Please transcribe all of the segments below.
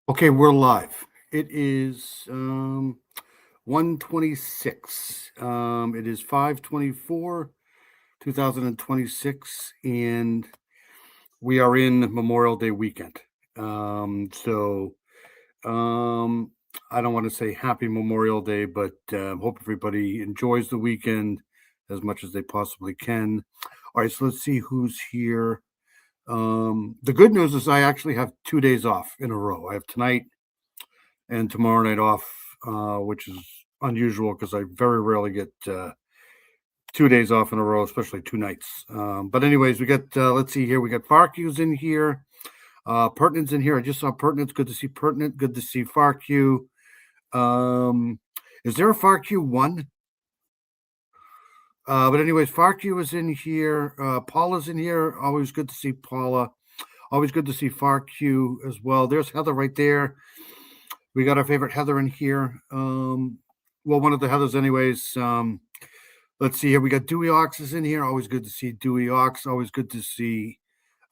Okay, we're live. It is 126. It is 5/24, 2026, and we are in Memorial Day weekend. So um I don't want to say happy Memorial Day, but hope everybody enjoys the weekend as much as they possibly can. All right, so let's see who's here. The good news is I actually have 2 days off in a row. I have tonight and tomorrow night off, which is unusual because I very rarely get 2 days off in a row, especially two nights. But anyways, we got let's see here. We got Farqu's in here. Pertinent's in here. I just saw Pertinent. Good to see Pertinent. Good to see Farq. Um, is there a Farq one? But anyways, Farq is in here. Paula's in here. Always good to see Paula. Always good to see Farq as well. There's Heather right there. We got our favorite Heather in here. Well, one of the Heathers, anyways. Let's see here. We got Dewey Ox is in here. Always good to see Dewey Ox. Always good to see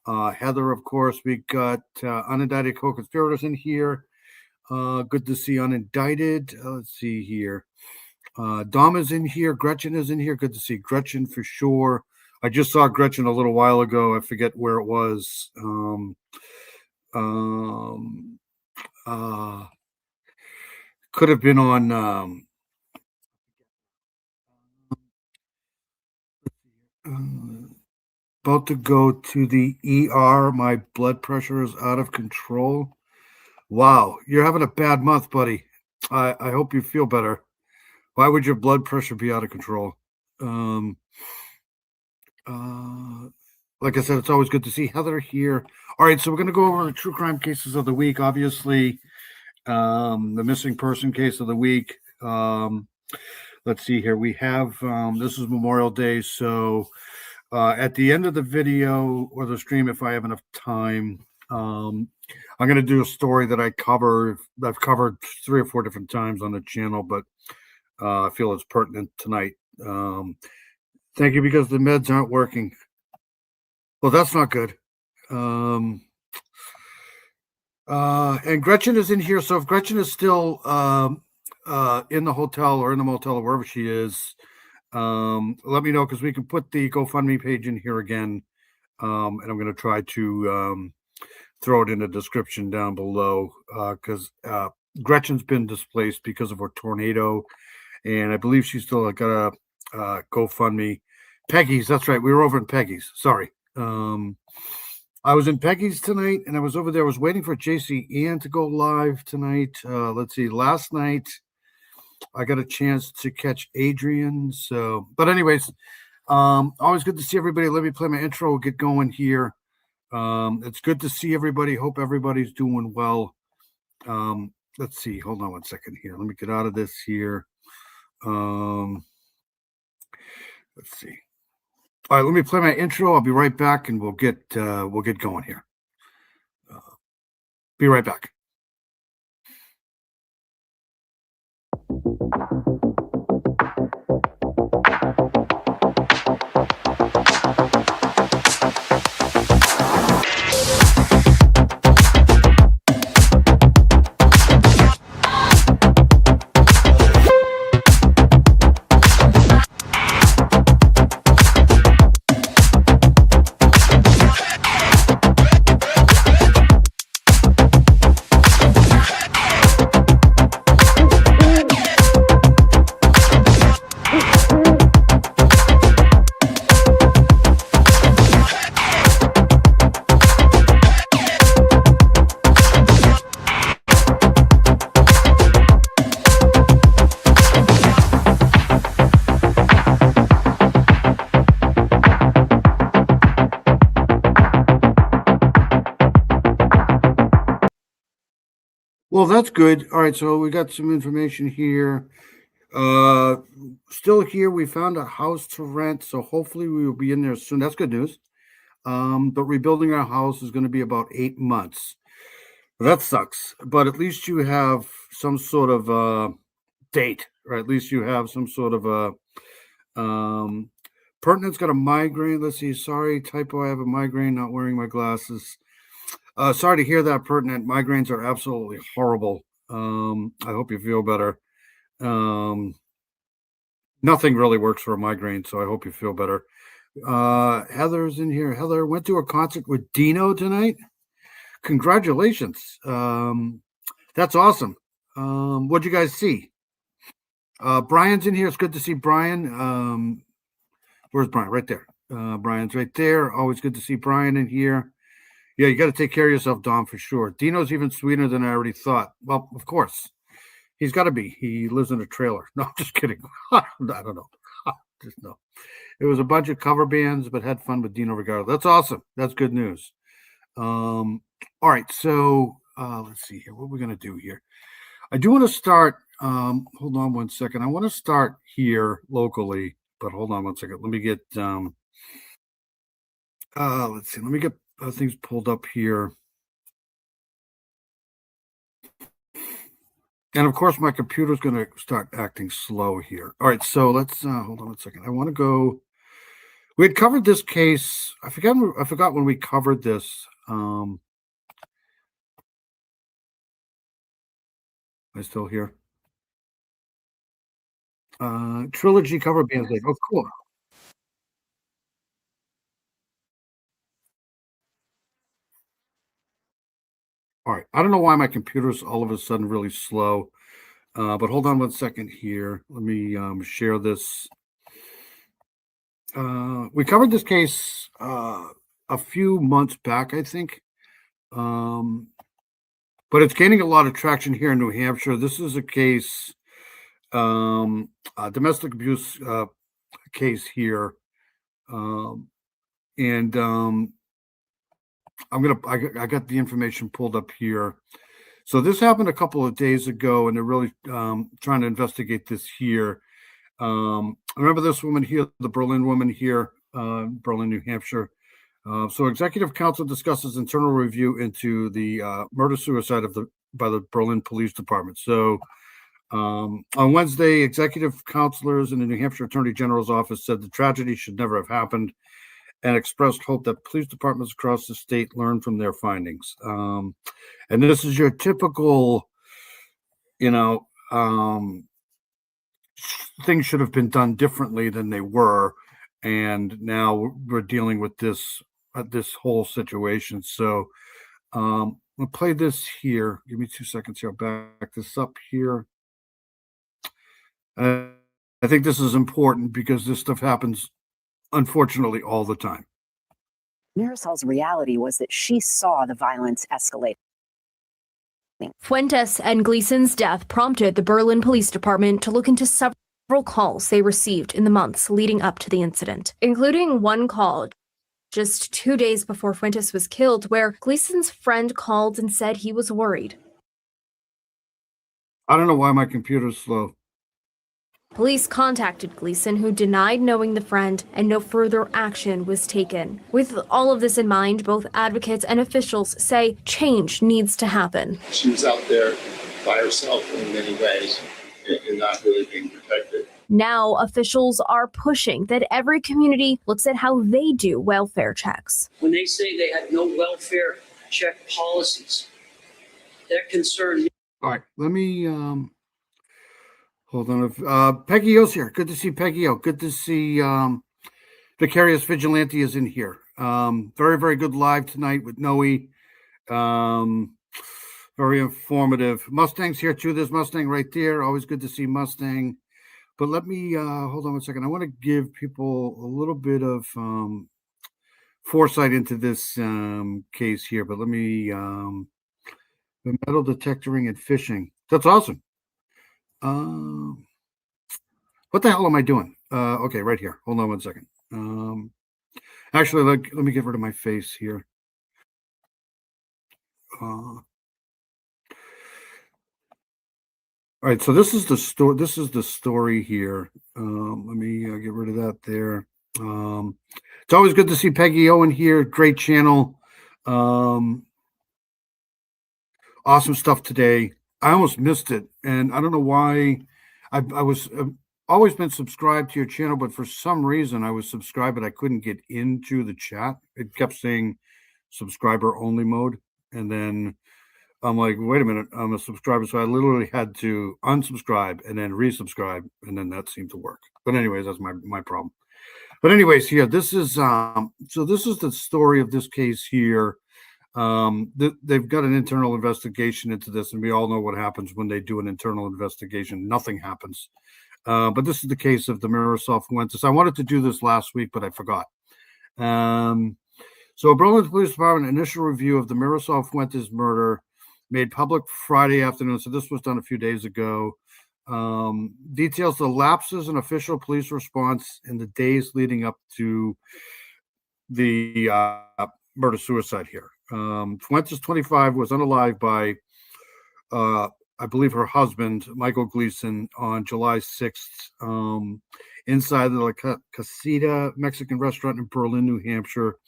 Heather, of course. We got unindicted co-conspirators in here. Good to see unindicted. Let's see here. Dom is in here. Gretchen is in here. Good to see Gretchen for sure. I just saw Gretchen a little while ago. I forget where it was. Could have been on about to go to the ER. My blood pressure is out of control. Wow, you're having a bad month, buddy. I hope you feel better. Why would your blood pressure be out of control? Um, like I said, it's always good to see Heather here. All right, so we're going to go over the true crime cases of the week. Obviously, the missing person case of the week. Let's see here. We have this is Memorial Day, so at the end of the video or the stream, if I have enough time, I'm going to do a story that I've covered 3 or 4 different times on the channel, but I feel it's pertinent tonight. Thank you, because the meds aren't working. Well, that's not good. And Gretchen is in here, so if Gretchen is still in the hotel or in the motel or wherever she is, let me know, because we can put the GoFundMe page in here again, and I'm going to try to throw it in the description down below, because Gretchen's been displaced because of a tornado, and I believe she's still got a GoFundMe. Peggy's, that's right. We were over in Peggy's. Sorry. I was in Peggy's tonight, and I was over there. I was waiting for JC Ann to go live tonight. Let's see. Last night, I got a chance to catch Adrian. So, but anyways, always good to see everybody. Let me play my intro. We'll get going here. It's good to see everybody. Hope everybody's doing well. Let's see. Hold on one second here. Let me get out of this here. Let's see. All right, let me play my intro. I'll be right back, and we'll get going here. Be right back. Well, that's good. All right, so we got some information here. Still here. We found a house to rent, so hopefully we will be in there soon. That's good news. But rebuilding our house is going to be about 8 months. That sucks. But at least you have some sort of date, or at least you have some sort of Pertinent's got a migraine. Let's see. Sorry, typo. I have a migraine. Not wearing my glasses. Sorry to hear that, Pertinent. Migraines are absolutely horrible. I hope you feel better. Um, Nothing really works for a migraine, so I hope you feel better. Heather's in here. Heather went to a concert with Dino tonight. Congratulations. That's awesome. What'd you guys see? Brian's in here. It's good to see Brian. Where's Brian? Right there. Brian's right there. Always good to see Brian in here. Yeah, you got to take care of yourself, Dom, for sure. Dino's even sweeter than I already thought. Well, of course. He's got to be. He lives in a trailer. No, I'm just kidding. I don't know. Just no. It was a bunch of cover bands, but had fun with Dino regardless. That's awesome. That's good news. All right. So let's see here. What we're going to do here. I do want to start. Hold on one second. I want to start here locally, but hold on one second. Let me get. Let's see. Let me get things pulled up here. And of course, my computer's going to start acting slow here. All right, so let's hold on one second. I want to go. We had covered this case. I forgot when we covered this. Am I still here? Trilogy cover bands. Oh, cool. All right. I don't know why my computer's all of a sudden really slow. But hold on one second here. Let me share this. We covered this case a few months back, I think. But it's gaining a lot of traction here in New Hampshire. This is a case, a domestic abuse case here. And I got the information pulled up here. So this happened a couple of days ago, and they're really trying to investigate this here. I remember this woman here, the Berlin woman here, Berlin, New Hampshire. So Executive Council discusses internal review into the murder-suicide by the Berlin Police Department. So on Wednesday, executive counselors in the New Hampshire Attorney General's office said the tragedy should never have happened and expressed hope that police departments across the state learn from their findings. And this is your typical, things should have been done differently than they were. And now we're dealing with this whole situation. So I'll play this here. Give me 2 seconds here. I'll back this up here. I think this is important because this stuff happens, unfortunately, all the time. Marisol's reality was that she saw the violence escalate. Fuentes and Gleason's death prompted the Berlin Police Department to look into several calls they received in the months leading up to the incident, including one call just 2 days before Fuentes was killed, where Gleason's friend called and said he was worried. I don't know why my computer's slow. Police contacted Gleason, who denied knowing the friend, and no further action was taken. With all of this in mind, both advocates and officials say change needs to happen. She was out there by herself in many ways and not really being protected. Now, officials are pushing that every community looks at how they do welfare checks. When they say they had no welfare check policies, that concerned me. All right, let me hold on. Peggy O's here. Good to see Peggy O. Good to see Vicarious Vigilante is in here. Very, very good live tonight with Noe. Very informative. Mustang's here too. There's Mustang right there. Always good to see Mustang. But let me hold on one second. I want to give people a little bit of foresight into this case here. But let me the metal detectoring and fishing. That's awesome. What the hell am I doing? Okay, right here. Hold on one second. Actually, let me get rid of my face here. All right, so this is the story. This is the story here. Let me get rid of that there. It's always good to see Peggy Owen here. Great channel. Awesome stuff today. I almost missed it, and I don't know why. I was always been subscribed to your channel, but for some reason I was subscribed, but I couldn't get into the chat. It kept saying subscriber only mode. And then I'm like, wait a minute, I'm a subscriber. So I literally had to unsubscribe and then resubscribe, and then that seemed to work. But anyways, that's my problem. But anyways, here, this is so this is the story of this case here. They've got an internal investigation into this, and we all know what happens when they do an internal investigation. Nothing happens. But this is the case of the Marisol Fuentes. I wanted to do this last week, but I forgot. So Berlin Police Department initial review of the Marisol Fuentes murder made public Friday afternoon. So this was done a few days ago. Details the lapses in official police response in the days leading up to the murder-suicide here. Fuentes, 25, was unalived by, I believe, her husband, Michael Gleason, on July 6th, inside the La Casita Mexican restaurant in Berlin, New Hampshire.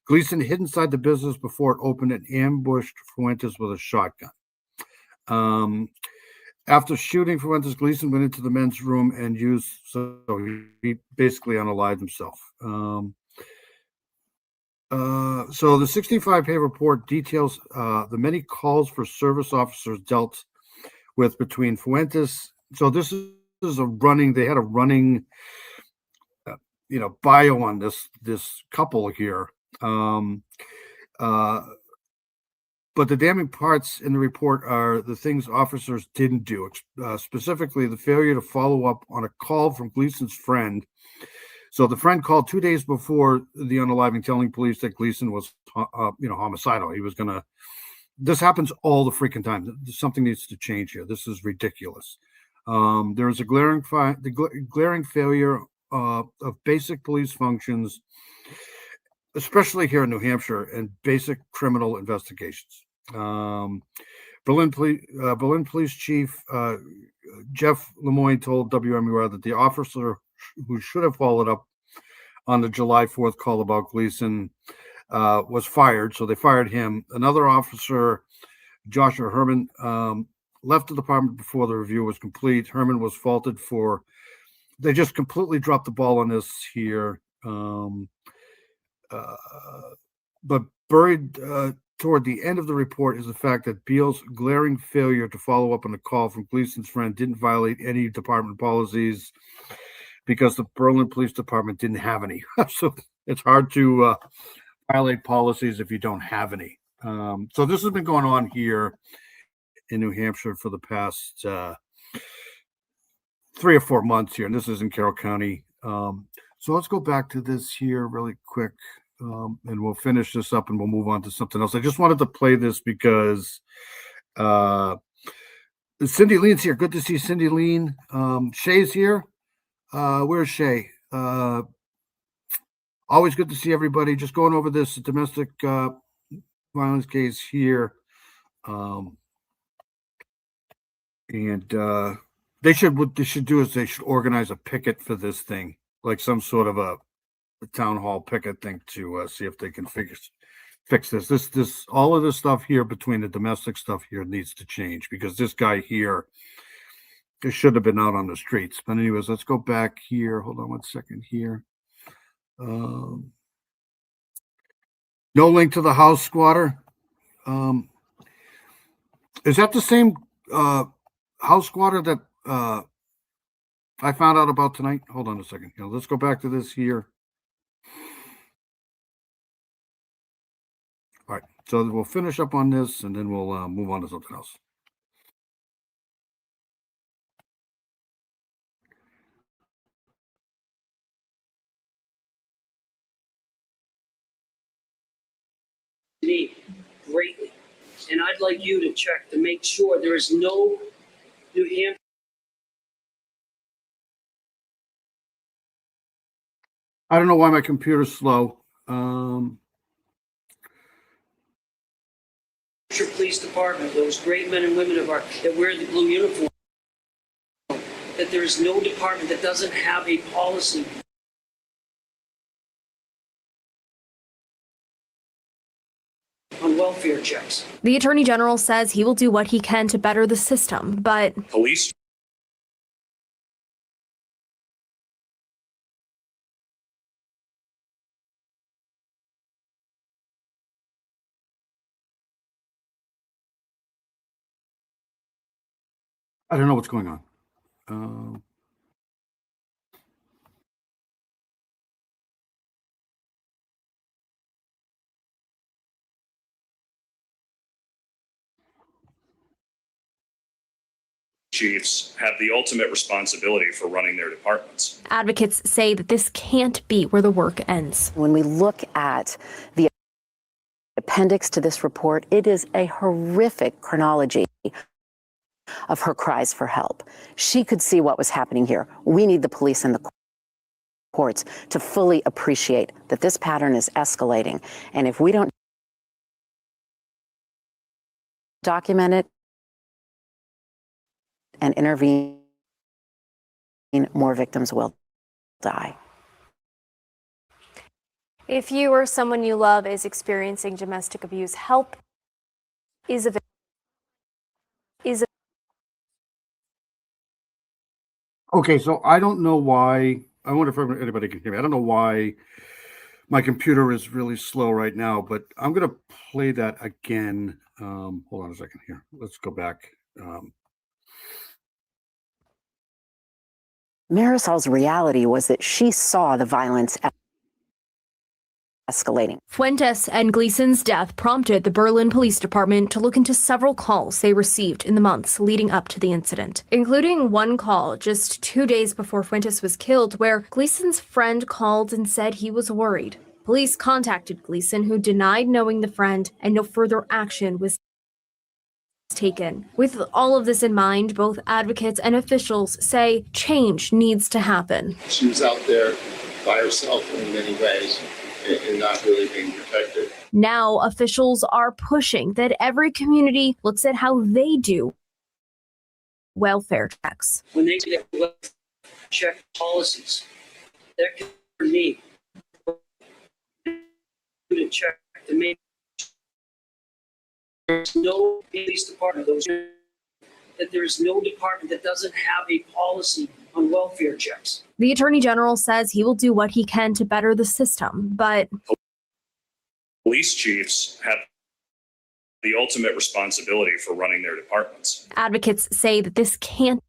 Gleason hid inside the business before it opened and ambushed Fuentes with a shotgun. After shooting Fuentes, Gleason went into the men's room and so he basically unalived himself. So the 65-page report details the many calls for service officers dealt with between Fuentes. So this is they had a running, bio on this couple here. But the damning parts in the report are the things officers didn't do, specifically the failure to follow up on a call from Gleason's friend. So the friend called 2 days before the unaliving, telling police that Gleason was, homicidal. He was gonna. This happens all the freaking time. Something needs to change here. This is ridiculous. There is a glaring failure of basic police functions, especially here in New Hampshire, and basic criminal investigations. Berlin Police Chief Jeff Lemoyne told WMUR that the officer who should have followed up on the July 4th call about Gleason was fired, so they fired him. Another officer, Joshua Herman, left the department before the review was complete. Herman was faulted for, they just completely dropped the ball on this here. But buried toward the end of the report is the fact that Beale's glaring failure to follow up on a call from Gleason's friend didn't violate any department policies because the Berlin Police Department didn't have any. So it's hard to violate policies if you don't have any. So this has been going on here in New Hampshire for the past 3 or 4 months here, and this is in Carroll County. So let's go back to this here really quick, and we'll finish this up and we'll move on to something else. I just wanted to play this because Cindy Lean's here. Good to see Cindy Lean. Shay's here. Where's Shay? Always good to see everybody. Just going over this domestic violence case here. And what they should do is they should organize a picket for this thing, like some sort of a town hall picket thing to see if they can fix this. This all of this stuff here between the domestic stuff here needs to change, because this guy here, it should have been out on the streets. But anyways, let's go back here. Hold on one second here. No link to the house squatter. Is that the same house squatter that I found out about tonight? Hold on a second. Let's go back to this here. All right, so we'll finish up on this, and then we'll move on to something else. Me greatly. And I'd like you to check to make sure there is no New Hampshire I don't know why my computer's slow. Police Department, those great men and women that wear the blue uniform, that there is no department that doesn't have a policy on welfare checks. The Attorney General says he will do what he can to better the system, but Police I don't know what's going on. Um, Chiefs have the ultimate responsibility for running their departments. Advocates say that this can't be where the work ends. When we look at the appendix to this report, it is a horrific chronology of her cries for help. She could see what was happening here. We need the police and the courts to fully appreciate that this pattern is escalating. And if we don't document it and intervene, more victims will die. If you or someone you love is experiencing domestic abuse, help is available. okay, so I don't know why. I wonder if anybody can hear me. I don't know why my computer is really slow right now, but I'm going to play that again. Hold on a second here. Let's go back. Marisol's reality was that she saw the violence escalating. Fuentes and Gleason's death prompted the Berlin Police Department to look into several calls they received in the months leading up to the incident, including one call just 2 days before Fuentes was killed where Gleason's friend called and said he was worried. Police contacted Gleason, who denied knowing the friend, and no further action was taken. With all of this in mind, both advocates and officials say change needs to happen. She was out there by herself in many ways and not really being protected. Now, officials are pushing that every community looks at how they do welfare checks. When they do their check policies, that can for me to check to make there's no police department that there's no department that doesn't have a policy on welfare checks. The Attorney General says he will do what he can to better the system, but Police chiefs have the ultimate responsibility for running their departments. advocates say that this can't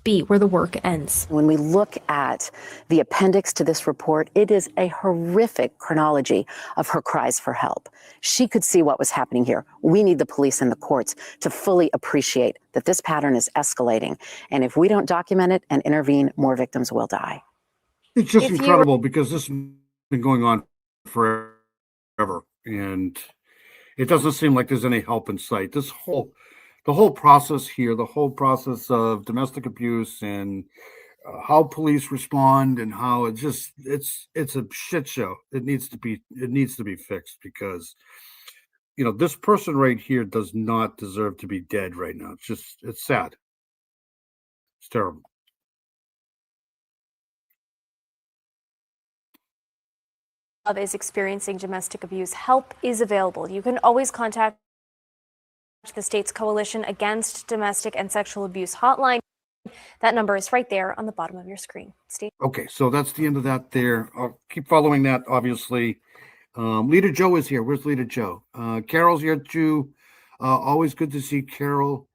be where the work ends. When we look at the appendix to this report, it is a horrific chronology of her cries for help. She could see what was happening here. We need the police and the courts to fully appreciate that this pattern is escalating. And if we don't document it and intervene, more victims will die. It's just If you were- incredible because this has been going on forever, and it doesn't seem like there's any help in sight. The whole process here, the whole process of domestic abuse and how police respond and how it's a shit show. It needs to be fixed because this person right here does not deserve to be dead right now. It's sad. It's terrible. Is experiencing domestic abuse, help is available. You can always contact the state's Coalition Against Domestic and Sexual Abuse hotline. That number is right there on the bottom of your screen. Okay, so that's the end of that there. I'll keep following that, obviously. Leader Joe is here. Where's Leader Joe? Carol's here too. Always good to see Carol.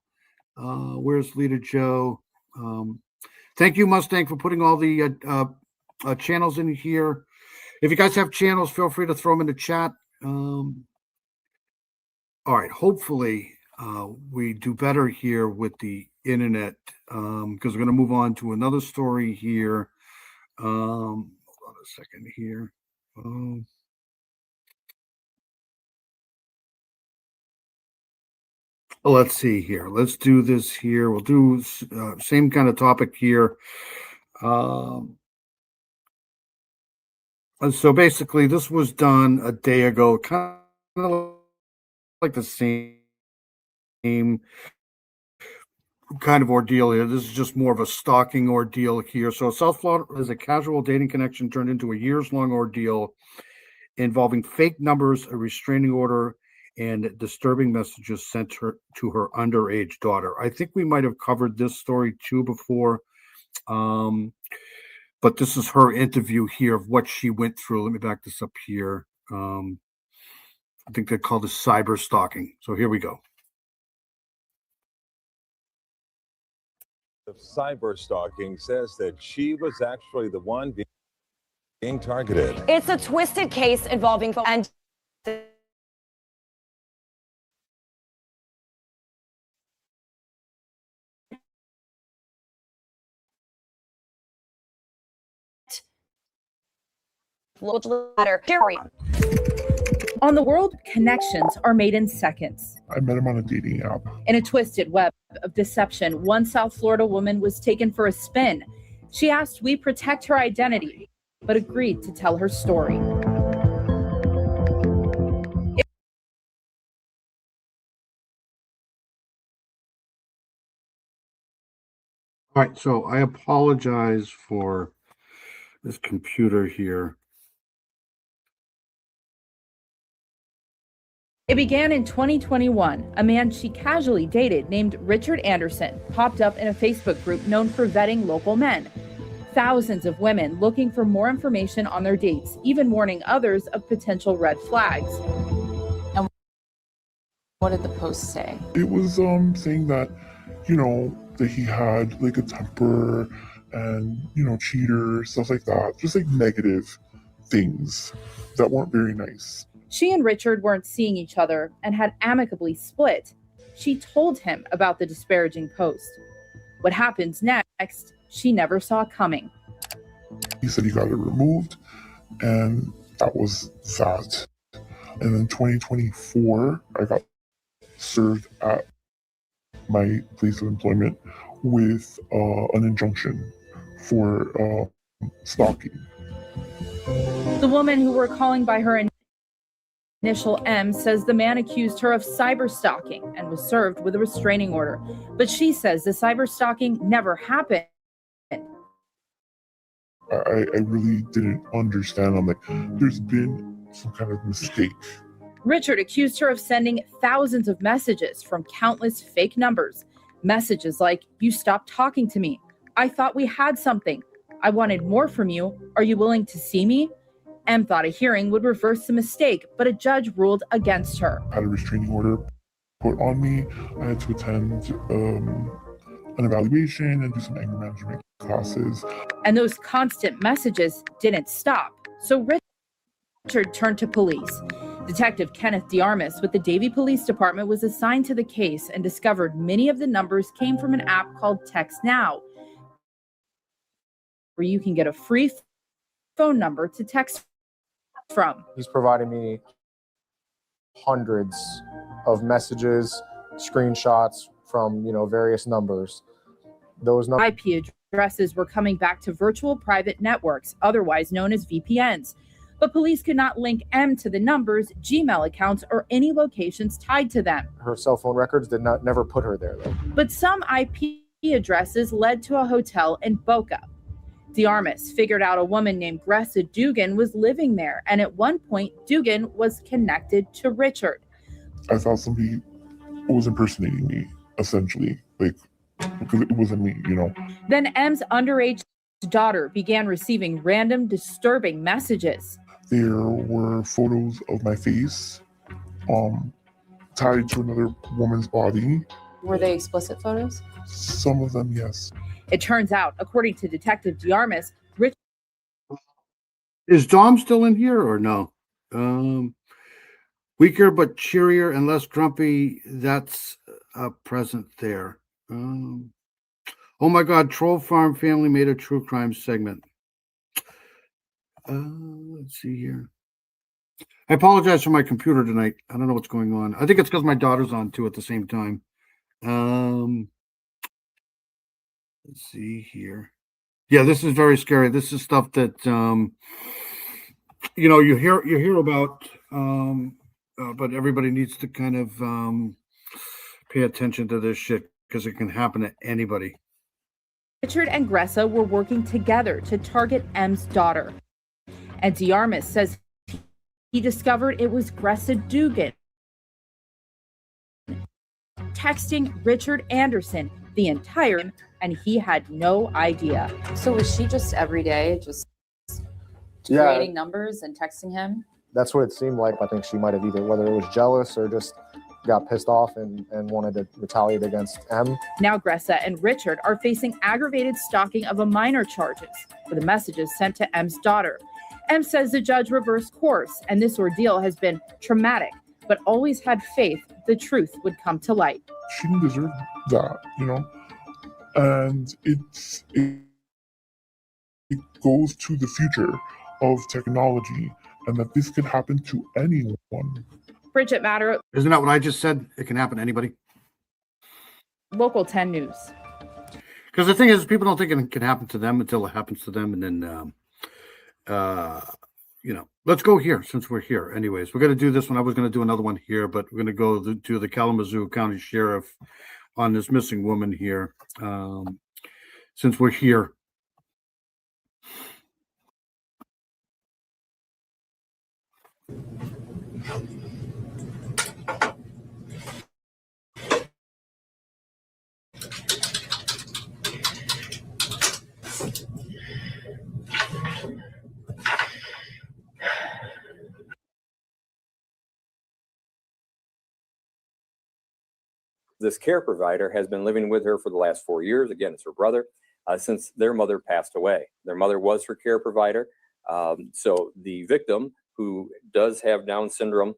Where's Leader Joe? Thank you, Mustang, for putting all the channels in here. If you guys have channels, feel free to throw them in the chat. All right, hopefully we do better here with the internet because we're going to move on to another story here. Hold on a second here. Let's see here. Let's do this here. We'll do same kind of topic here. So basically, this was done a day ago, kind of like the same kind of ordeal here. This is just more of a stalking ordeal here. So South Florida is a casual dating connection turned into a years-long ordeal involving fake numbers, a restraining order, and disturbing messages sent to her underage daughter. I think we might have covered this story too before. But this is her interview here of what she went through. Let me back this up here. I think they call this cyber stalking. So here we go. of cyber stalking says that she was actually the one being targeted. It's a twisted case involving and letter. On the world, connections are made in seconds. I met him on a dating app. In a twisted web of deception, one South Florida woman was taken for a spin. She asked we protect her identity, but agreed to tell her story. All right, so I apologize for this computer here. It began in 2021. A man she casually dated named Richard Anderson popped up in a Facebook group known for vetting local men. Thousands of women looking for more information on their dates, even warning others of potential red flags. And what did the post say? It was saying that, that he had like a temper and, cheater, stuff like that. Just like negative things that weren't very nice. She and Richard weren't seeing each other and had amicably split. She told him about the disparaging post. What happens next, she never saw coming. He said he got it removed, and that was that. And then 2024, I got served at my place of employment with an injunction for stalking. The woman who we're calling by her initial M says the man accused her of cyber stalking and was served with a restraining order. But she says the cyber stalking never happened. I really didn't understand. I'm like, there's been some kind of mistake. Richard accused her of sending thousands of messages from countless fake numbers. Messages like, "You stopped talking to me. I thought we had something. I wanted more from you. Are you willing to see me?" M thought a hearing would reverse the mistake, but a judge ruled against her. I had a restraining order put on me. I had to attend an evaluation and do some anger management classes. And those constant messages didn't stop. So Richard turned to police. Detective Kenneth DeArmas with the Davie Police Department was assigned to the case and discovered many of the numbers came from an app called Text Now, where you can get a free phone number to text from. He's providing me hundreds of messages, screenshots from, various numbers. Those IP addresses were coming back to virtual private networks, otherwise known as VPNs. But police could not link M to the numbers, Gmail accounts, or any locations tied to them. Her cell phone records never put her there, though. But some IP addresses led to a hotel in Boca. DeArmas figured out a woman named Gressa Dugan was living there, and at one point, Dugan was connected to Richard. I thought somebody was impersonating me, essentially, because it wasn't me, Then M's underage daughter began receiving random, disturbing messages. There were photos of my face, tied to another woman's body. Were they explicit photos? Some of them, yes. It turns out, according to Detective DeArmas, Richard... Is Dom still in here or no? Weaker but cheerier and less grumpy. That's present there. Oh my God, Troll Farm Family made a true crime segment. Let's see here. I apologize for my computer tonight. I don't know what's going on. I think it's because my daughter's on too at the same time. Let's see here. Yeah, this is very scary. This is stuff that you hear about, but everybody needs to kind of pay attention to this shit because it can happen to anybody. Richard and Gressa were working together to target M's daughter. And DeArmas says he discovered it was Gressa Dugan texting Richard Anderson the entire time, and he had no idea. So was she just every day just creating numbers and texting him? That's what it seemed like. I think she might have whether it was jealous or just got pissed off and wanted to retaliate against M. Now Gressa and Richard are facing aggravated stalking of a minor charges for the messages sent to M's daughter. M says the judge reversed course, and this ordeal has been traumatic, but always had faith the truth would come to light. She didn't deserve that, you know? And it goes to the future of technology and that this can happen to anyone. Bridget Matter. Isn't that what I just said? It can happen to anybody. Local 10 News. Because the thing is, people don't think it can happen to them until it happens to them. And then, let's go here since we're here. Anyways, we're going to do this one. I was going to do another one here, but we're going to go to the Kalamazoo County Sheriff on this missing woman here. Since we're here. This care provider has been living with her for the last 4 years. Again, it's her brother, since their mother passed away. Their mother was her care provider. So the victim, who does have Down syndrome,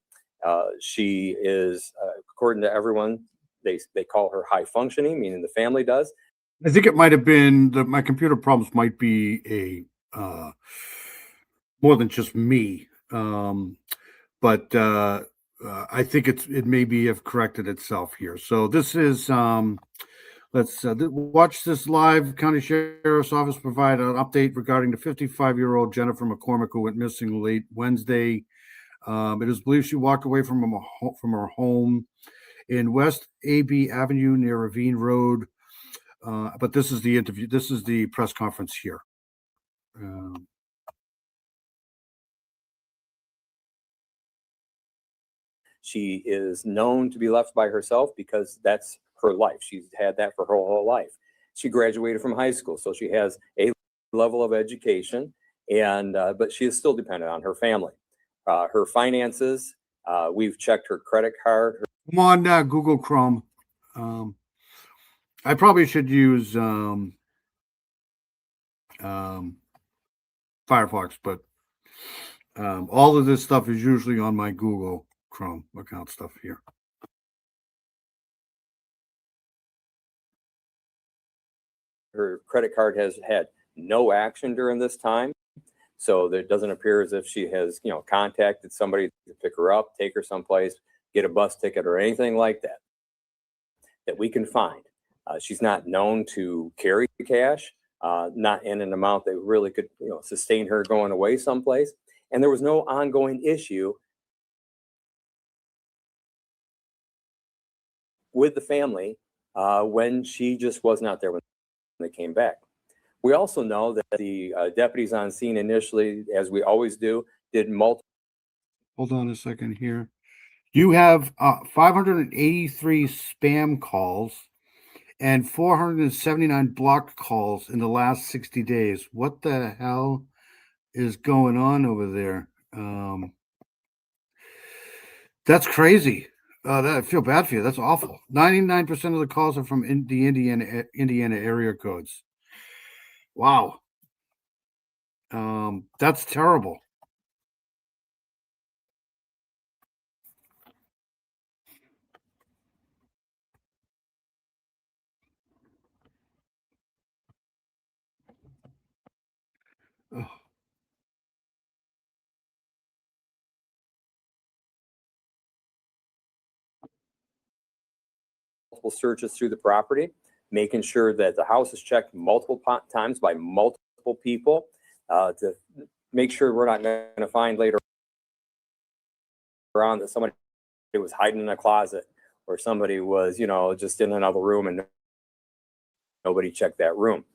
she is, according to everyone, they call her high functioning, meaning the family does. I think it might have been that my computer problems might be more than just me. But I think it maybe have corrected itself here. So this is let's watch this live. County Sheriff's Office provide an update regarding the 55-year-old Jennifer McCormick who went missing late Wednesday. It is believed she walked away from her home in West AB Avenue near Ravine Road. But this is the interview. This is the press conference here. She is known to be left by herself because that's her life. She's had that for her whole life. She graduated from high school, so she has a level of education, and but she is still dependent on her family. Her finances, we've checked her credit card. I'm on Google Chrome. I probably should use Firefox, but all of this stuff is usually on my Google Chrome account stuff here. Her credit card has had no action during this time, so it doesn't appear as if she has, contacted somebody to pick her up, take her someplace, get a bus ticket, or anything like that we can find. She's not known to carry cash, not in an amount that really could, sustain her going away someplace. And there was no ongoing issue with the family when she just was not there when they came back. We also know that the deputies on scene initially, as we always do, did multiple. Hold on a second here. You have 583 spam calls and 479 blocked calls in the last 60 days. What the hell is going on over there? That's crazy. I feel bad for you. That's awful. 99% of the calls are from the Indiana area codes. Wow. That's terrible. Oh. Multiple searches through the property, making sure that the house is checked multiple times by multiple people to make sure we're not going to find later on that somebody was hiding in a closet or somebody was, just in another room and nobody checked that room.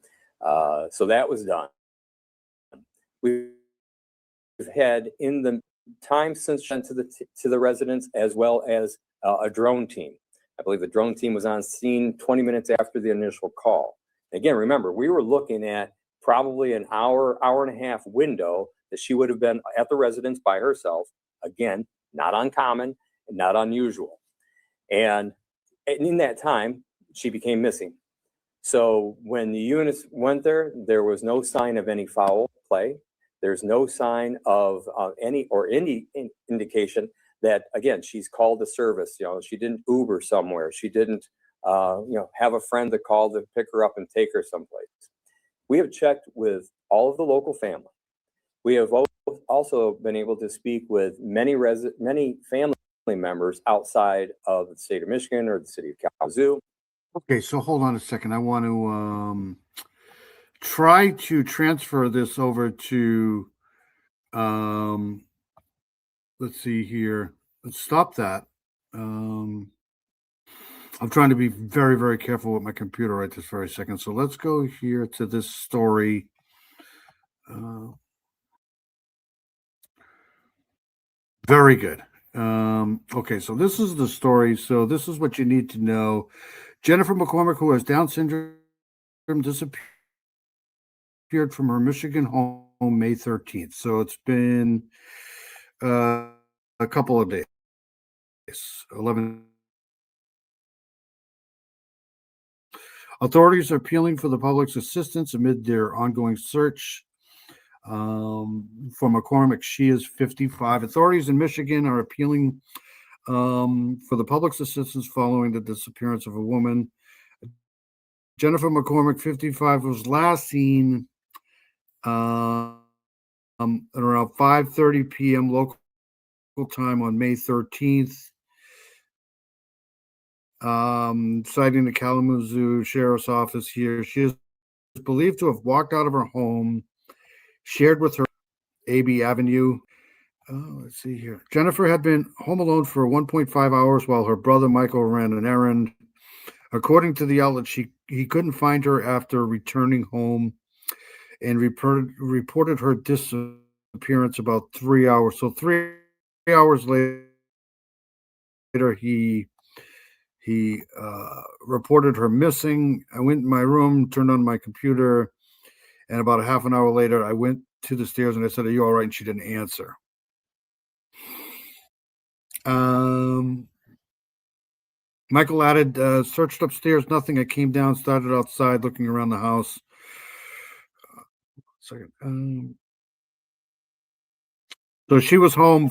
So that was done. We've had in the time since to the residents as well as a drone team. I believe the drone team was on scene 20 minutes after the initial call. Again, remember, we were looking at probably an hour and a half window that she would have been at the residence by herself. Again, not uncommon and not unusual. And in that time, she became missing. So when the units went there, there was no sign of any foul play. There's no sign of any indication that, again, she's called the service. You know, she didn't Uber somewhere. She didn't, have a friend that called to pick her up and take her someplace. We have checked with all of the local family. We have also been able to speak with many family members outside of the state of Michigan or the city of Kalamazoo. Okay, so hold on a second. I want to try to transfer this over to let's see here. Let's stop that. I'm trying to be very, very careful with my computer right this very second. So let's go here to this story. Very good. Okay, so this is the story. So this is what you need to know. Jennifer McCormick, who has Down syndrome, disappeared from her Michigan home May 13th. So it's been a couple of days. 11. Authorities are appealing for the public's assistance amid their ongoing search for McCormick. She is 55. Authorities in Michigan are appealing for the public's assistance following the disappearance of a woman. Jennifer McCormick, 55, was last seen at around 5:30 p.m. local time on May 13th. Citing the Kalamazoo Sheriff's Office here, she is believed to have walked out of her home, shared with her AB Avenue. Let's see here. Jennifer had been home alone for 1.5 hours while her brother Michael ran an errand. According to the outlet, he couldn't find her after returning home and reported her disappearance about 3 hours. So 3 hours later, he reported her missing. I went in my room, turned on my computer, and about a half an hour later, I went to the stairs and I said, "Are you all right?" And she didn't answer. Michael added, searched upstairs, nothing. I came down, started outside, looking around the house. Second. So she was home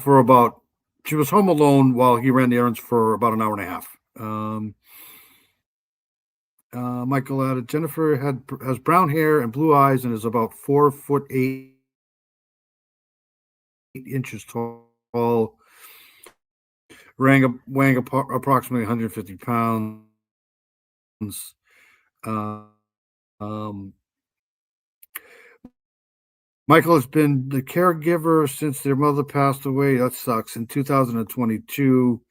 alone while he ran the errands for about an hour and a half. Michael added, Jennifer has brown hair and blue eyes and is about 4'8" tall, weighing approximately 150 pounds. Michael has been the caregiver since their mother passed away. That sucks. In 2022.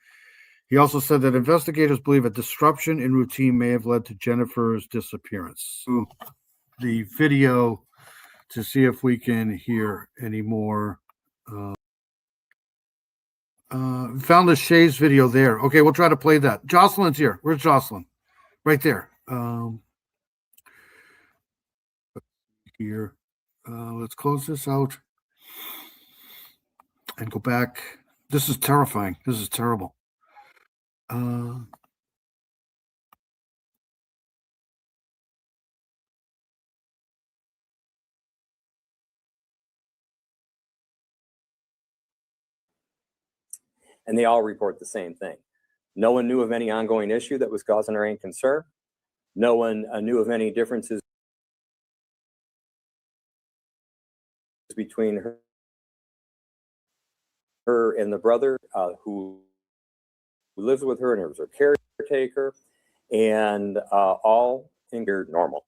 He also said that investigators believe a disruption in routine may have led to Jennifer's disappearance. The video to see if we can hear any more. Found the Shays video there. Okay, we'll try to play that. Jocelyn's here. Where's Jocelyn? Right there. Here. Let's close this out and go back. This is terrifying. This is terrible. And they all report the same thing. No one knew of any ongoing issue that was causing her any concern. No one knew of any differences between her and the brother who lives with her and was her caretaker, and all injured normal.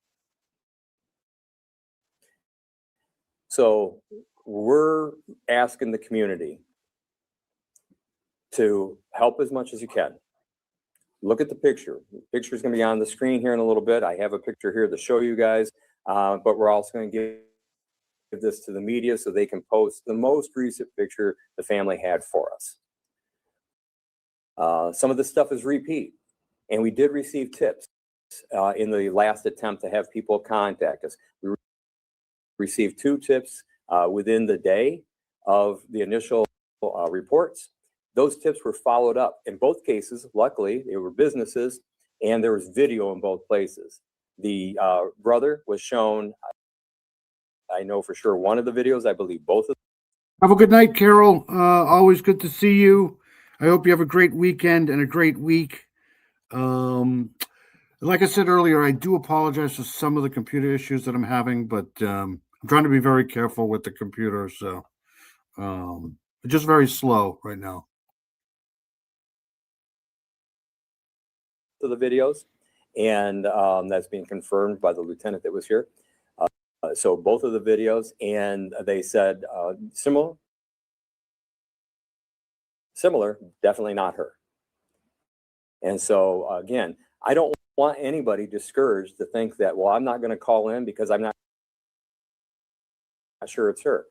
So we're asking the community to help as much as you can. Look at the picture. The picture is going to be on the screen here in a little bit. I have a picture here to show you guys, but we're also going to give this to the media so they can post the most recent picture the family had for us. Some of this stuff is repeat, and we did receive tips in the last attempt to have people contact us. We received 2 tips within the day of the initial reports, those tips were followed up. In both cases, luckily, they were businesses, and there was video in both places. The brother was shown, I know for sure, one of the videos, I believe both of them. Have a good night, Carol. Always good to see you. I hope you have a great weekend and a great week. Like I said earlier, I do apologize for some of the computer issues that I'm having, but I'm trying to be very careful with the computer. So it's just very slow right now. To the videos, and that's being confirmed by the lieutenant that was here. So both of the videos, and they said similar, definitely not her. And so again, I don't want anybody discouraged to think that, well, I'm not going to call in because I'm not sure it's her.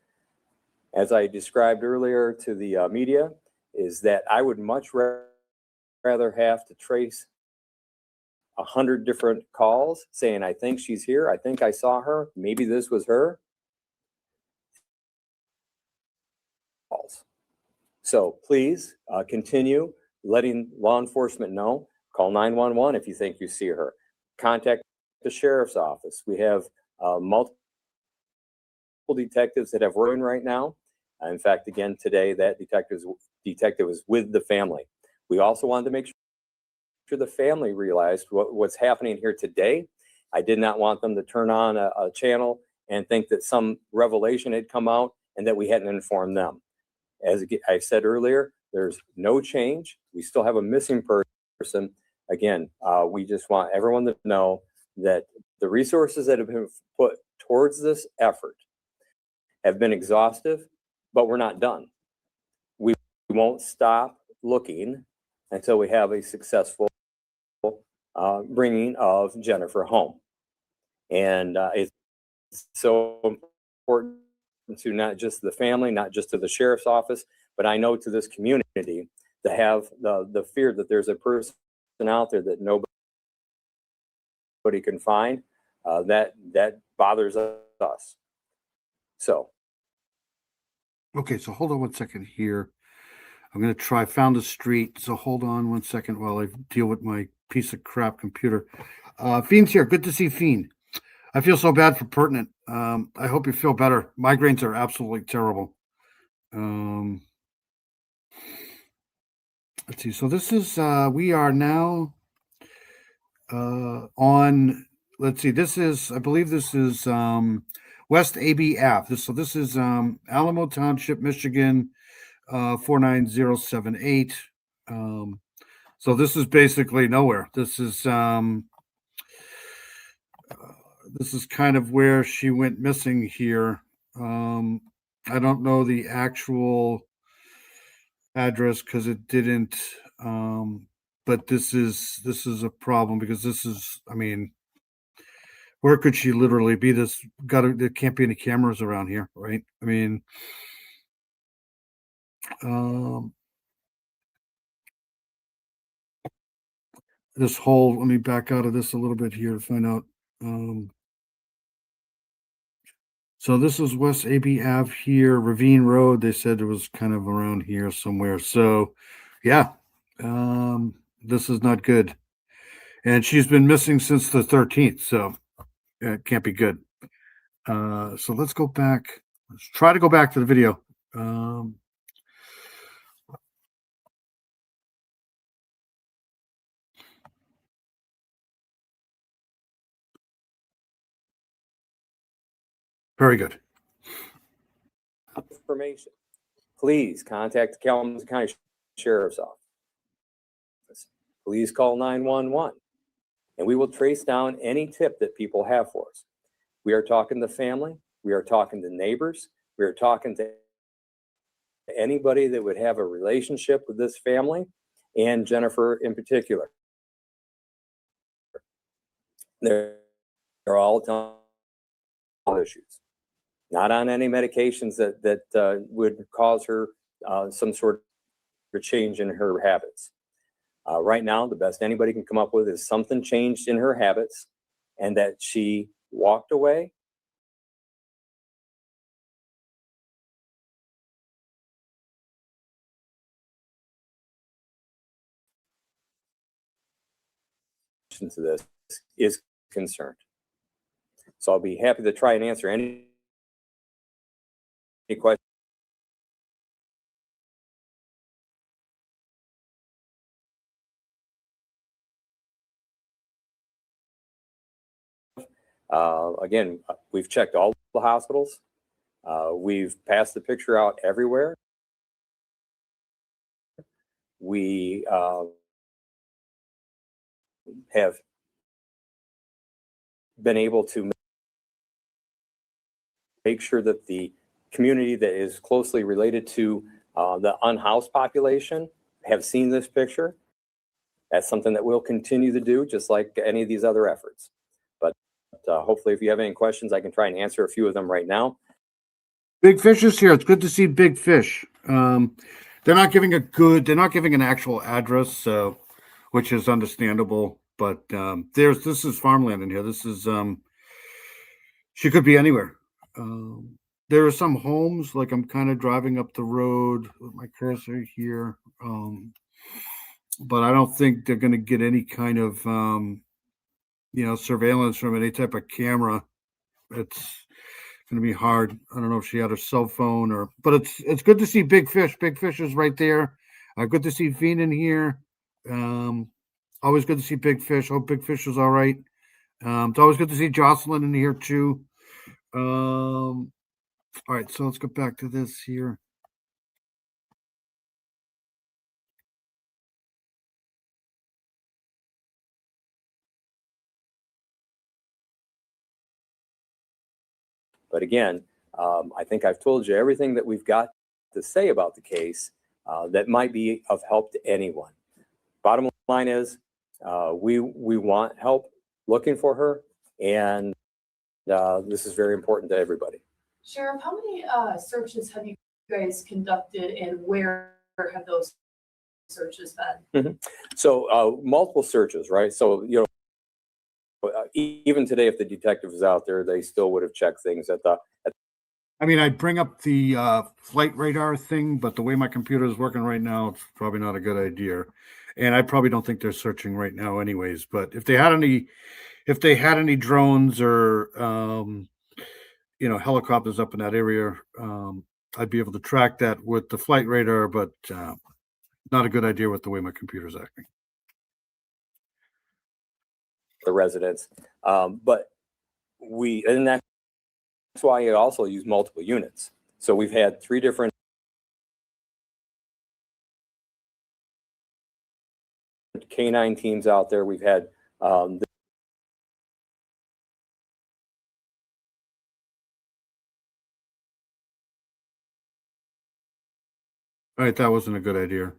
As I described earlier to the media, is that I would much rather have to trace 100 different calls saying, I think she's here, I think I saw her, maybe this was her. So please continue letting law enforcement know. Call 911 if you think you see her. Contact the sheriff's office. We have multiple detectives that have working right now. In fact, again, today, that detective was with the family. We also wanted to make sure the family realized what's happening here today. I did not want them to turn on a channel and think that some revelation had come out and that we hadn't informed them. As I said earlier, there's no change. We still have a missing person. Again, we just want everyone to know that the resources that have been put towards this effort have been exhaustive, but we're not done. We won't stop looking until we have a successful bringing of Jennifer home. And it's so important to not just the family, not just to the sheriff's office, but I know to this community to have the fear that there's a person out there that nobody can find. That bothers us. So. Okay, so hold on one second here. I'm going to try found the street. So hold on one second while I deal with my piece of crap computer. Fiend's here. Good to see Fiend. I feel so bad for Pertinent. I hope you feel better. Migraines are absolutely terrible. Let's see. So this is, we are now on, let's see, this is, I believe this is West AB Ave. This is Alamo Township, Michigan, 49078. So this is basically nowhere. This is kind of where she went missing here. I don't know the actual address because it didn't. But this is a problem because this is, I mean, where could she literally be? There can't be any cameras around here, right? I mean, this whole, let me back out of this a little bit here to find out. So this is West AB Ave here, Ravine Road. They said it was kind of around here somewhere. So yeah, this is not good. And she's been missing since the 13th. So it can't be good. So let's go back. Let's try to go back to the video. Very good. Information. Please contact the Kalamazoo County Sheriff's Office. Please call 911, and we will trace down any tip that people have for us. We are talking to family. We are talking to neighbors. We are talking to anybody that would have a relationship with this family and Jennifer in particular. They're all issues. Not on any medications that would cause her some sort of change in her habits. Right now, the best anybody can come up with is something changed in her habits and that she walked away attention to this is concerned. So I'll be happy to try and answer any questions. Again, we've checked all the hospitals. We've passed the picture out everywhere. We have been able to make sure that the community that is closely related to the unhoused population have seen this picture. That's something that we'll continue to do, just like any of these other efforts. But hopefully, if you have any questions, I can try and answer a few of them right now. Big Fish is here. It's good to see Big Fish. They're not giving an actual address, so which is understandable. But this is farmland in here. This is she could be anywhere. There are some homes, like I'm kind of driving up the road with my cursor here, but I don't think they're going to get any kind of surveillance from any type of camera. It's going to be hard. I don't know if she had her cell phone but it's good to see Big Fish. Big Fish is right there. Good to see Veen in here. Always good to see Big Fish. Hope Big Fish is all right. It's always good to see Jocelyn in here too. All right, so let's get back to this here. But again, I think I've told you everything that we've got to say about the case that might be of help to anyone. Bottom line is we want help looking for her, and this is very important to everybody. Sheriff, how many searches have you guys conducted, and where have those searches been? Mm-hmm. So multiple searches, right? So, even today, if the detective is out there, they still would have checked things I mean, I'd bring up the flight radar thing, but the way my computer is working right now, it's probably not a good idea. And I probably don't think they're searching right now anyways. But if they had any drones or, helicopters up in that area, I'd be able to track that with the flight radar, but not a good idea with the way my computer's acting. the residents. But that's why I also use multiple units. So we've had 3 different K9 teams out there. We've had All right, that wasn't a good idea.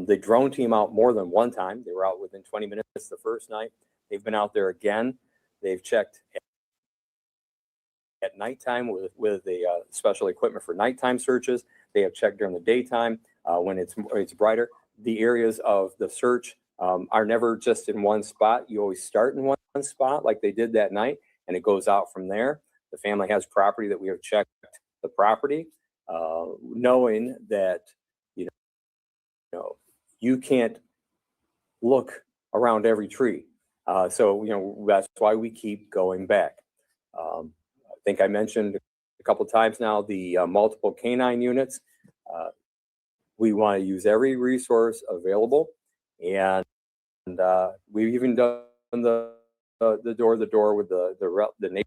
the drone team out more than one time. They were out within 20 minutes the first night. They've been out there again. They've checked at nighttime with the special equipment for nighttime searches. They have checked during the daytime when it's brighter. The areas of the search are never just in one spot. You always start in one spot like they did that night, and it goes out from there. The family has property that we have checked the property, knowing that you can't look around every tree. So that's why we keep going back. I think I mentioned a couple of times now the multiple canine units. We want to use every resource available, and we've even done the door-to-door with the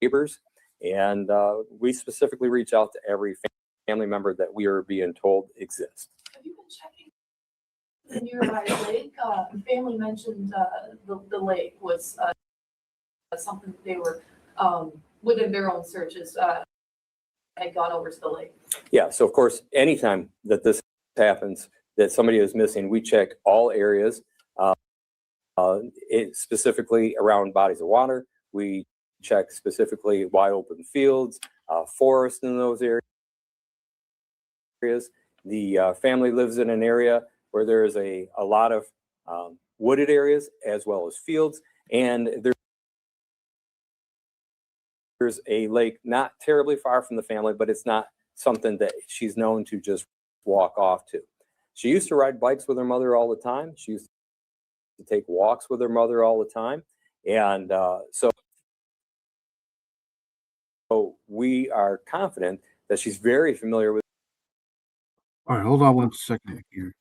neighbors, and we specifically reach out to every family member that we are being told exists. Have you been checking the nearby lake? Family mentioned the lake was something that they were within their own searches had gone over to the lake. Yeah, so of course, anytime that this happens, that somebody is missing, we check all areas. specifically around bodies of water. We check specifically wide open fields, forests in those areas. The family lives in an area where there is a lot of wooded areas as well as fields, and there's a lake not terribly far from the family, but it's not something that she's known to just walk off to. She used to ride bikes with her mother all the time. She used to take walks with her mother all the time. And so we are confident that she's very familiar with. All right, hold on one second here.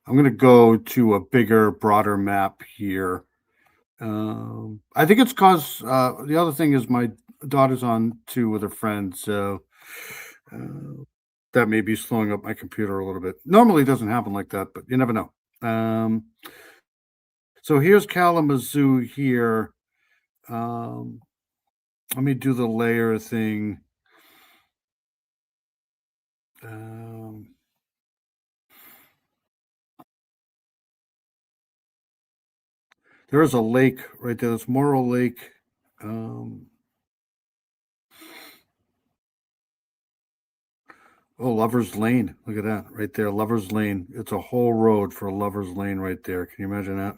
I'm going to go to a bigger, broader map here. I think it's because the other thing is my daughter's on too with her friends, so that may be slowing up my computer a little bit. Normally it doesn't happen like that, but you never know. So here's Kalamazoo here. Let me do the layer thing. There is a lake right there. There's Morrow Lake. Oh, Lover's Lane. Look at that right there. Lover's Lane. It's a whole road for Lover's Lane right there. Can you imagine that?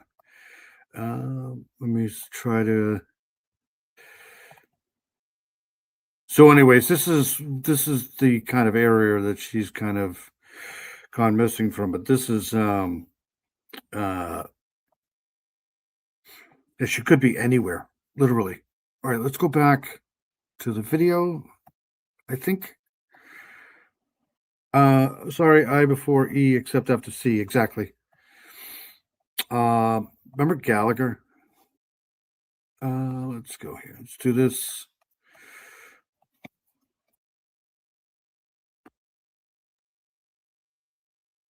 Let me try to. So, anyways, this is the kind of area that she's kind of gone missing from. But this is she could be anywhere, literally. All right, let's go back to the video. I think. Sorry, I before E except after C. Exactly. Remember Gallagher? Let's go here. Let's do this.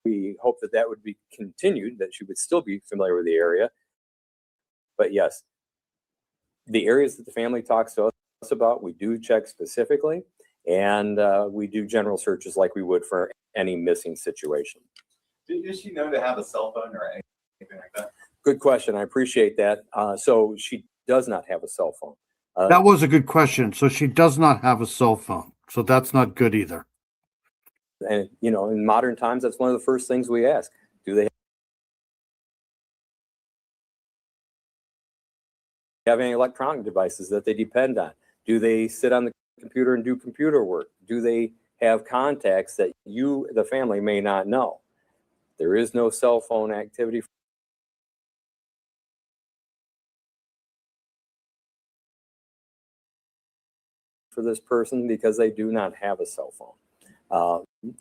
We hope that that would be continued, that she would still be familiar with the area. But yes, the areas that the family talks to us about, we do check specifically, and we do general searches like we would for any missing situation. Does she know to have a cell phone or anything like that? Good question. I appreciate that. So she does not have a cell phone. That was a good question. So she does not have a cell phone. So that's not good either. And, you know, in modern times, that's one of the first things we ask. Do they have any electronic devices that they depend on? Do they sit on the computer and do computer work? Do they have contacts that you, the family, may not know? There is no cell phone activity for this person because they do not have a cell phone.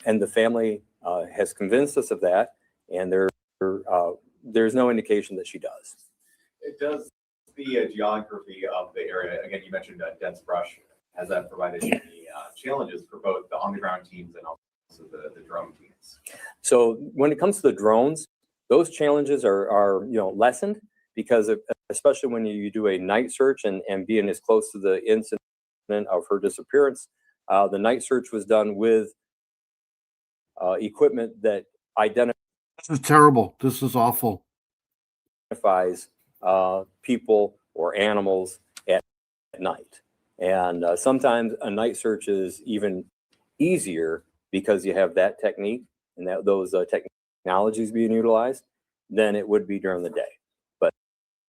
And the family has convinced us of that, and there's no indication that she does. It does the geography of the area. Again, you mentioned dense brush. Has that provided any challenges for both the on-the-ground teams and also the drone teams? So when it comes to the drones, those challenges are lessened because especially when you do a night search and being as close to the incident of her disappearance, the night search was done with equipment that identifies. This is terrible. This is awful. People or animals at night. And sometimes a night search is even easier because you have that technique and those technologies being utilized than it would be during the day. But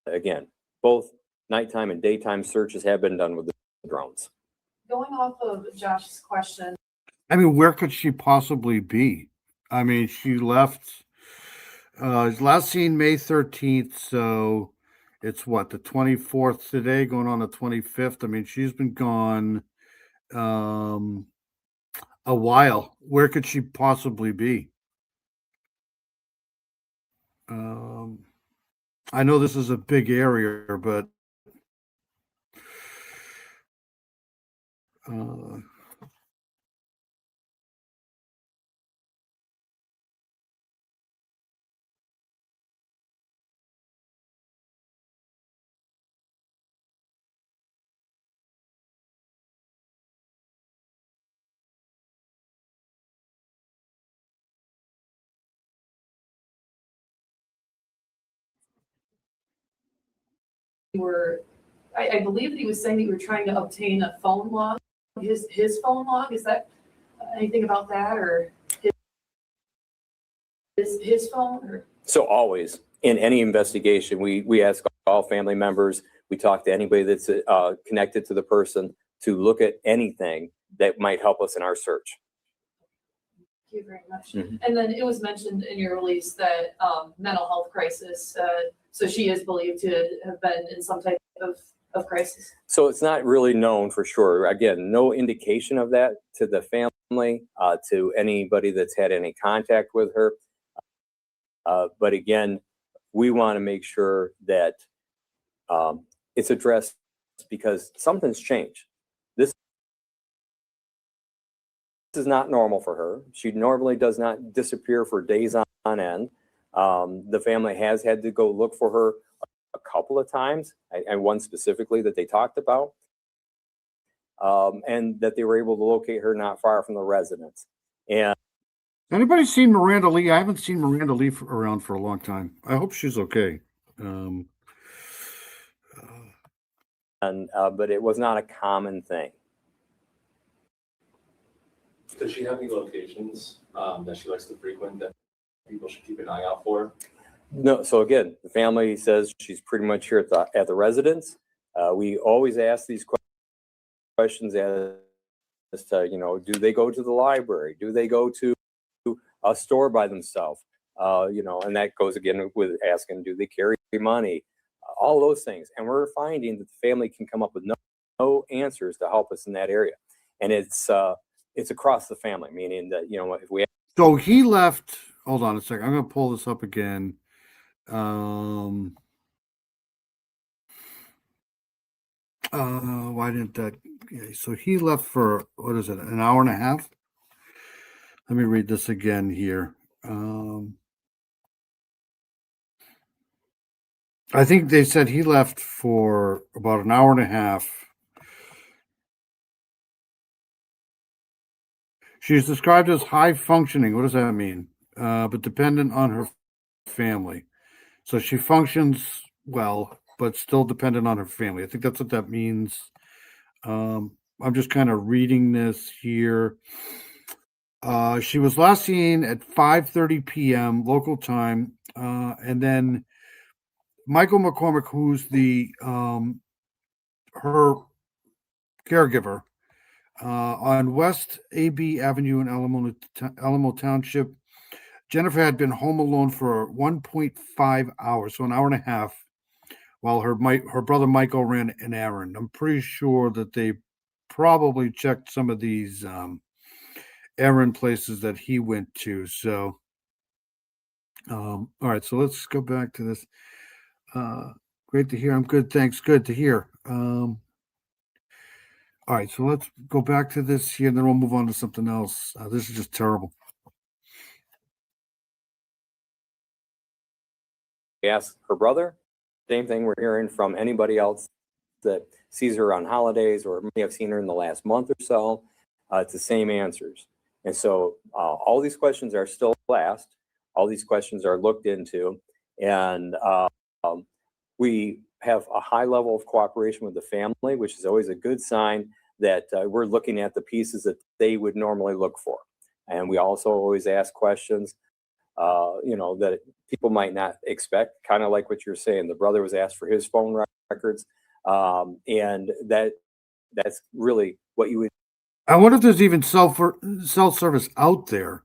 again, both nighttime and daytime searches have been done with the drones. Going off of Josh's question. I mean, where could she possibly be? I mean, she left last seen May 13th, so it's what, the 24th today, going on the 25th. I mean, she's been gone a while. Where could she possibly be? I know this is a big area, but were, I believe that he was saying that you were trying to obtain a phone log, his phone log. Is that anything about that, or his phone? Or? So always in any investigation, we ask all family members, we talk to anybody that's connected to the person to look at anything that might help us in our search. Thank you very much. Mm-hmm. And then it was mentioned in your release that mental health crisis. So she is believed to have been in some type of crisis. So it's not really known for sure. Again, no indication of that to the family, to anybody that's had any contact with her. But again, we want to make sure that it's addressed because something's changed. This is not normal for her. She normally does not disappear for days on end. The family has had to go look for her a couple of times, and one specifically that they talked about, and that they were able to locate her not far from the residence. And anybody seen Miranda Lee? I haven't seen Miranda Lee around for a long time. I hope she's okay. But it was not a common thing. Does she have any locations that she likes to frequent that people should keep an eye out for? No. So again, the family says she's pretty much here at the residence. We always ask these questions as to, do they go to the library? Do they go to a store by themselves? And that goes again with asking, do they carry money? All those things. And we're finding that the family can come up with no answers to help us in that area. And it's across the family, meaning that, if we. So he left, hold on a second. I'm going to pull this up again. Why didn't that? Okay, so he left for, what is it, an hour and a half? Let me read this again here. I think they said he left for about an hour and a half. She's described as high functioning. What does that mean? But dependent on her family. So she functions well, but still dependent on her family. I think that's what that means. I'm just kind of reading this here. She was last seen at 5:30 p.m. local time, and then Michael McCormick, who's the her caregiver, on West AB Avenue in Alamo Township. Jennifer had been home alone for 1.5 hours, so an hour and a half, while her brother Michael ran an errand. I'm pretty sure that they probably checked some of these errand places that he went to. So, all right, so let's go back to this. Great to hear. I'm good. Thanks. Good to hear. All right, so let's go back to this here, and then we'll move on to something else. This is just terrible. Ask her brother. Same thing we're hearing from anybody else that sees her on holidays or may have seen her in the last month or so. It's the same answers. And so all these questions are still asked. All these questions are looked into. And we have a high level of cooperation with the family, which is always a good sign that we're looking at the pieces that they would normally look for. And we also always ask questions, that people might not expect, kind of like what you're saying. The brother was asked for his phone records. And that's really what you would. I wonder if there's even cell service out there.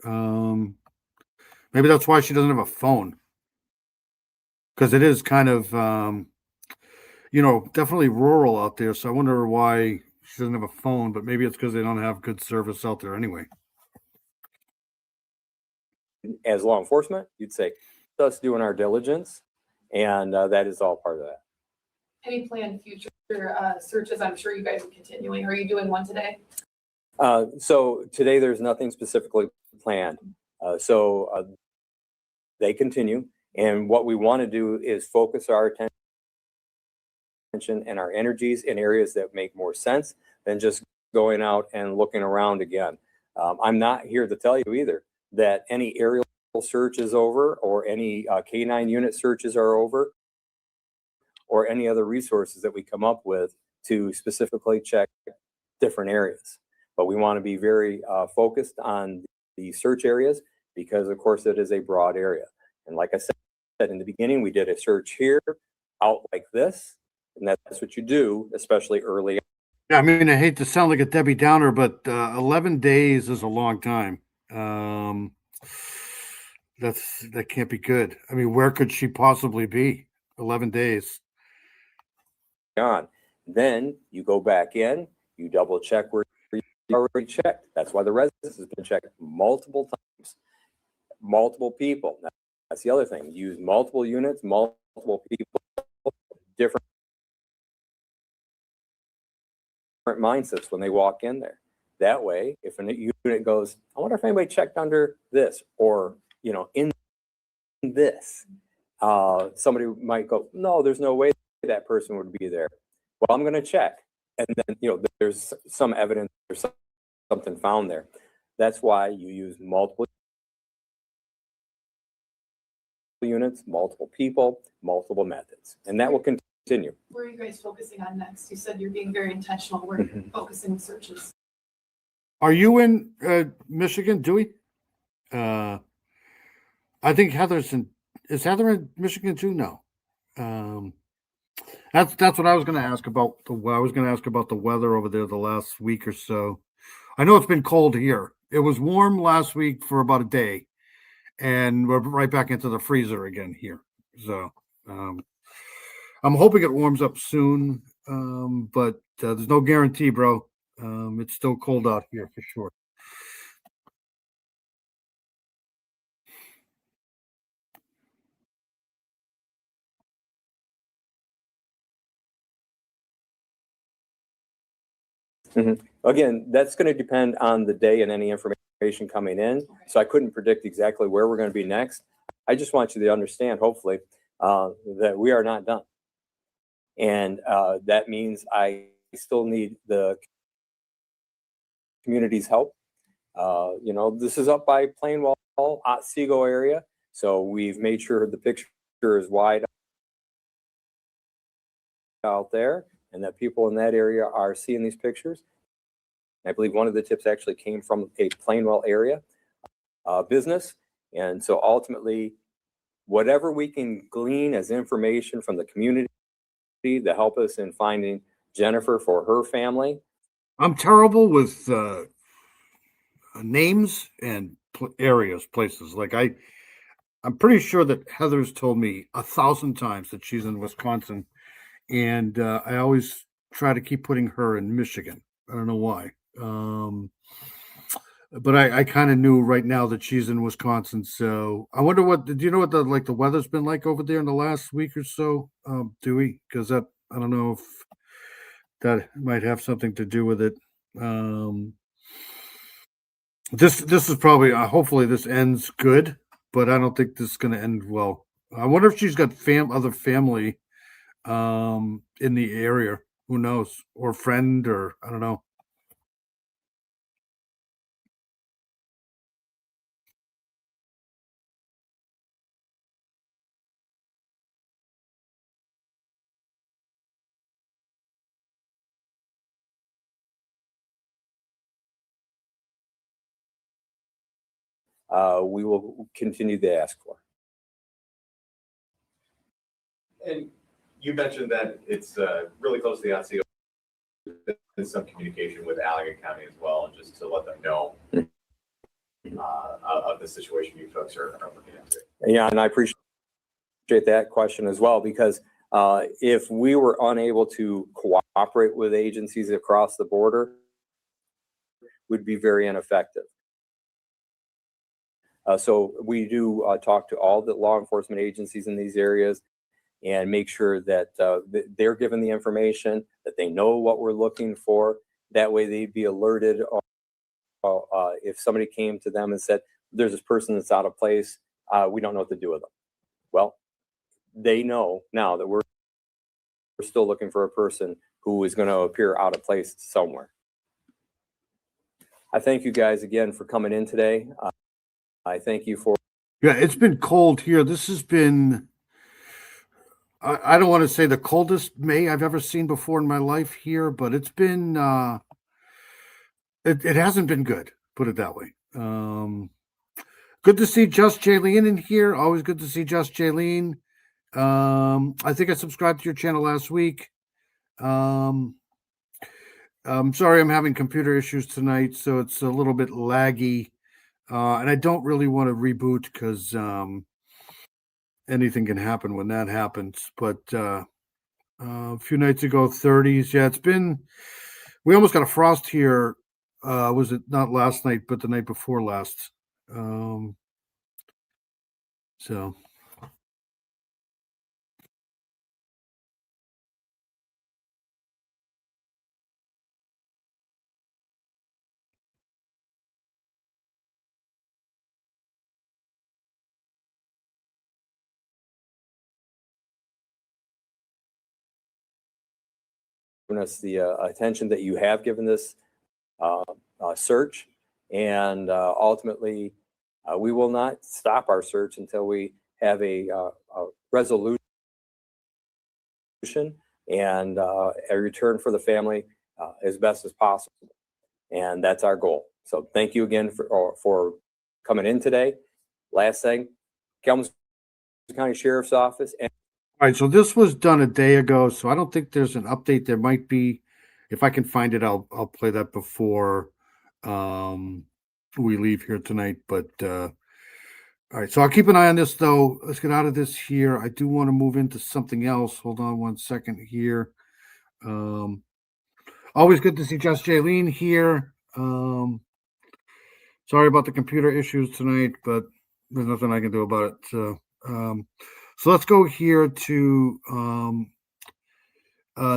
Maybe that's why she doesn't have a phone. Because it is kind of, definitely rural out there. So I wonder why she doesn't have a phone, but maybe it's because they don't have good service out there anyway. As law enforcement, you'd say, us doing our diligence, and that is all part of that. Any planned future searches? I'm sure you guys are continuing. Are you doing one today? So today there's nothing specifically planned. So they continue. And what we want to do is focus our attention and our energies in areas that make more sense than just going out and looking around again. I'm not here to tell you either that any aerial search is over or any K9 unit searches are over or any other resources that we come up with to specifically check different areas. But we want to be very focused on the search areas because, of course, it is a broad area. And like I said in the beginning, we did a search here out like this, and that's what you do, especially early. Yeah, I mean, I hate to sound like a Debbie Downer, but 11 days is a long time. That can't be good. I mean, where could she possibly be? 11 days. On. Then you go back in, you double check where you already checked. That's why the residence has been checked multiple times, multiple people. That's the other thing. Use multiple units, multiple people, different mindsets when they walk in there. That way, if a unit goes, I wonder if anybody checked under this or, you know, in this, somebody might go, no, there's no way that person would be there. Well, I'm going to check. And then, you know, there's some evidence or something found there. That's why you use multiple units, multiple people, multiple methods, and that will continue. Where are you guys focusing on next? You said you're being very intentional. Where are you focusing searches? Are you in Michigan, Dewey? I think is Heather in Michigan too? No. That's what I was going to ask about. I was going to ask about the weather over there the last week or so. I know it's been cold here. It was warm last week for about a day, and we're right back into the freezer again here. So I'm hoping it warms up soon, but there's no guarantee, bro. It's still cold out here for sure. Again, that's going to depend on the day and any information coming in. So I couldn't predict exactly where we're going to be next. I just want you to understand, hopefully, that we are not done. And that means I still need the community's help. You know, this is up by Plainwell, Otsego area. So we've made sure the picture is wide out there and that people in that area are seeing these pictures. I believe one of the tips actually came from a Plainwell area business. And so ultimately, whatever we can glean as information from the community to help us in finding Jennifer for her family. I'm terrible with names and areas, places. Like I'm pretty sure that Heather's told me 1,000 times that she's in Wisconsin, and I always try to keep putting her in Michigan. I don't know why. But I kind of knew right now that she's in Wisconsin. So I wonder do you know what the weather's been like over there in the last week or so, Dewey? Because I don't know if that might have something to do with it. This is probably hopefully this ends good, but I don't think this is going to end well. I wonder if she's got other family in the area. Who knows? Or friend, or I don't know. We will continue to ask for. And you mentioned that it's really close to the Otsego. There's some communication with Allegan County as well, just to let them know of the situation you folks are looking into. Yeah, and I appreciate that question as well, because if we were unable to cooperate with agencies across the border, we'd be very ineffective. So we do talk to all the law enforcement agencies in these areas and make sure that they're given the information, that they know what we're looking for. That way they'd be alerted if somebody came to them and said, there's this person that's out of place, we don't know what to do with them. Well, they know now that we're still looking for a person who is going to appear out of place somewhere. I thank you guys again for coming in today. I thank you for. Yeah, it's been cold here. This has been I don't want to say the coldest May I've ever seen before in my life here, but it's been it hasn't been good, put it that way. Good to see Just Jaylene in here. Always good to see Just Jaylene. I think I subscribed to your channel last week. I'm sorry I'm having computer issues tonight, so it's a little bit laggy. And I don't really want to reboot because anything can happen when that happens. But a few nights ago, 30s. Yeah, we almost got a frost here. Was it not last night, but the night before last? So. Us the attention that you have given this search, and ultimately, we will not stop our search until we have a resolution and a return for the family as best as possible, and that's our goal. So, thank you again for coming in today. Last thing, Kalamazoo County Sheriff's Office. All right, so this was done a day ago, so I don't think there's an update. There might be. If I can find it, I'll play that before we leave here tonight. But all right, so I'll keep an eye on this though. Let's get out of this here. I do want to move into something else. Hold on one second here. Always good to see Just Jaylene here. Sorry about the computer issues tonight, but there's nothing I can do about it. So let's go here to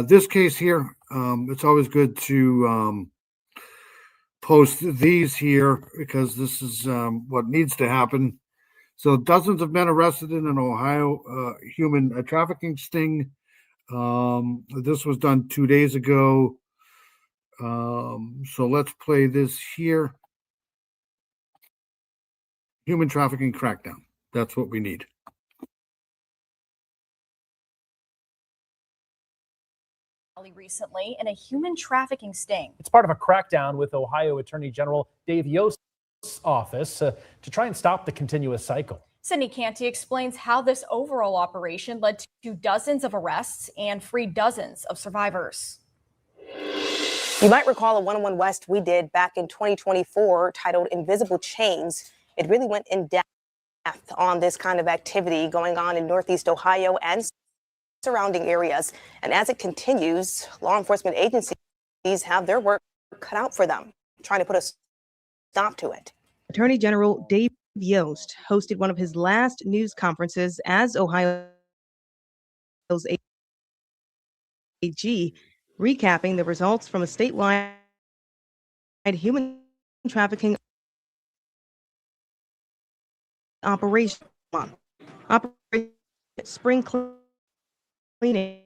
this case here. It's always good to post these here because this is what needs to happen. So dozens of men arrested in an Ohio human trafficking sting. This was done 2 days ago. So let's play this here. Human trafficking crackdown. That's what we need. Recently in a human trafficking sting. It's part of a crackdown with Ohio Attorney General Dave Yost's office to try and stop the continuous cycle. Sydney Canty explains how this overall operation led to dozens of arrests and freed dozens of survivors. You might recall a 101 West we did back in 2024 titled Invisible Chains. It really went in depth on this kind of activity going on in Northeast Ohio and surrounding areas. And as it continues, law enforcement agencies have their work cut out for them, trying to put a stop to it. Attorney General Dave Yost hosted one of his last news conferences as Ohio's AG, recapping the results from a statewide human trafficking operation. Operation Spring Cleaning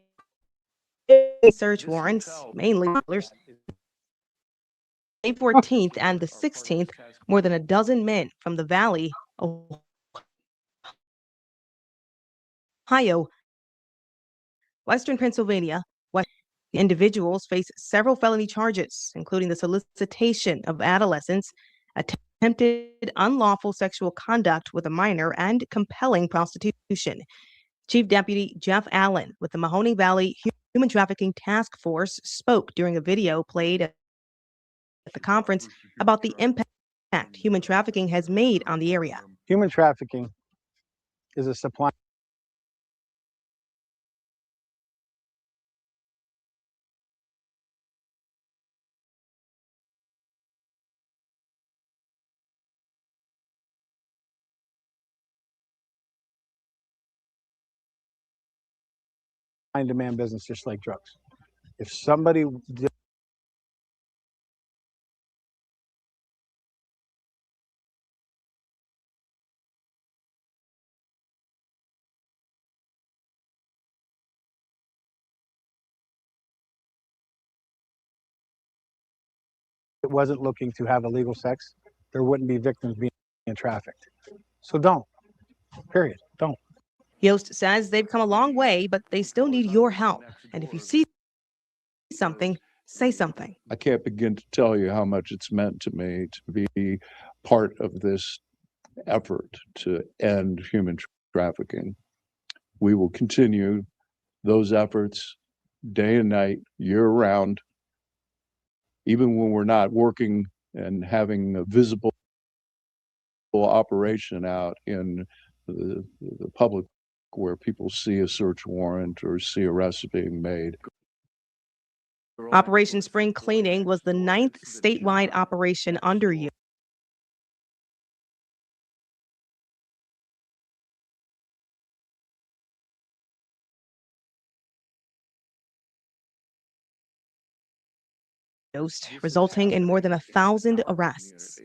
search warrants, mainly May 14th and the 16th, more than a dozen men from the Valley, Ohio, Western Pennsylvania, individuals face several felony charges, including the solicitation of adolescents, attempted unlawful sexual conduct with a minor, and compelling prostitution. Chief Deputy Jeff Allen with the Mahoning Valley Human Trafficking Task Force spoke during a video played at the conference about the impact human trafficking has made on the area. Human trafficking is a supply and demand business, just like drugs. If somebody wasn't looking to have illegal sex, there wouldn't be victims being trafficked. So don't, period, don't. Yost says they've come a long way, but they still need your help. And if you see something, say something. I can't begin to tell you how much it's meant to me to be part of this effort to end human trafficking. We will continue those efforts day and night, year round, even when we're not working and having a visible operation out in the public where people see a search warrant or see arrests being made. Operation Spring Cleaning was the 9th statewide operation under you. Resulting in more than 1,000 arrests.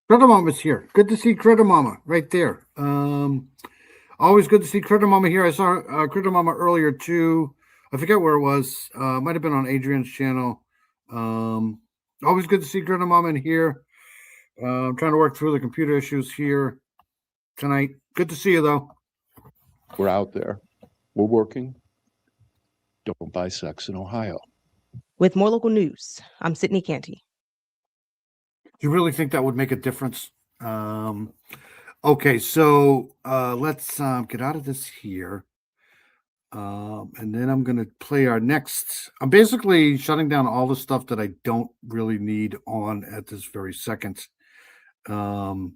Critter Mama's here. Good to see Critter Mama right there. Always good to see Critter Mama here. I saw Critter Mama earlier too. I forget where it was. Might have been on Adrian's channel. Always good to see Critter Mama in here. I'm trying to work through the computer issues here tonight. Good to see you though. We're out there. We're working. Don't buy sex in Ohio. With more local news, I'm Sydney Canty. Do you really think that would make a difference? Okay, so let's get out of this here. And then I'm going to play our next. I'm basically shutting down all the stuff that I don't really need on at this very second. But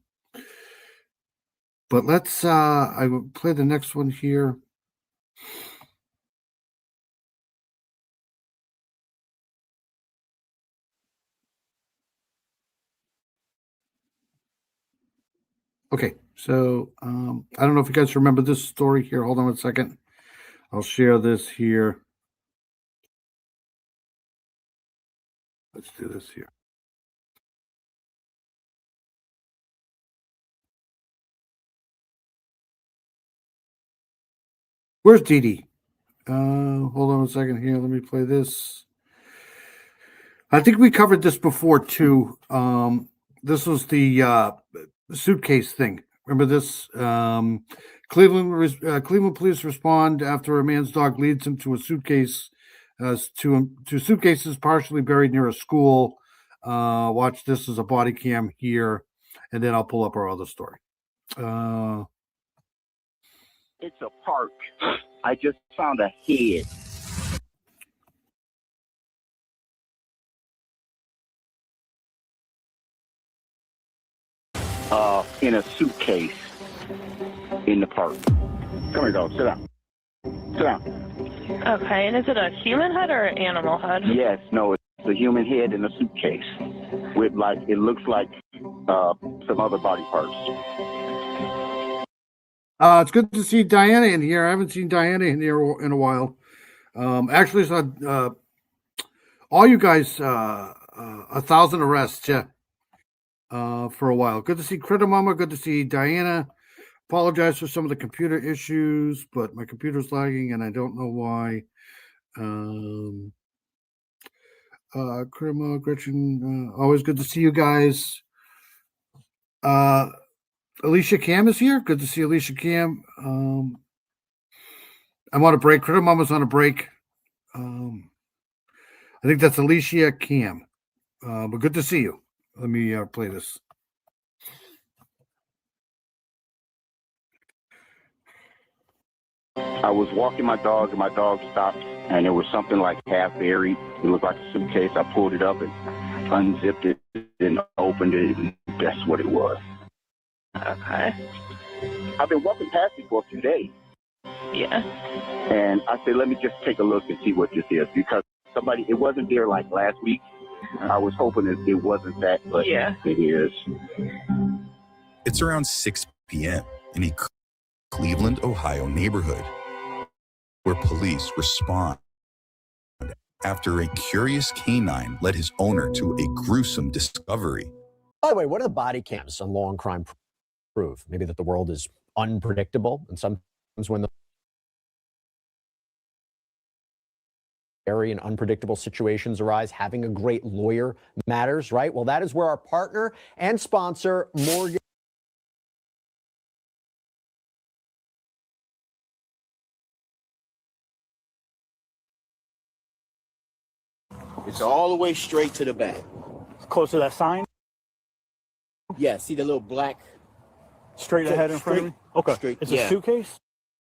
let's, I will play the next one here. Okay, so I don't know if you guys remember this story here. Hold on a second. I'll share this here. Let's do this here. Where's Dee Dee? Hold on a second here. Let me play this. I think we covered this before too. This was the suitcase thing. Remember this? Cleveland police respond after a man's dog leads him to a suitcase, to suitcases partially buried near a school. Watch this as a body cam here, and then I'll pull up our other story. It's a park. I just found a head. In a suitcase in the park. Come here, dog. Sit down. Sit down. Okay, and is it a human head or an animal head? Yes, no, it's a human head in a suitcase with it looks like some other body parts. It's good to see Diana in here. I haven't seen Diana in here in a while. Actually, saw all you guys 1,000 arrests, yeah, for a while. Good to see Critter Mama. Good to see Diana. Apologize for some of the computer issues, but my computer's lagging and I don't know why. Critter Mama, Gretchen, always good to see you guys. Alicia Cam is here. Good to see Alicia Cam. I'm on a break. Critter Mama's on a break. I think that's Alicia Cam. But good to see you. Let me play this. I was walking my dog, and my dog stopped, and there was something like half buried. It looked like a suitcase. I pulled it up and unzipped it and opened it, and that's what it was. Okay. I've been walking past it for a few days. Yeah. And I said, let me just take a look and see what this is, because it wasn't there like last week. I was hoping it wasn't that, but yeah, it is. It's around 6 p.m. in a Cleveland, Ohio neighborhood where police respond after a curious canine led his owner to a gruesome discovery. By the way, what do the body cams on law and crime prove? Maybe that the world is unpredictable, and sometimes when the scary and unpredictable situations arise, having a great lawyer matters, right? Well, that is where our partner and sponsor, Morgan So all the way straight to the back. Close to that sign? Yeah, see the little black? Straight ahead in front of me? Okay. Straight, It's yeah. a suitcase?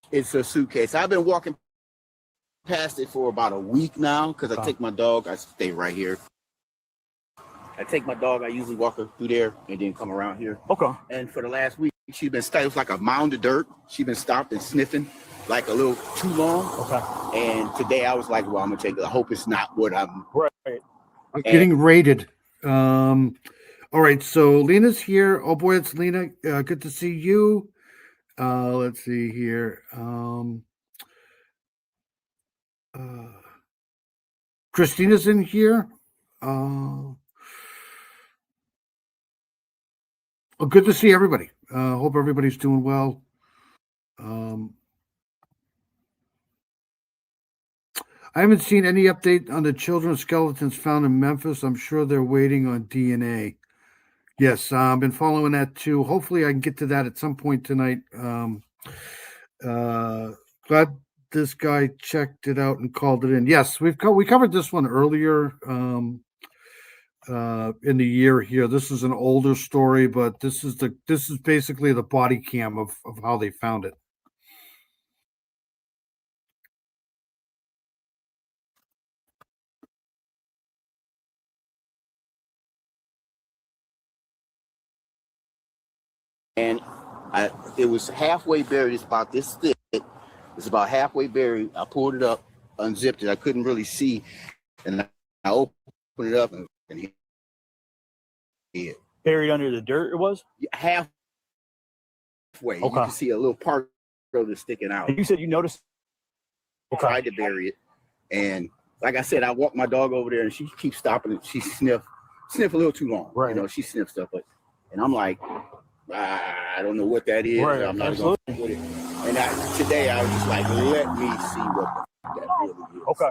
It's a suitcase. I've been walking past it for about a week now because I take my dog. I stay right here. I take my dog. I usually walk her through there and then come around here. Okay. And for the last week, she's been stopped. It was like a mound of dirt. She's been stopped and sniffing like a little too long. Okay. And today I was like, well, I'm going to take it. I hope it's not what I'm. Right. I'm getting raided. All right, so Lena's here. Oh boy, it's Lena. Good to see you. Let's see here. Christina's in here. Oh, good to see everybody. Hope everybody's doing well. I haven't seen any update on the children's skeletons found in Memphis. I'm sure they're waiting on DNA. Yes, I've been following that too. Hopefully, I can get to that at some point tonight. Glad this guy checked it out and called it in. Yes, we covered this one earlier in the year here. This is an older story, but this is basically the body cam of how they found it. And it was halfway buried. It's about this thick. It's about halfway buried. I pulled it up, unzipped it. I couldn't really see. And I opened it up and it. Buried under the dirt it was? Halfway. Okay. You can see a little part of it sticking out. And you said you noticed? Okay. I tried to bury it. And like I said, I walked my dog over there and she keeps stopping it. She sniff a little too long. Right. You know, she sniffs stuff. And I'm like, I don't know what that is. Right. I'm not going to put it. And today I was just like, let me see what that really is. Okay.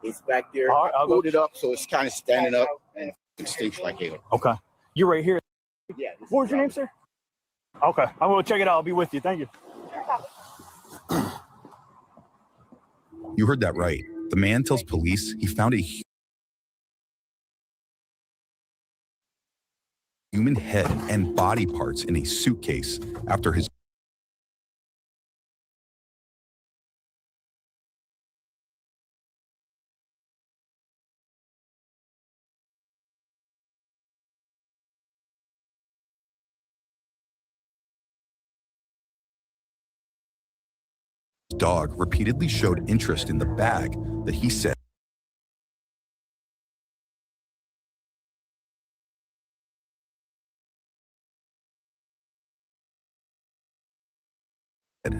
It's back there. All right, I pulled it up so it's kind of standing up and it stinks like hell. Okay. You're right here. Yeah. What was your name, sir? Okay. I'm going to check it out. I'll be with you. Thank you. You heard that right. The man tells police he found a human head and body parts in a suitcase after his dog repeatedly showed interest in the bag that he said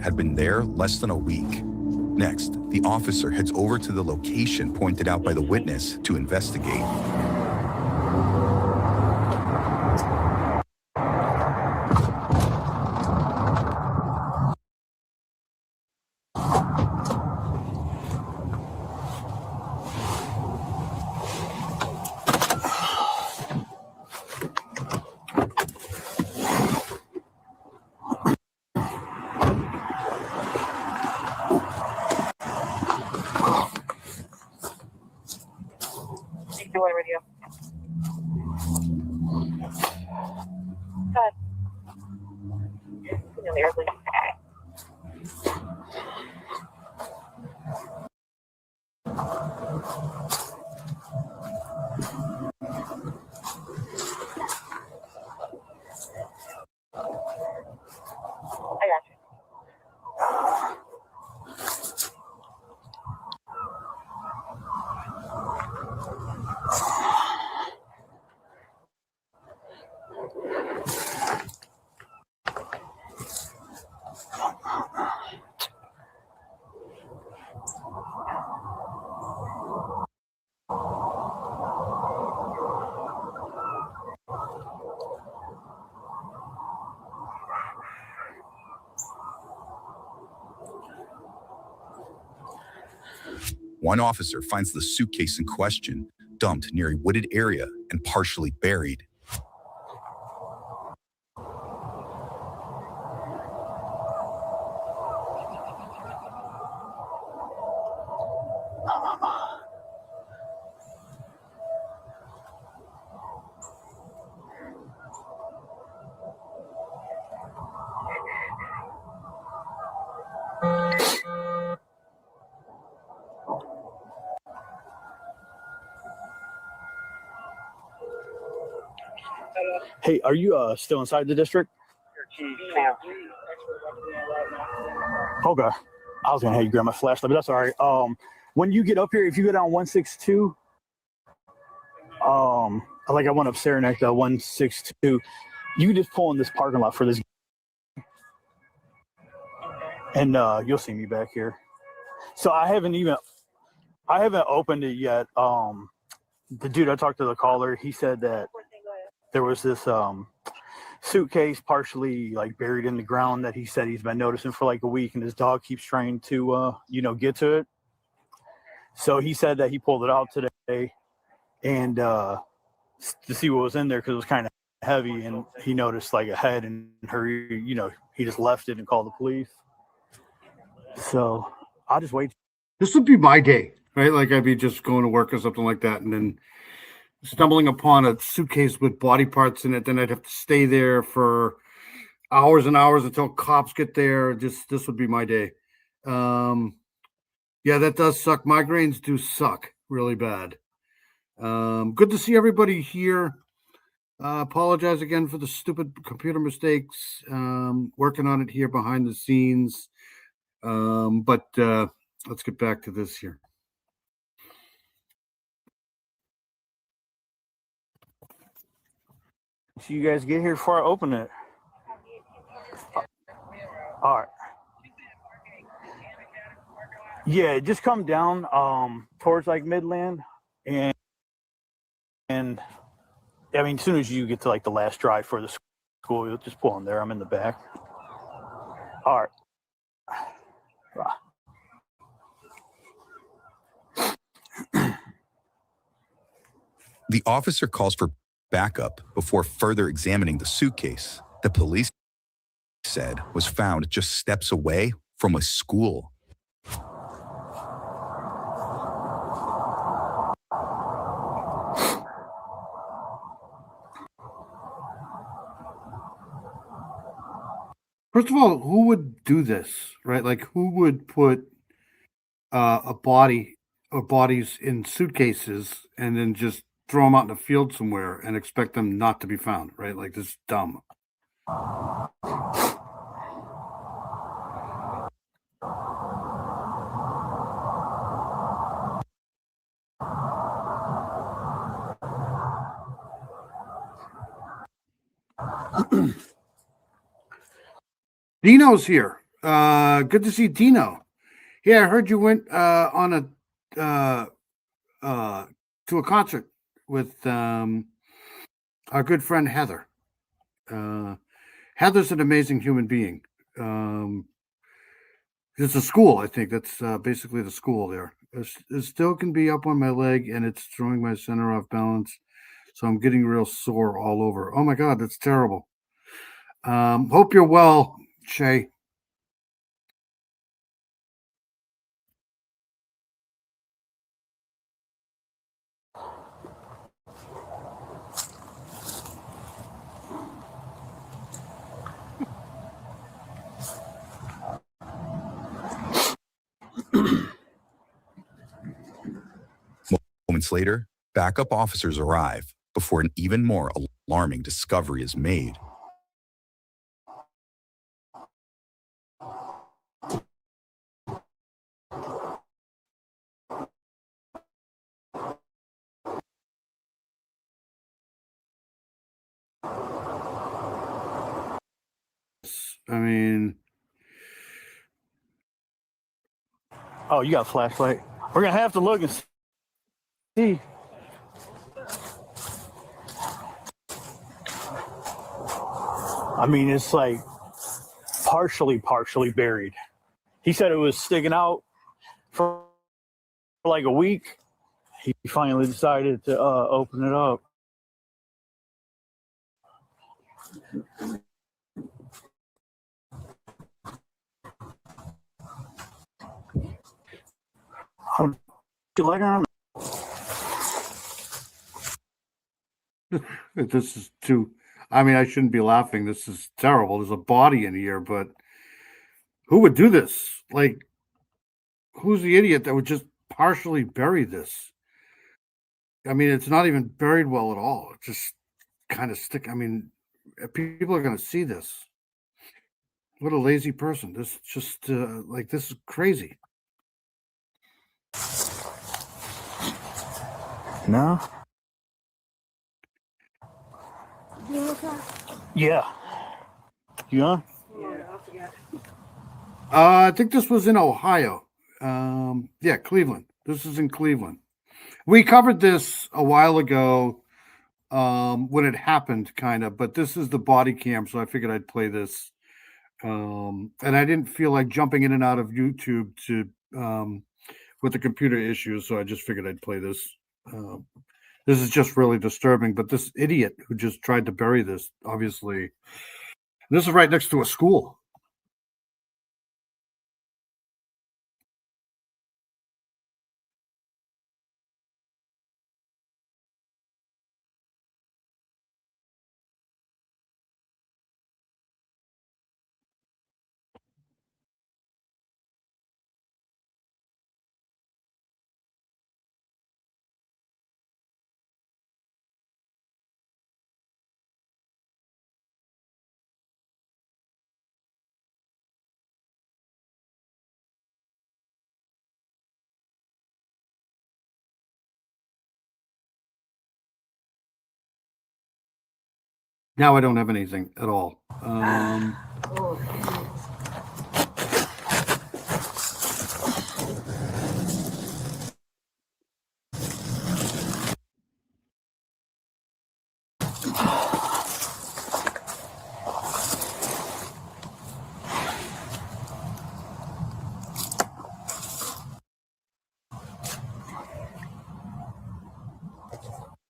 had been there less than a week. Next, the officer heads over to the location pointed out by the witness to investigate. Radio. Go ahead. The airplane. I got you. One officer finds the suitcase in question dumped near a wooded area and partially buried. Hey, are you still inside the district? Okay. I was gonna have you grab my flashlight, but that's all right. When you get up here, if you go down 162, like I went up Saranac, 162, you can just pull in this parking lot for this, and you'll see me back here. So I haven't opened it yet. The dude I talked to, the caller, he said that there was this suitcase partially like buried in the ground that he said he's been noticing for like a week, and his dog keeps trying to get to it. So he said that he pulled it out today and to see what was in there because it was kind of heavy, and he noticed like a head and he just left it and called the police. So I'll just wait. This would be my day, right? Like I'd be just going to work or something like that, and then stumbling upon a suitcase with body parts in it. Then I'd have to stay there for hours and hours until cops get there. This would be my day. Yeah, that does suck. Migraines do suck really bad. Good to see everybody here. Apologize again for the stupid computer mistakes. Working on it here behind the scenes. But let's get back to this here. So you guys get here before I open it. All right. Yeah, just come down towards like Midland, and I mean, as soon as you get to like the last drive for the school, you'll just pull in there. I'm in the back. All right. The officer calls for backup before further examining the suitcase that police said was found just steps away from a school. First of all, who would do this, right? Like, who would put a body or bodies in suitcases and then just throw them out in the field somewhere and expect them not to be found, right? Like, this is dumb. Dino's here. Good to see Dino. Yeah, I heard you went on a to a concert with our good friend Heather. Heather's an amazing human being. It's a school, I think. That's basically the school there. It still can be up on my leg, and it's throwing my center off balance. So I'm getting real sore all over. Oh my God, that's terrible. Hope you're well, Shay. Moments later, backup officers arrive before an even more alarming discovery is made. I mean, Oh, you got a flashlight. We're gonna have to look and see. I mean, it's like partially buried. He said it was sticking out for like a week. He finally decided to open it up. This is too. I mean, I shouldn't be laughing. This is terrible. There's a body in here, but who would do this? Like, who's the idiot that would just partially bury this? I mean, it's not even buried well at all. It's just kind of stick. I mean, people are going to see this. What a lazy person. This just this is crazy. No. Yeah. You on? I think this was in Ohio. Yeah, Cleveland. This is in Cleveland. We covered this a while ago when it happened, kind of, but this is the body cam, so I figured I'd play this. And I didn't feel like jumping in and out of YouTube to with the computer issues, so I just figured I'd play this. This is just really disturbing, but this idiot who just tried to bury this, obviously, this is right next to a school. Now I don't have anything at all.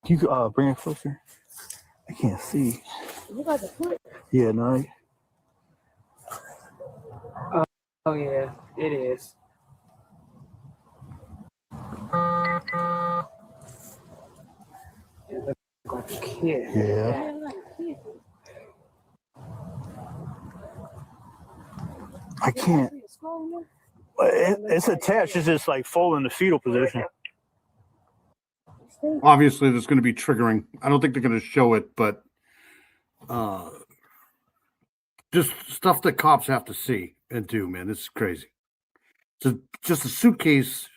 You bring it closer. I can't see. Yeah, no. Oh yeah, it is. It looks like a kid. Yeah. I can't. It's attached. It's just like full in the fetal position. Obviously, there's going to be triggering. I don't think they're going to show it, but just stuff that cops have to see and do, man. This is crazy. So just a suitcases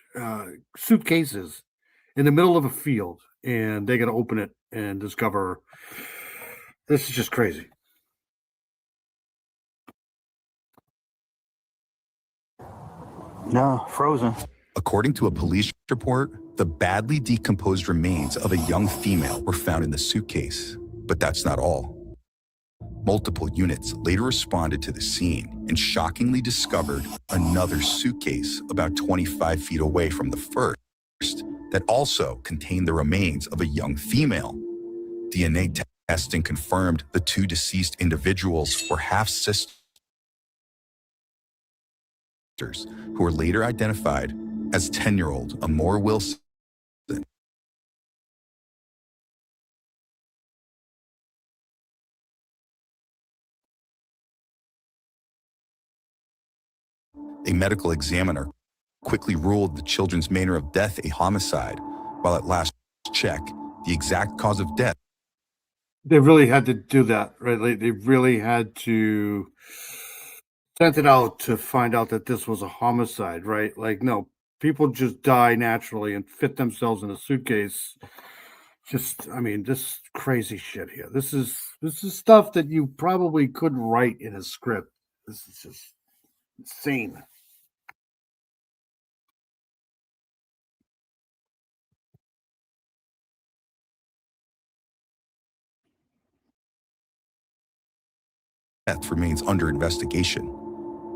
in the middle of a field, and they got to open it and discover. This is just crazy. No, frozen. According to a police report, the badly decomposed remains of a young female were found in the suitcase. But that's not all. Multiple units later responded to the scene and shockingly discovered another suitcase about 25 feet away from the first that also contained the remains of a young female. DNA testing confirmed the two deceased individuals were half-sisters who were later identified as 10-year-old Amore Wilson A medical examiner quickly ruled the children's manner of death a homicide, while at last check, the exact cause of death. They really had to do that, right? Like they really had to send it out to find out that this was a homicide, right? Like, no, people just die naturally and fit themselves in a suitcase. Just, I mean, this crazy shit here. This is stuff that you probably couldn't write in a script. This is just insane. Death remains under investigation.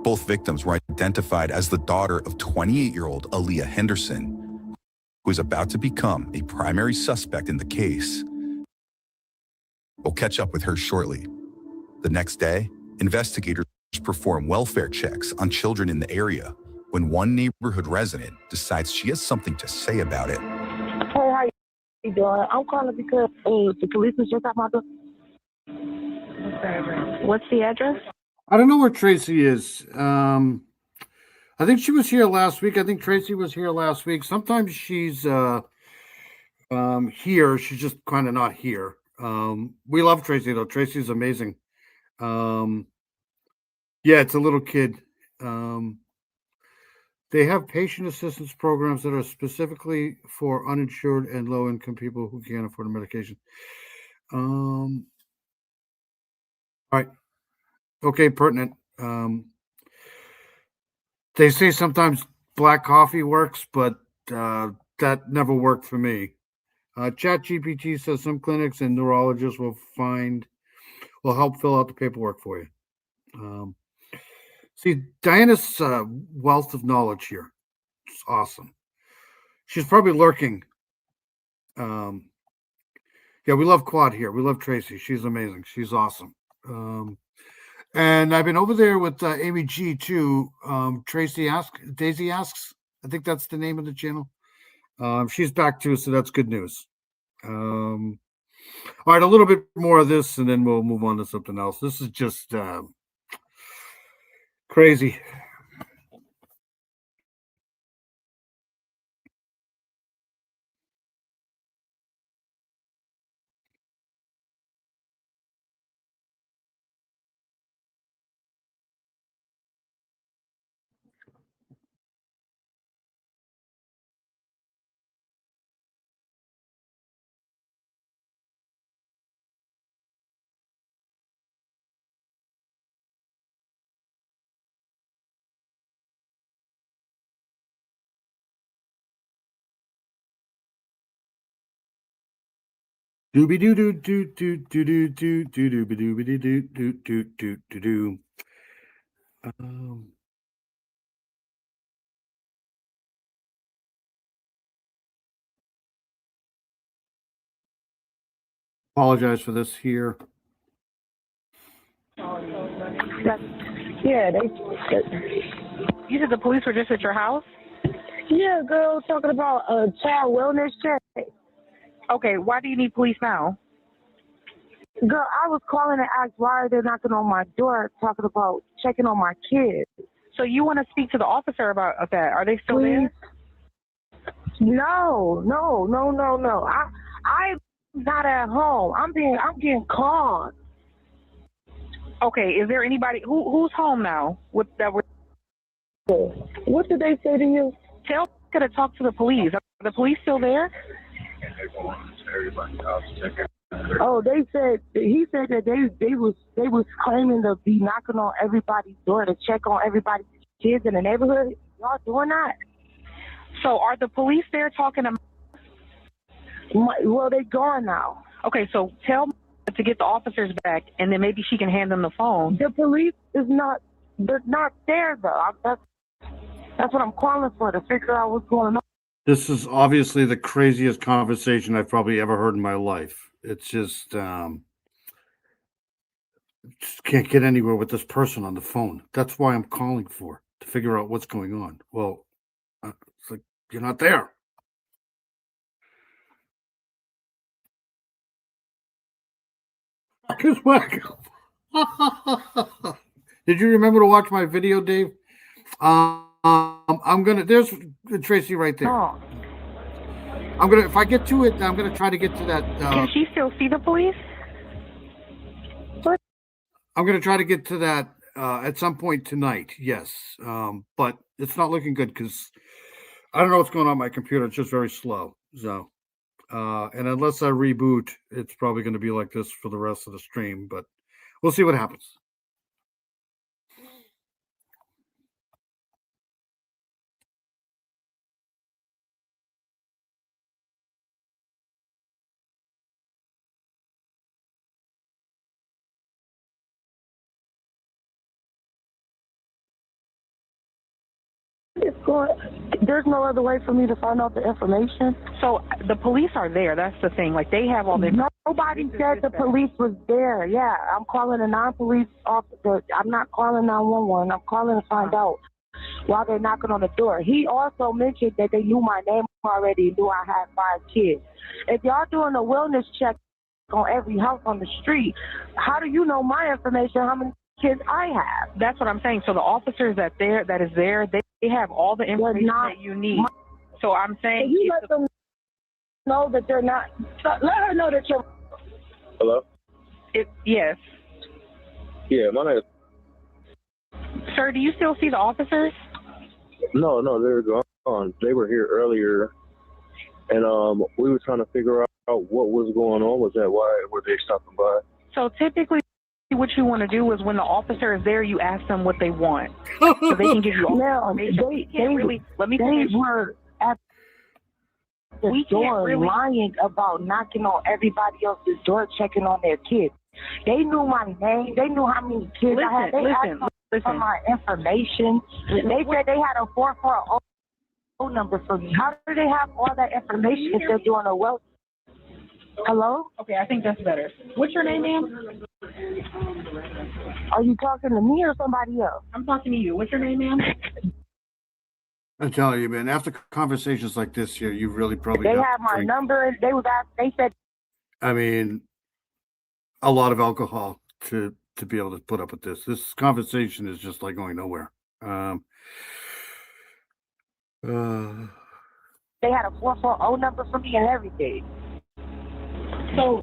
Both victims were identified as the daughter of 28-year-old Aaliyah Henderson, who is about to become a primary suspect in the case. We'll catch up with her shortly. The next day, investigators perform welfare checks on children in the area when one neighborhood resident decides she has something to say about it. Hey, how you doing? I'm calling because the police was just at my door. What's the address? I don't know where Tracy is. I think she was here last week. I think Tracy was here last week. Sometimes she's here. She's just kind of not here. We love Tracy though. Tracy's amazing. Yeah, it's a little kid. They have patient assistance programs that are specifically for uninsured and low-income people who can't afford a medication. All right. Okay, pertinent. They say sometimes black coffee works, but that never worked for me. ChatGPT says some clinics and neurologists will help fill out the paperwork for you. See, Diana's wealth of knowledge here. It's awesome. She's probably lurking. Yeah, we love Quad here. We love Tracy. She's amazing. She's awesome. And I've been over there with Amy G too. Daisy Asks. I think that's the name of the channel. She's back too, so that's good news. All right, a little bit more of this, and then we'll move on to something else. This is just crazy. Dooby doo doo doo doo doo doo doo doo dooby dooby doo doo doo doo doo doo. Apologize for this here. Yeah, you said the police were just at your house? Yeah, girl, talking about a child wellness check. Okay, why do you need police now? Girl, I was calling to ask why they're knocking on my door talking about checking on my kids. So you want to speak to the officer about that? Are they still there? No. I'm not at home. I'm getting called. Okay, is there anybody who's home now? What did they say to you? Tell me to talk to the police. Are the police still there? Oh, he said that they was claiming to be knocking on everybody's door to check on everybody's kids in the neighborhood. Y'all doing that? So are the police there talking to? Well, they gone now. Okay, so tell me to get the officers back, and then maybe she can hand them the phone. The police they're not there though. That's what I'm calling for, to figure out what's going on. This is obviously the craziest conversation I've probably ever heard in my life. It's just can't get anywhere with this person on the phone. That's why I'm calling to figure out what's going on. Well, it's like you're not there. Did you remember to watch my video, Dave? There's Tracy right there. Oh. If I get to it, I'm gonna try to get to that. Can she still see the police? I'm gonna try to get to that at some point tonight. Yes, but it's not looking good because I don't know what's going on with my computer. It's just very slow. So, and unless I reboot, it's probably going to be like this for the rest of the stream. But we'll see what happens. There's no other way for me to find out the information. So the police are there. That's the thing. Like they have all the. Nobody said the police was there. Yeah, I'm calling a non-police officer. I'm not calling 911. I'm calling to find out why they're knocking on the door. He also mentioned that they knew my name already, knew I had 5 kids. If y'all doing a wellness check on every house on the street, how do you know my information? How many kids I have? That's what I'm saying. So the officers that is there, they have all the information that you need. So I'm saying you let them know that they're not. Let her know that you're. Hello? Yes. Yeah, my name. Sir, do you still see the officers? No, they're gone. They were here earlier, and we were trying to figure out what was going on. Was that why were they stopping by? So typically, what you want to do is when the officer is there, you ask them what they want, so they can give you all the information. They were at the door lying about knocking on everybody else's door, checking on their kids. They knew my name. They knew how many kids I had. They asked for my information. They said they had a 440 number for me. How do they have all that information if they're doing a well? Hello? Okay, I think that's better. What's your name, ma'am? Are you talking to me or somebody else? I'm talking to you. What's your name, ma'am? I'm telling you, man, after conversations like this here, you really probably They got had to my drink, number. They said I mean, a lot of alcohol to be able to put up with this. This conversation is just like going nowhere. they had a 440 number for me and everything. So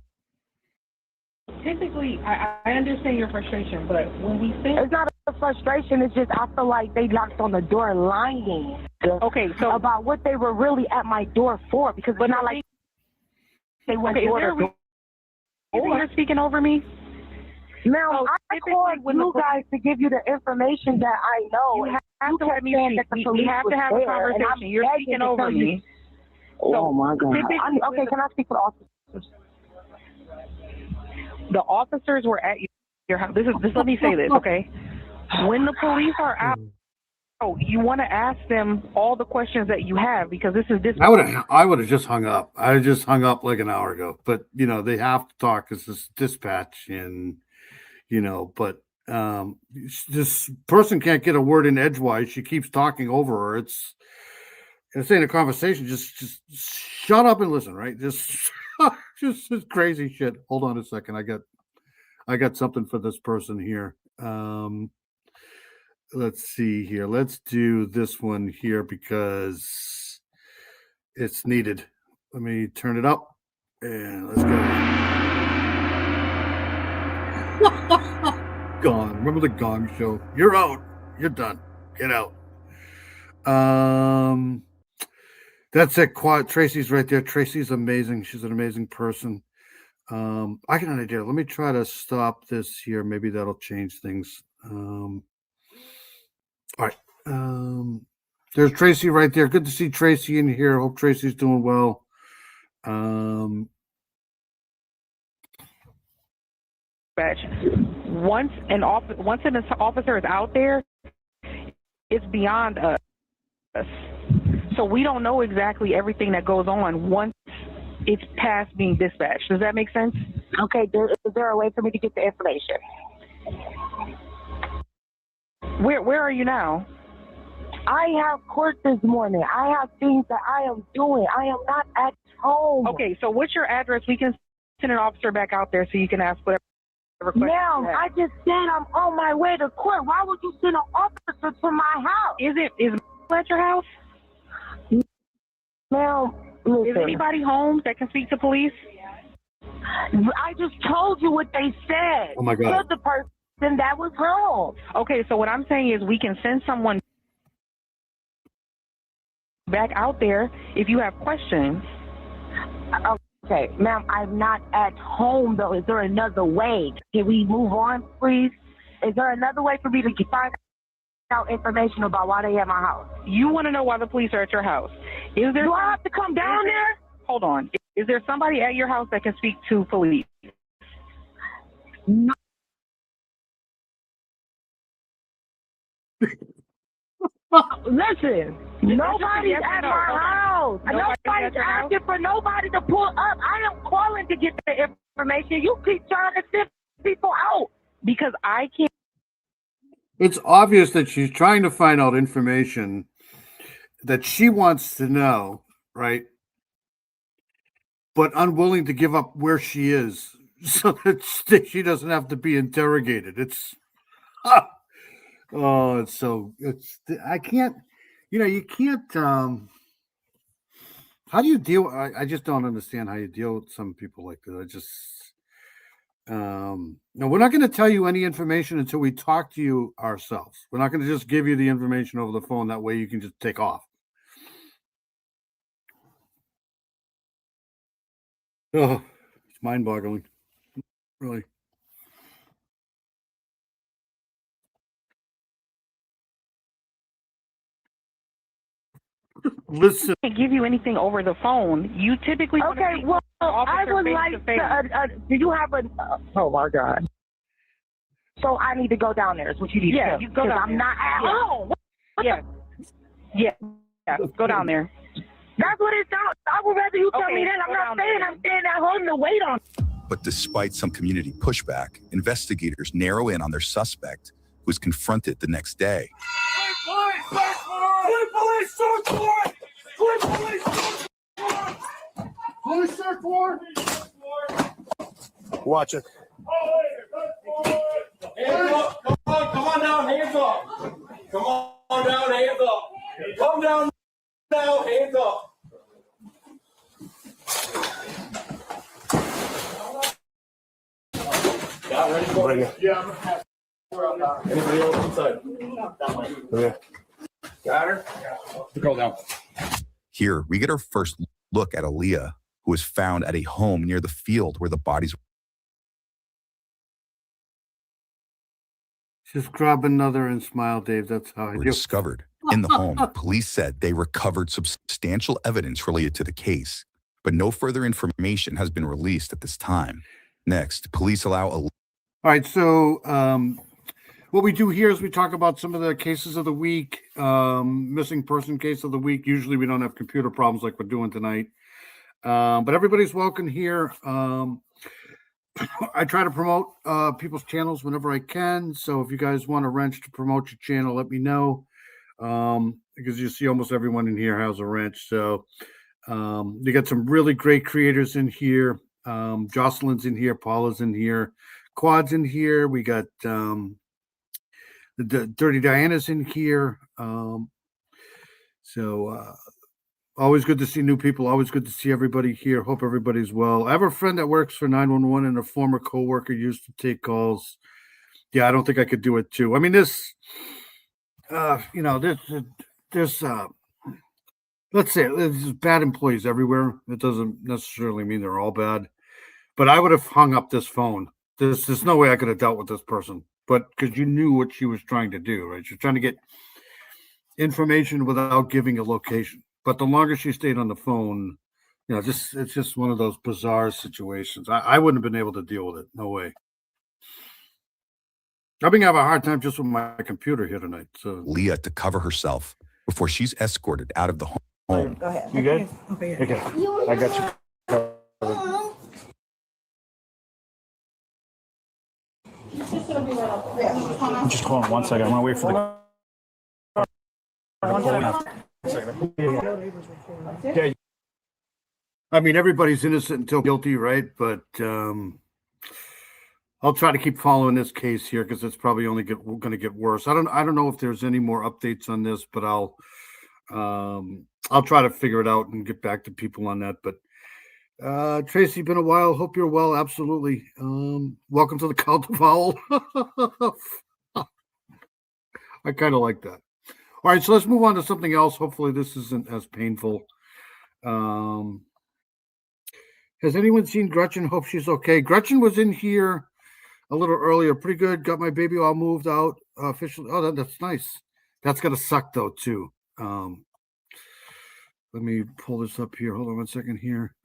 typically, I understand your frustration, but when we think it's not a frustration, it's just I feel like they knocked on the door lying. Okay, so about what they were really at my door for, because it's not like they went door to door. You're speaking over me. Now, I called you guys to give you the information that I know. You have to let me speak. We have to have a conversation. You're speaking over me. Oh my God. Okay, can I speak to the officers? The officers were at your house. Let me say this, okay? When the police are out, you want to ask them all the questions that you have, because this is this. I would have just hung up. I just hung up like an hour ago. But they have to talk because it's dispatch, and but this person can't get a word in edgewise. She keeps talking over her. It's ain't a conversation. Just shut up and listen, right? Just just crazy shit. Hold on a second. I got something for this person here. Let's see here. Let's do this one here because it's needed. Let me turn it up and let's go. Gone. Remember the Gong Show? You're out. You're done. Get out. That's it. Quad. Tracy's right there. Tracy's amazing. She's an amazing person. I got an idea. Let me try to stop this here. Maybe that'll change things. All right. There's Tracy right there. Good to see Tracy in here. Hope Tracy's doing well. Once an officer is out there, it's beyond us. So we don't know exactly everything that goes on once it's past being dispatched. Does that make sense? Okay, is there a way for me to get the information? Where are you now? I have court this morning. I have things that I am doing. I am not at home. Okay, so what's your address? We can send an officer back out there so you can ask whatever question. Ma'am, I just said I'm on my way to court. Why would you send an officer to my house? Is at your house? Ma'am, is anybody home that can speak to police? I just told you what they said. Oh my God. The person that was home. Okay, so what I'm saying is we can send someone back out there if you have questions. Okay, ma'am, I'm not at home though. Is there another way? Can we move on, please? Is there another way for me to find out information about why they at my house? You want to know why the police are at your house? Do I have to come down there? Hold on. Is there somebody at your house that can speak to police? No. Listen, nobody's at my house. Nobody's asking for nobody to pull up. I am calling to get the information. You keep trying to send people out. Because I can't. It's obvious that she's trying to find out information that she wants to know, right? But unwilling to give up where she is so that she doesn't have to be interrogated. I can't, you can't, how do you deal? I just don't understand how you deal with some people like that. No, we're not going to tell you any information until we talk to you ourselves. We're not going to just give you the information over the phone. That way you can just take off. Oh, it's mind-boggling, really. Listen. Can't give you anything over the phone. You typically okay. Well, I would like to. Do you have a? Oh my God. So I need to go down there. Is what you need to do. You go down I'm there. Not at home. Yeah. Go down there. That's what it's about. I would rather you tell me that. I'm not saying I'm staying at home to wait on. But despite some community pushback, investigators narrow in on their suspect, who was confronted the next day. Watch it. Hands up. Come on down, hands up. Come on down, hands up. Come down now, hands up. Got ready for it? Yeah. Anybody else inside? Yeah. Got her? Go down. Here, we get our first look at Aaliyah, who was found at a home near the field where the bodies Just grab another and smile, Dave. That's how I were do. discovered. In the home, police said they recovered substantial evidence related to the case, but no further information has been released at this time. Next, police allow All right, so what we do here is we talk about some of the cases of the week, missing person case of the week. Usually we don't have computer problems like we're doing tonight, but everybody's welcome here. I try to promote people's channels whenever I can, so if you guys want a wrench to promote your channel, let me know, because you see almost everyone in here has a wrench. So you got some really great creators in here. Jocelyn's in here, Paula's in here, Quad's in here. We got the Dirty Diana's in here. Always good to see new people. Always good to see everybody here. Hope everybody's well. I have a friend that works for 911 and a former coworker used to take calls. Yeah, I don't think I could do it too. I mean, there's let's say there's bad employees everywhere. It doesn't necessarily mean they're all bad, but I would have hung up this phone. There's no way I could have dealt with this person, but because you knew what she was trying to do, right? She's trying to get information without giving a location. But the longer she stayed on the phone, it's just one of those bizarre situations. I wouldn't have been able to deal with it. No way. I've been having a hard time just with my computer here tonight. So Leah to cover herself before she's escorted out of the home. Go ahead. You good? Okay. Okay. I got you covered. Just hold on 1 second. I'm gonna wait for the. Yeah. I mean, everybody's innocent until guilty, right? But I'll try to keep following this case here because it's probably only going to get worse. I don't know if there's any more updates on this, but I'll try to figure it out and get back to people on that. But Tracy, been a while. Hope you're well. Absolutely. Welcome to the Cult of Owl. I kind of like that. All right, so let's move on to something else. Hopefully this isn't as painful. Has anyone seen Gretchen? Hope she's okay. Gretchen was in here a little earlier. Pretty good. Got my baby all moved out officially. Oh, that's nice. That's going to suck, though, too. Let me pull this up here. Hold on 1 second here.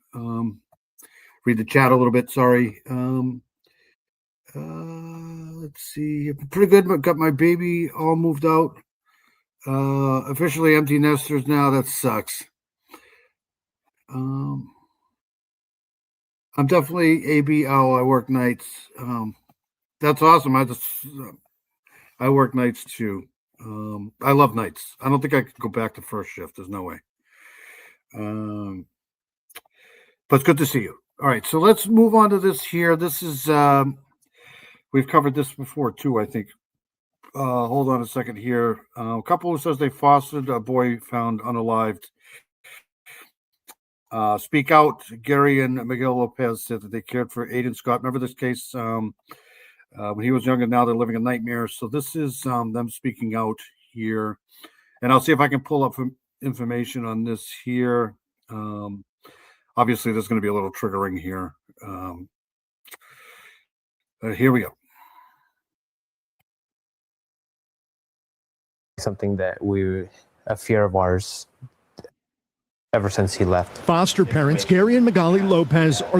Read the chat a little bit. Sorry. Let's see. Pretty good. Got my baby all moved out. Officially empty nesters now. That sucks. I'm definitely AB owl. I work nights. That's awesome. I work nights too. I love nights. I don't think I could go back to first shift. There's no way. But it's good to see you. All right, so let's move on to this here. This is we've covered this before too, I think. Hold on a second here. A couple who says they fostered a boy found unalived. Speak Out, Gary and Miguel Lopez said that they cared for Aiden Scott. Remember this case when he was younger? Now they're living a nightmare. So this is them speaking out here. And I'll see if I can pull up information on this here. Obviously, there's going to be a little triggering here. Here we go. Something that a fear of ours ever since he left. Foster parents Gary and Magali Lopez are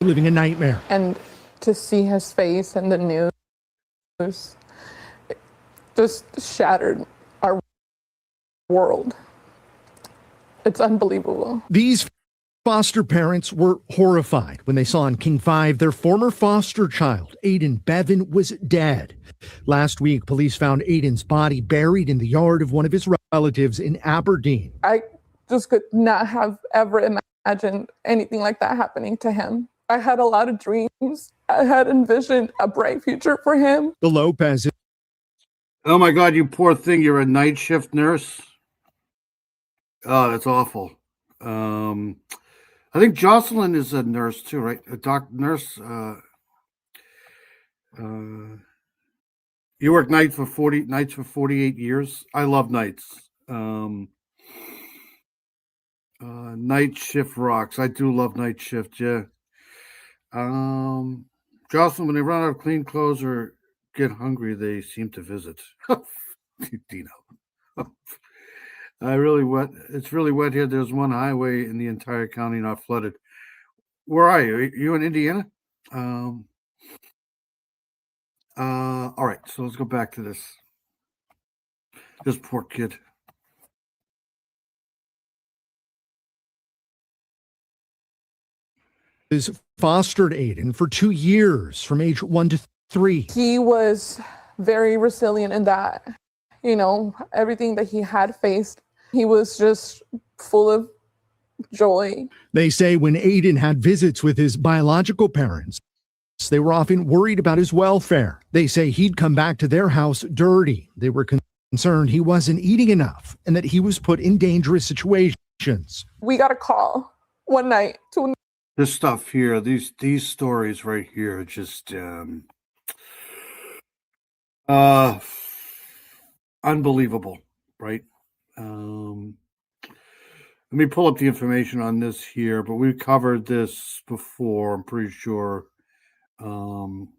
living a nightmare. And to see his face in the news just shattered our world. It's unbelievable. These foster parents were horrified when they saw on King 5 their former foster child, Aiden Bevan, was dead. Last week, police found Aiden's body buried in the yard of one of his relatives in Aberdeen. I just could not have ever imagined anything like that happening to him. I had a lot of dreams. I had envisioned a bright future for him. The Lopez. Oh my God, you poor thing. You're a night shift nurse. Oh, that's awful. I think Jocelyn is a nurse too, right? A nurse. You work nights for 48 years. I love nights. Night shift rocks. I do love night shift. Yeah. Jocelyn, when they run out of clean clothes or get hungry, they seem to visit. Dino. It's really wet here. There's one highway in the entire county not flooded. Where are you? Are you in Indiana? All right, so let's go back to this. This poor kid. Is fostered Aiden for 2 years from age 1 to 3. He was very resilient in that, everything that he had faced, he was just full of joy. They say when Aiden had visits with his biological parents, they were often worried about his welfare. They say he'd come back to their house dirty. They were concerned he wasn't eating enough and that he was put in dangerous situations. We got a call one night to This stuff here, these stories right here, just unbelievable, right? Let me pull up the information on this here, but we covered this before, I'm pretty sure. Hold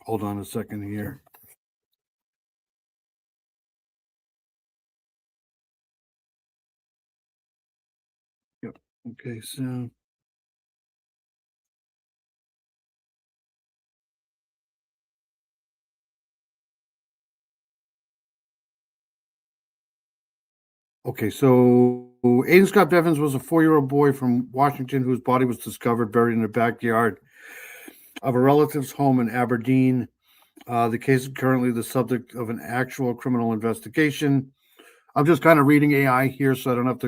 on a second here. Yep. Okay, so Aiden Scott Bevins was a 4-year-old boy from Washington whose body was discovered buried in the backyard of a relative's home in Aberdeen. The case is currently the subject of an actual criminal investigation. I'm just kind of reading AI here, so I don't have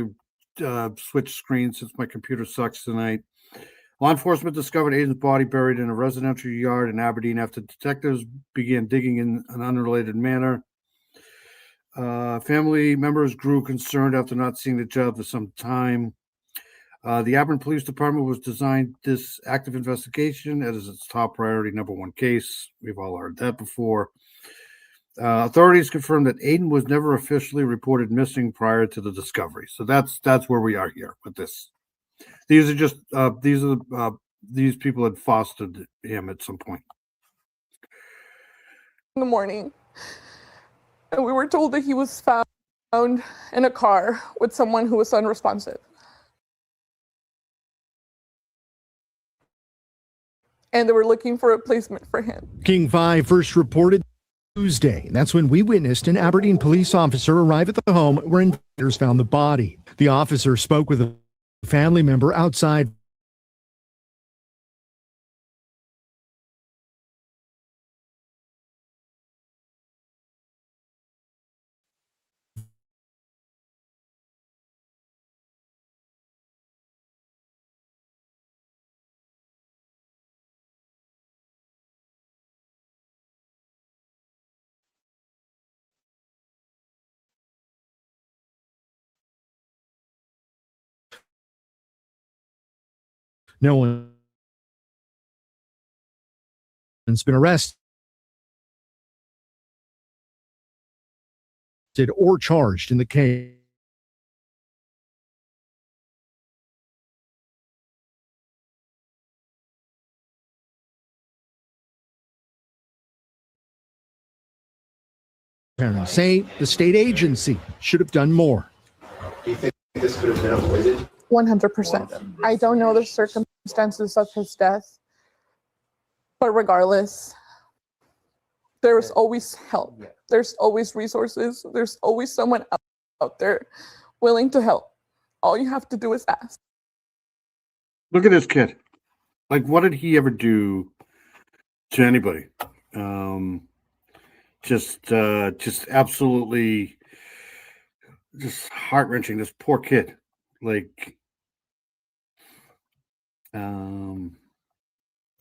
to switch screens since my computer sucks tonight. Law enforcement discovered Aiden's body buried in a residential yard in Aberdeen after detectives began digging in an unrelated manner. Family members grew concerned after not seeing the child for some time. The Aberdeen Police Department was designed this active investigation as its top priority #1 case. We've all heard that before. Authorities confirmed that Aiden was never officially reported missing prior to the discovery. So that's where we are here with this. These are just these people had fostered him at some point. In the morning, and we were told that he was found in a car with someone who was unresponsive. And they were looking for a replacement for him. King 5 first reported Tuesday. That's when we witnessed an Aberdeen police officer arrive at the home where investigators found the body. The officer spoke with a family member outside No one's been arrested or charged in the case. Parents say the state agency should have done more. Do you think this could have been avoided? 100%. I don't know the circumstances of his death, but regardless, there's always help. There's always resources. There's always someone out there willing to help. All you have to do is ask. Look at this kid. Like, what did he ever do to anybody? Just absolutely, just heart wrenching. This poor kid, like,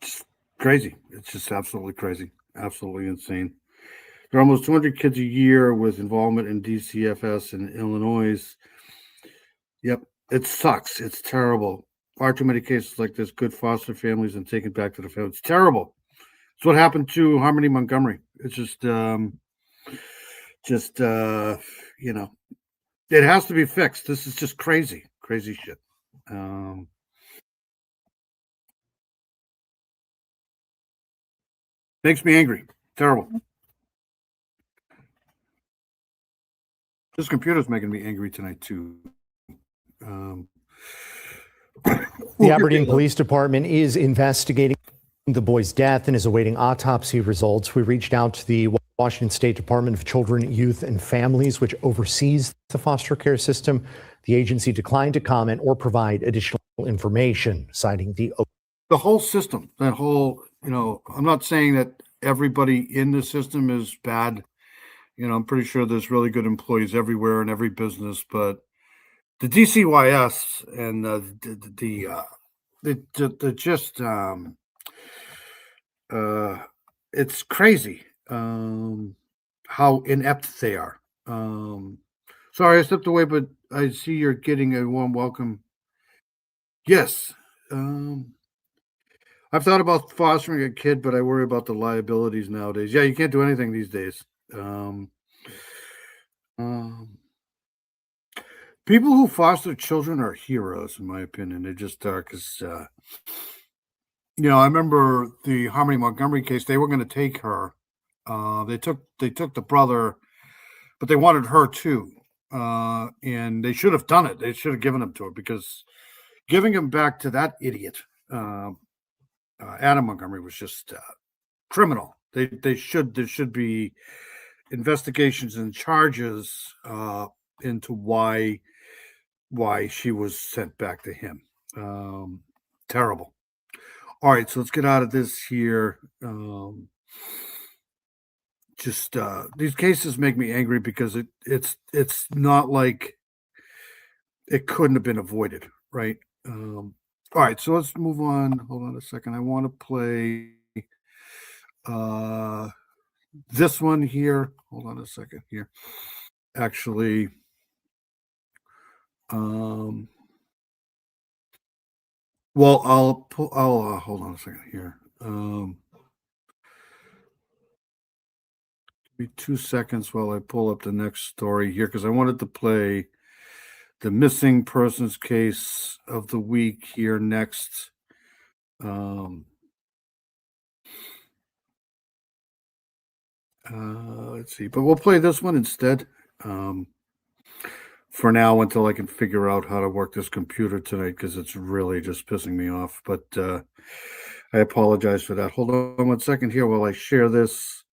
just crazy. It's just absolutely crazy, absolutely insane. There are almost 200 kids a year with involvement in DCFS in Illinois. Yep, it sucks. It's terrible. Far too many cases like this. Good foster families and taken back to the family. It's terrible. It's what happened to Harmony Montgomery. It's just you know, it has to be fixed. This is just crazy shit. Makes me angry. Terrible. This computer's making me angry tonight too. The Aberdeen Police Department is investigating the boy's death and is awaiting autopsy results. We reached out to the Washington State Department of Children, Youth, and Families, which oversees the foster care system. The agency declined to comment or provide additional information, citing the whole system. That whole, I'm not saying that everybody in the system is bad. I'm pretty sure there's really good employees everywhere in every business, but the DCYS and it's crazy how inept they are. Sorry, I stepped away, but I see you're getting a warm welcome. Yes. I've thought about fostering a kid, but I worry about the liabilities nowadays. Yeah, you can't do anything these days. People who foster children are heroes, in my opinion. They just are, because I remember the Harmony Montgomery case. They were going to take her. They took the brother, but they wanted her too, and they should have done it. They should have given him to her, because giving him back to that idiot, Adam Montgomery, was just criminal. There should be investigations and charges into why she was sent back to him. Terrible. All right, so let's get out of this here. These cases make me angry because it's not like it couldn't have been avoided, right? All right, so let's move on. Hold on a second. I want to play this one here. Hold on a second here. Actually, well, I'll hold on a second here. Give me 2 seconds while I pull up the next story here, because I wanted to play the missing persons case of the week here next. Let's see, but we'll play this one instead for now, until I can figure out how to work this computer tonight, because it's really just pissing me off. But I apologize for that. Hold on 1 second here while I share this.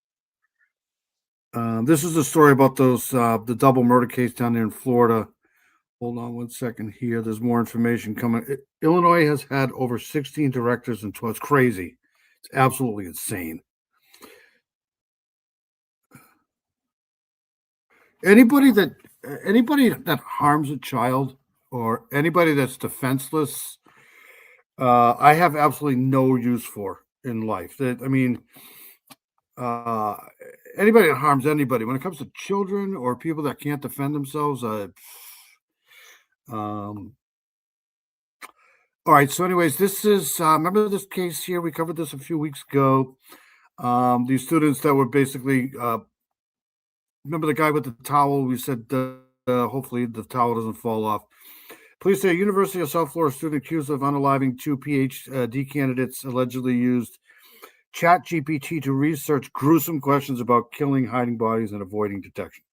This is a story about the double murder case down there in Florida. Hold on 1 second here. There's more information coming. Illinois has had over 16 directors and 12. It's crazy. It's absolutely insane. Anybody that harms a child, or anybody that's defenseless, I have absolutely no use for in life. Anybody that harms anybody, when it comes to children or people that can't defend themselves, All right. So, anyways, this is remember this case here? We covered this a few weeks ago. These students that were basically remember the guy with the towel? We said hopefully the towel doesn't fall off. Police say University of South Florida student accused of unaliving two PhD candidates allegedly used ChatGPT to research gruesome questions about killing, hiding bodies, and avoiding detection.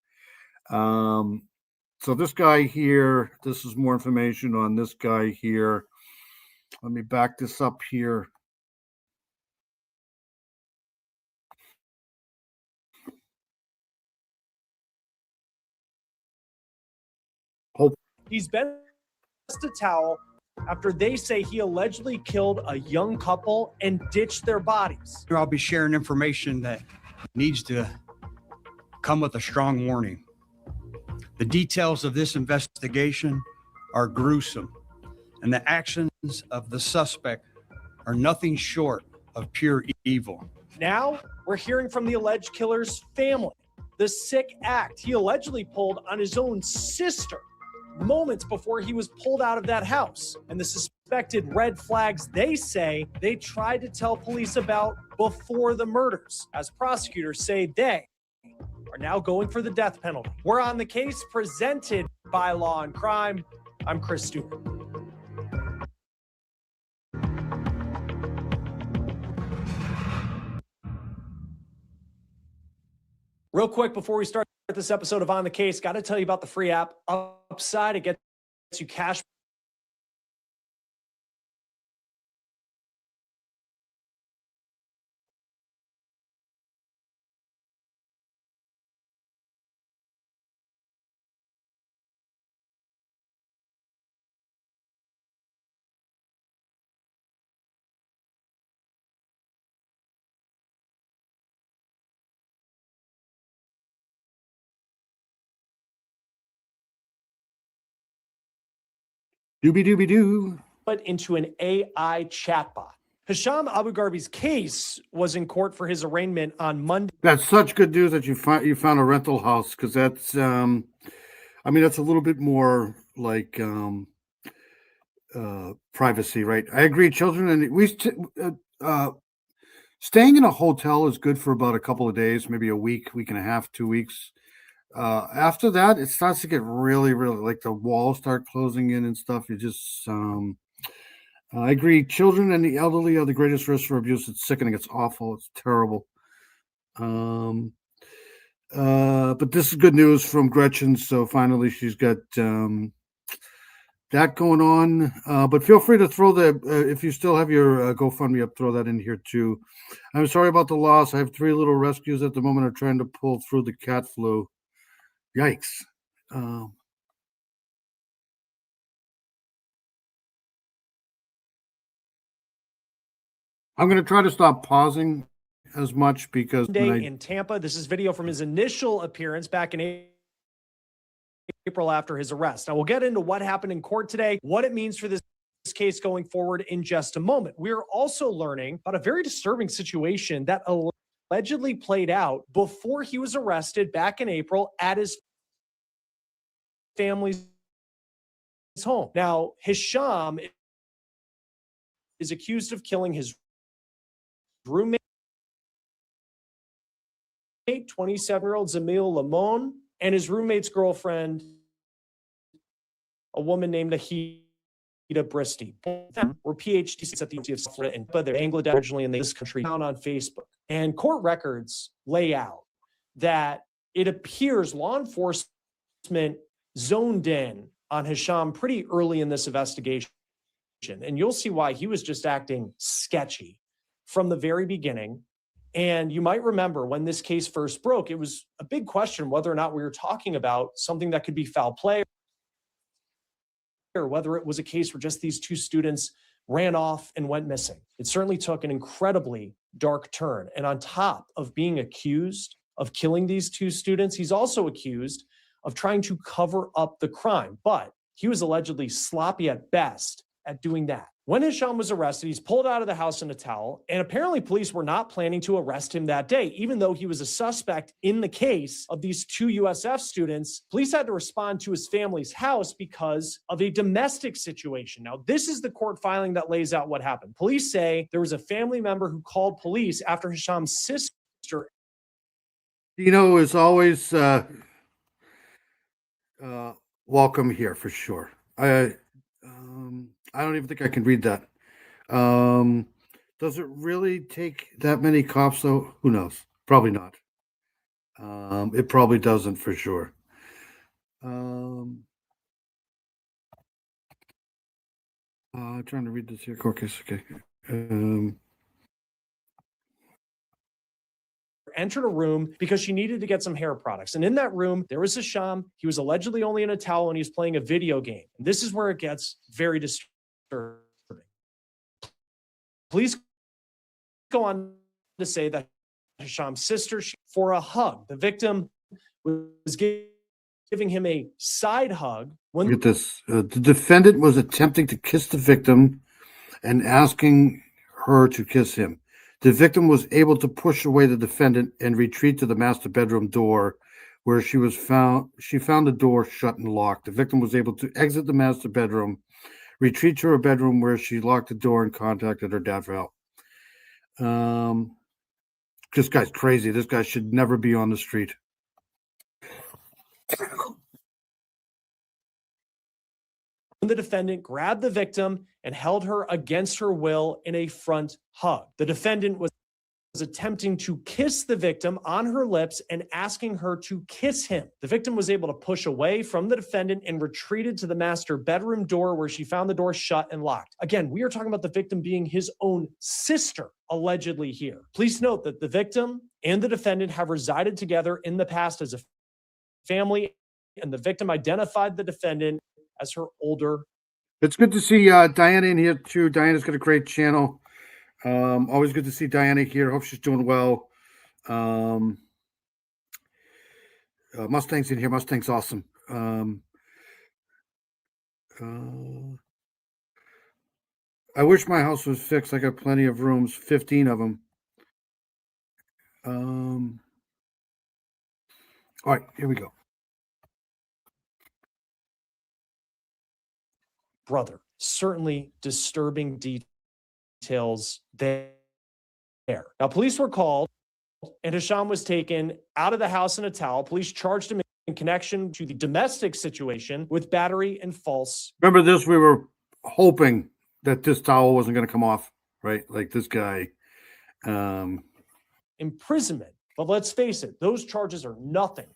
So this guy here, this is more information on this guy here. Let me back this up here. He's been a towel after they say he allegedly killed a young couple and ditched their bodies. I'll be sharing information that needs to come with a strong warning. The details of this investigation are gruesome, and the actions of the suspect are nothing short of pure evil. Now we're hearing from the alleged killer's family, the sick act he allegedly pulled on his own sister moments before he was pulled out of that house, and the suspected red flags they say they tried to tell police about before the murders, as prosecutors say they are now going for the death penalty. We're on the case, presented by Law and Crime. I'm Chris Stewart. Real quick before we start this episode of On the Case, got to tell you about the free app Upside. It gets you cash. Doobie-doobie-doo. But into an AI chatbot. Hisham Abu Gharbi's case was in court for his arraignment on Monday. That's such good news that you found a rental house, because that's I mean that's a little bit more like privacy, right? I agree. Children and staying in a hotel is good for about a couple of days, maybe a week, week and a half, 2 weeks. After that, it starts to get really, really like the walls start closing in and stuff. You just I agree. Children and the elderly are the greatest risk for abuse. It's sickening. It's awful. It's terrible. But this is good news from Gretchen. So finally, she's got that going on. But feel free to throw the if you still have your GoFundMe up, throw that in here too. I'm sorry about the loss. I have 3 little rescues at the moment. Are trying to pull through the cat flu. Yikes. I'm going to try to stop pausing as much because in Tampa. This is video from his initial appearance back in April after his arrest. Now we'll get into what happened in court today, what it means for this case going forward in just a moment. We're also learning about a very disturbing situation that allegedly played out before he was arrested back in April at his family's home. Now, Hisham is accused of killing his roommate, 27-year-old Zamil Lamon, and his roommate's girlfriend, a woman named Nahida Bristi. Both of them were PhDs at the University of South Florida, but they're Bangladesh originally in this country, found on Facebook. And court records lay out that it appears law enforcement zoned in on Hisham pretty early in this investigation. And you'll see why he was just acting sketchy from the very beginning. And you might remember when this case first broke, it was a big question whether or not we were talking about something that could be foul play, or whether it was a case where just these 2 students ran off and went missing. It certainly took an incredibly dark turn. And on top of being accused of killing these 2 students, he's also accused of trying to cover up the crime. But he was allegedly sloppy at best at doing that. When Hisham was arrested, he's pulled out of the house in a towel, and apparently police were not planning to arrest him that day, even though he was a suspect in the case of these 2 USF students. Police had to respond to his family's house because of a domestic situation. Now, this is the court filing that lays out what happened. Police say there was a family member who called police after Hisham's sister. Is always welcome here for sure. I don't even think I can read that. Does it really take that many cops though? Who knows? Probably not. It probably doesn't for sure. I'm trying to read this here. Court case. Okay. Entered a room because she needed to get some hair products. And in that room, there was Hisham. He was allegedly only in a towel and he was playing a video game. And this is where it gets very disturbing. Police go on to say that Hisham's sister, for a hug, the victim was giving him a side hug. Look at this. The defendant was attempting to kiss the victim and asking her to kiss him. The victim was able to push away the defendant and retreat to the master bedroom door where she found the door shut and locked. The victim was able to exit the master bedroom, retreat to her bedroom where she locked the door and contacted her dad for help. This guy's crazy. This guy should never be on the street. The defendant grabbed the victim and held her against her will in a front hug. The defendant was attempting to kiss the victim on her lips and asking her to kiss him. The victim was able to push away from the defendant and retreated to the master bedroom door where she found the door shut and locked. Again, we are talking about the victim being his own sister, allegedly here. Please note that the victim and the defendant have resided together in the past as a family, and the victim identified the defendant as her older. It's good to see Diana in here too. Diana's got a great channel. Always good to see Diana here. Hope she's doing well. Mustang's in here. Mustang's awesome. I wish my house was fixed. I got plenty of rooms, 15 of them. All right, here we go. Brother, certainly disturbing details there. Now, police were called and Hisham was taken out of the house in a towel. Police charged him in connection to the domestic situation with battery and false. Remember this? We were hoping that this towel wasn't going to come off, right? Like this guy. Imprisonment. But let's face it, those charges are nothing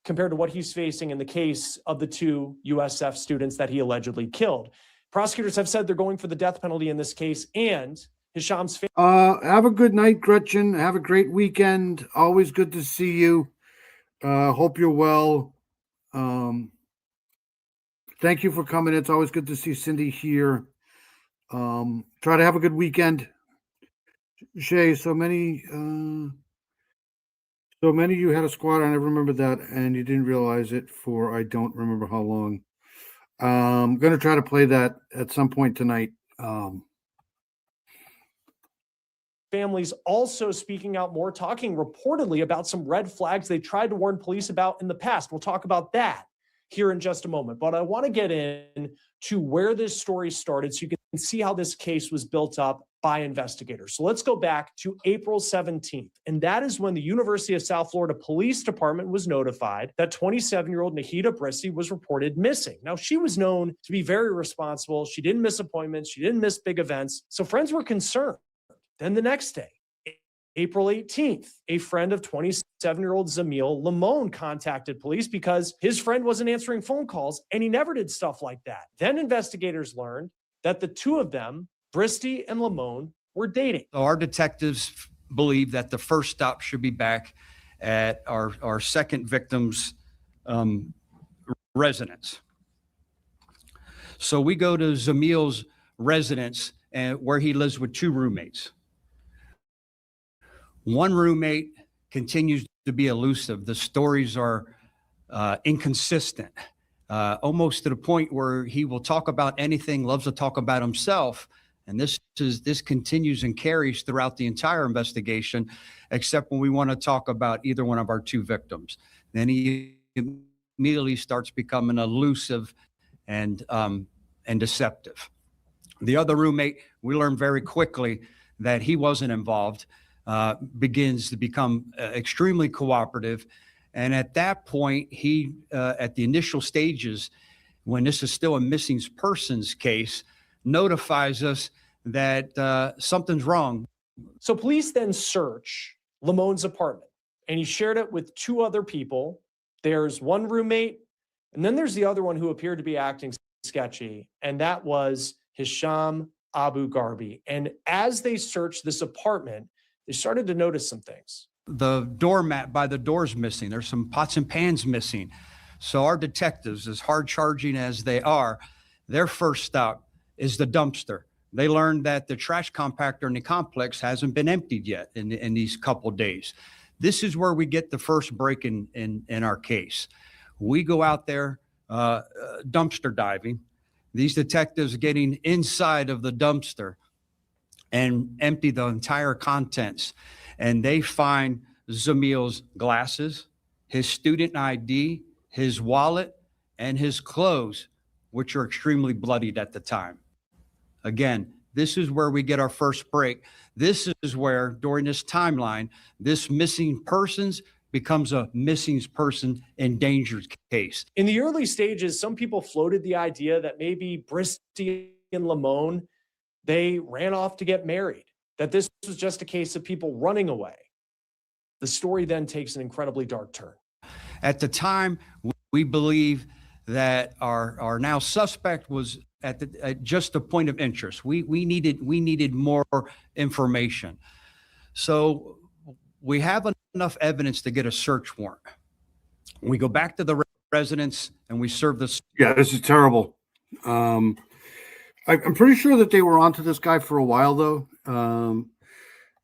compared to what he's facing in the case of the 2 USF students that he allegedly killed. Prosecutors have said they're going for the death penalty in this case, and Hisham's family. Have a good night, Gretchen. Have a great weekend. Always good to see you. Hope you're well. Thank you for coming. It's always good to see Cindy here. Try to have a good weekend. Shay, so many of you had a squad. I remember that, and you didn't realize it for I don't remember how long. I'm going to try to play that at some point tonight. Families also speaking out more, talking reportedly about some red flags they tried to warn police about in the past. We'll talk about that here in just a moment. But I want to get in to where this story started so you can see how this case was built up by investigators. So let's go back to April 17th. And that is when the University of South Florida Police Department was notified that 27-year-old Nahida Bristi was reported missing. Now, she was known to be very responsible. She didn't miss appointments. She didn't miss big events. So friends were concerned. Then the next day, April 18th, a friend of 27-year-old Zamil Lamone contacted police because his friend wasn't answering phone calls and he never did stuff like that. Then investigators learned that the 2 of them, Bristi and Lamone, were dating. So our detectives believe that the first stop should be back at our second victim's residence. So we go to Zamil's residence and where he lives with 2 roommates. One roommate continues to be elusive. The stories are inconsistent. almost to the point where he will talk about anything, loves to talk about himself. And this continues and carries throughout the entire investigation, except when we want to talk about either one of our two victims. Then he immediately starts becoming elusive and deceptive. The other roommate, we learned very quickly that he wasn't involved, begins to become extremely cooperative. And at that point, he, at the initial stages, when this is still a missing persons case, notifies us that something's wrong. So police then search Lamone's apartment, and he shared it with two other people. There's one roommate, and then there's the other one who appeared to be acting sketchy, and that was Hisham Abu Garbi. And as they searched this apartment, they started to notice some things. The doormat by the door's missing. There's some pots and pans missing. So our detectives, as hard charging as they are, their first stop is the dumpster. They learned that the trash compactor in the complex hasn't been emptied yet in these couple days. This is where we get the first break in our case. We go out there dumpster diving. These detectives getting inside of the dumpster and empty the entire contents. And they find Zamil's glasses, his student ID, his wallet, and his clothes, which are extremely bloodied at the time. Again, this is where we get our first break. This is where, during this timeline, this missing persons becomes a missing person endangered case. In the early stages, some people floated the idea that maybe Bristy and Lamone, they ran off to get married, that this was just a case of people running away. The story then takes an incredibly dark turn. At the time, we believe that our now suspect was at just a point of interest. We needed more information. So we have enough evidence to get a search warrant. We go back to the residence and we serve this. Yeah, this is terrible. I'm pretty sure that they were onto this guy for a while, though.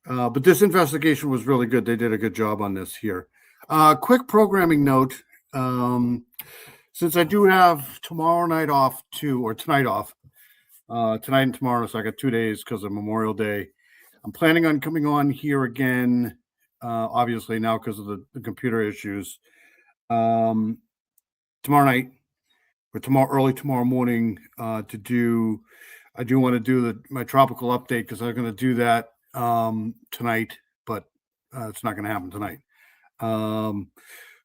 But this investigation was really good. They did a good job on this here. Quick programming note. Since I do have tomorrow night off tonight off, tonight and tomorrow, so I got 2 days because of Memorial Day. I'm planning on coming on here again, obviously now because of the computer issues. Tomorrow night or early tomorrow morning I do want to do my tropical update because I'm going to do that tonight, but it's not going to happen tonight.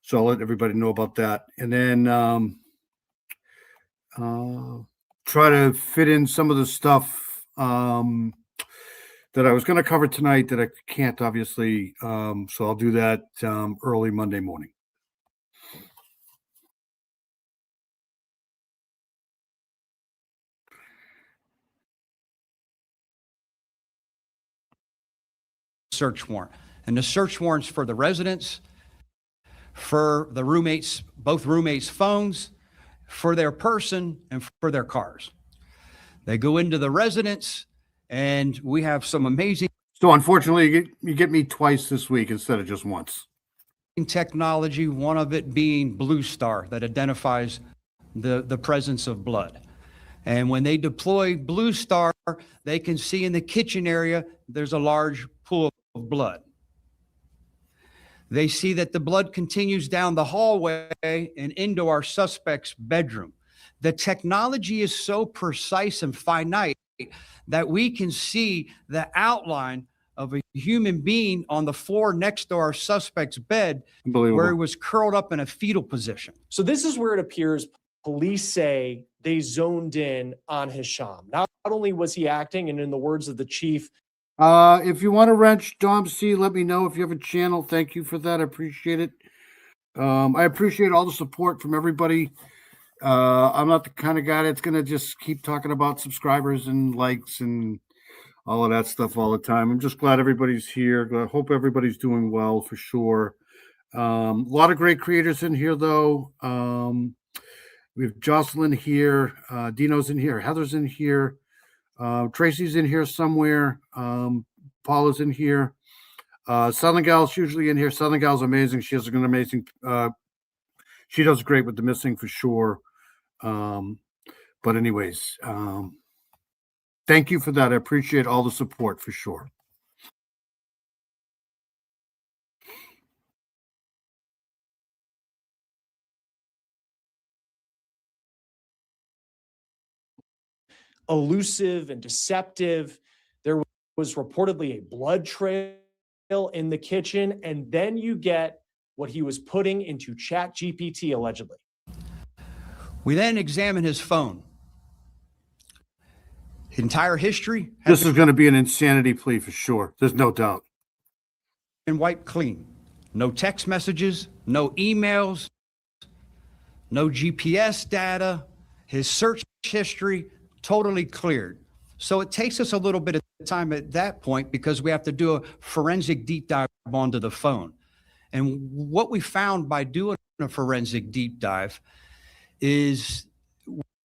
So I'll let everybody know about that. And then try to fit in some of the stuff that I was going to cover tonight that I can't, obviously. So I'll do that early Monday morning. Search warrant. And the search warrants for the residents, for the roommates, both roommates' phones, for their person, and for their cars. They go into the residence, and we have some amazing. So unfortunately, you get me twice this week instead of just once. Technology, one of it being Blue Star that identifies the presence of blood. And when they deploy Blue Star, they can see in the kitchen area, there's a large pool of blood. They see that the blood continues down the hallway and into our suspect's bedroom. The technology is so precise and finite that we can see the outline of a human being on the floor next to our suspect's bed where he was curled up in a fetal position. So this is where it appears police say they zoned in on Hisham. Not only was he acting, and in the words of the chief, if you want to wrench Dom C, let me know. If you have a channel, thank you for that. I appreciate it. I appreciate all the support from everybody. I'm not the kind of guy that's going to just keep talking about subscribers and likes and all of that stuff all the time. I'm just glad everybody's here. I hope everybody's doing well for sure. A lot of great creators in here, though. We have Jocelyn here. Dino's in here. Heather's in here. Tracy's in here somewhere. Paula's in here. Southern Gal's usually in here. Southern Gal's amazing. She has an amazing. She does great with the missing for sure. But anyways, thank you for that. I appreciate all the support for sure. Elusive and deceptive. There was reportedly a blood trail in the kitchen, and then you get what he was putting into Chat GPT allegedly. We then examine his phone. His entire history This is going to be an insanity plea for sure. There's no doubt. been wiped clean. No text messages, no emails, no GPS data. His search history totally cleared. So it takes us a little bit of time at that point because we have to do a forensic deep dive onto the phone. And what we found by doing a forensic deep dive is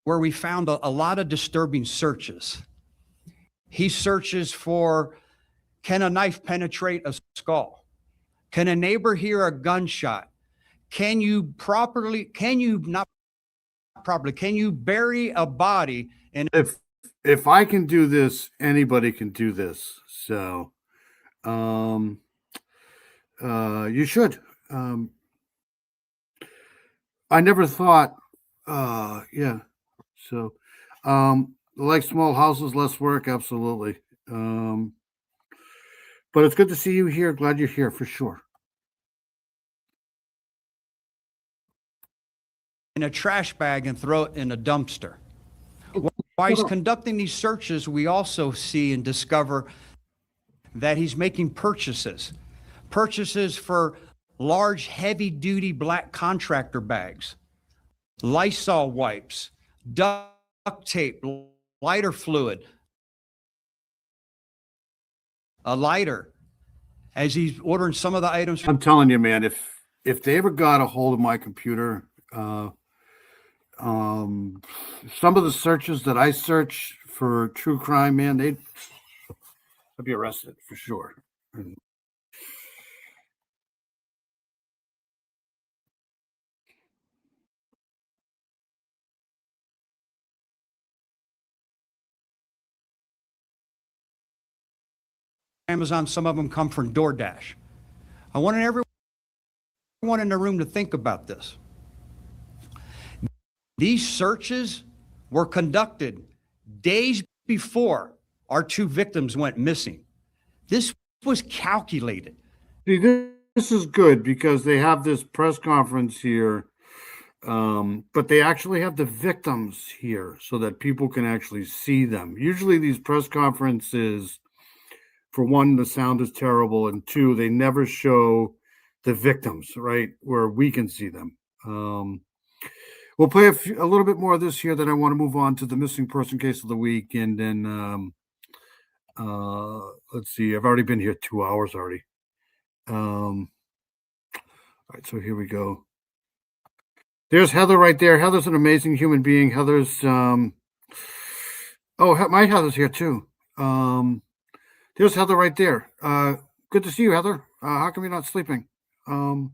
where we found a lot of disturbing searches. He searches for, can a knife penetrate a skull? Can a neighbor hear a gunshot? Can you bury a body? And if I can do this, anybody can do this. So, you should. I never thought, yeah. So, like small houses, less work. Absolutely. But it's good to see you here. Glad you're here for sure. in a trash bag and throw it in a dumpster. While he's conducting these searches, we also see and discover that he's making purchases for large, heavy-duty black contractor bags, Lysol wipes, duct tape, lighter fluid, a lighter, as he's ordering some of the items. I'm telling you, man, if they ever got a hold of my computer, some of the searches that I search for true crime, man, I'd be arrested for sure. Amazon, some of them come from DoorDash. I want everyone in the room to think about this. These searches were conducted days before our two victims went missing. This was calculated. See, this is good because they have this press conference here, but they actually have the victims here so that people can actually see them. Usually these press conferences, for one, the sound is terrible, and two, they never show the victims, right, where we can see them. We'll play a little bit more of this here, then I want to move on to the missing person case of the week, and then let's see, I've already been here 2 hours already. All right, so here we go. There's Heather right there. Heather's an amazing human being. Heather's my Heather's here too. There's Heather right there. Good to see you, Heather. How come you're not sleeping? Or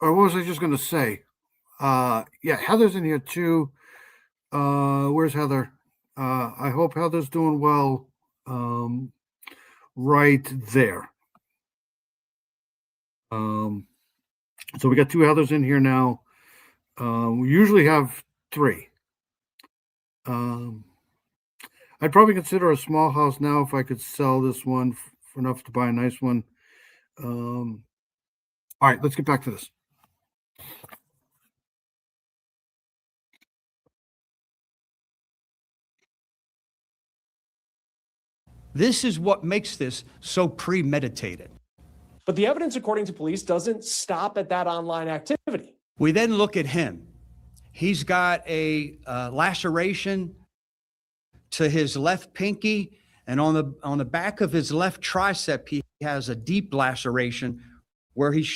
what was I just going to say? Yeah, Heather's in here too. Where's Heather? I hope Heather's doing well. Right there. So we got two Heathers in here now. We usually have three. I'd probably consider a small house now if I could sell this one for enough to buy a nice one. All right, let's get back to this. This is what makes this so premeditated. But the evidence, according to police, doesn't stop at that online activity. We then look at him. He's got a laceration to his left pinky, and on the back of his left tricep, he has a deep laceration where he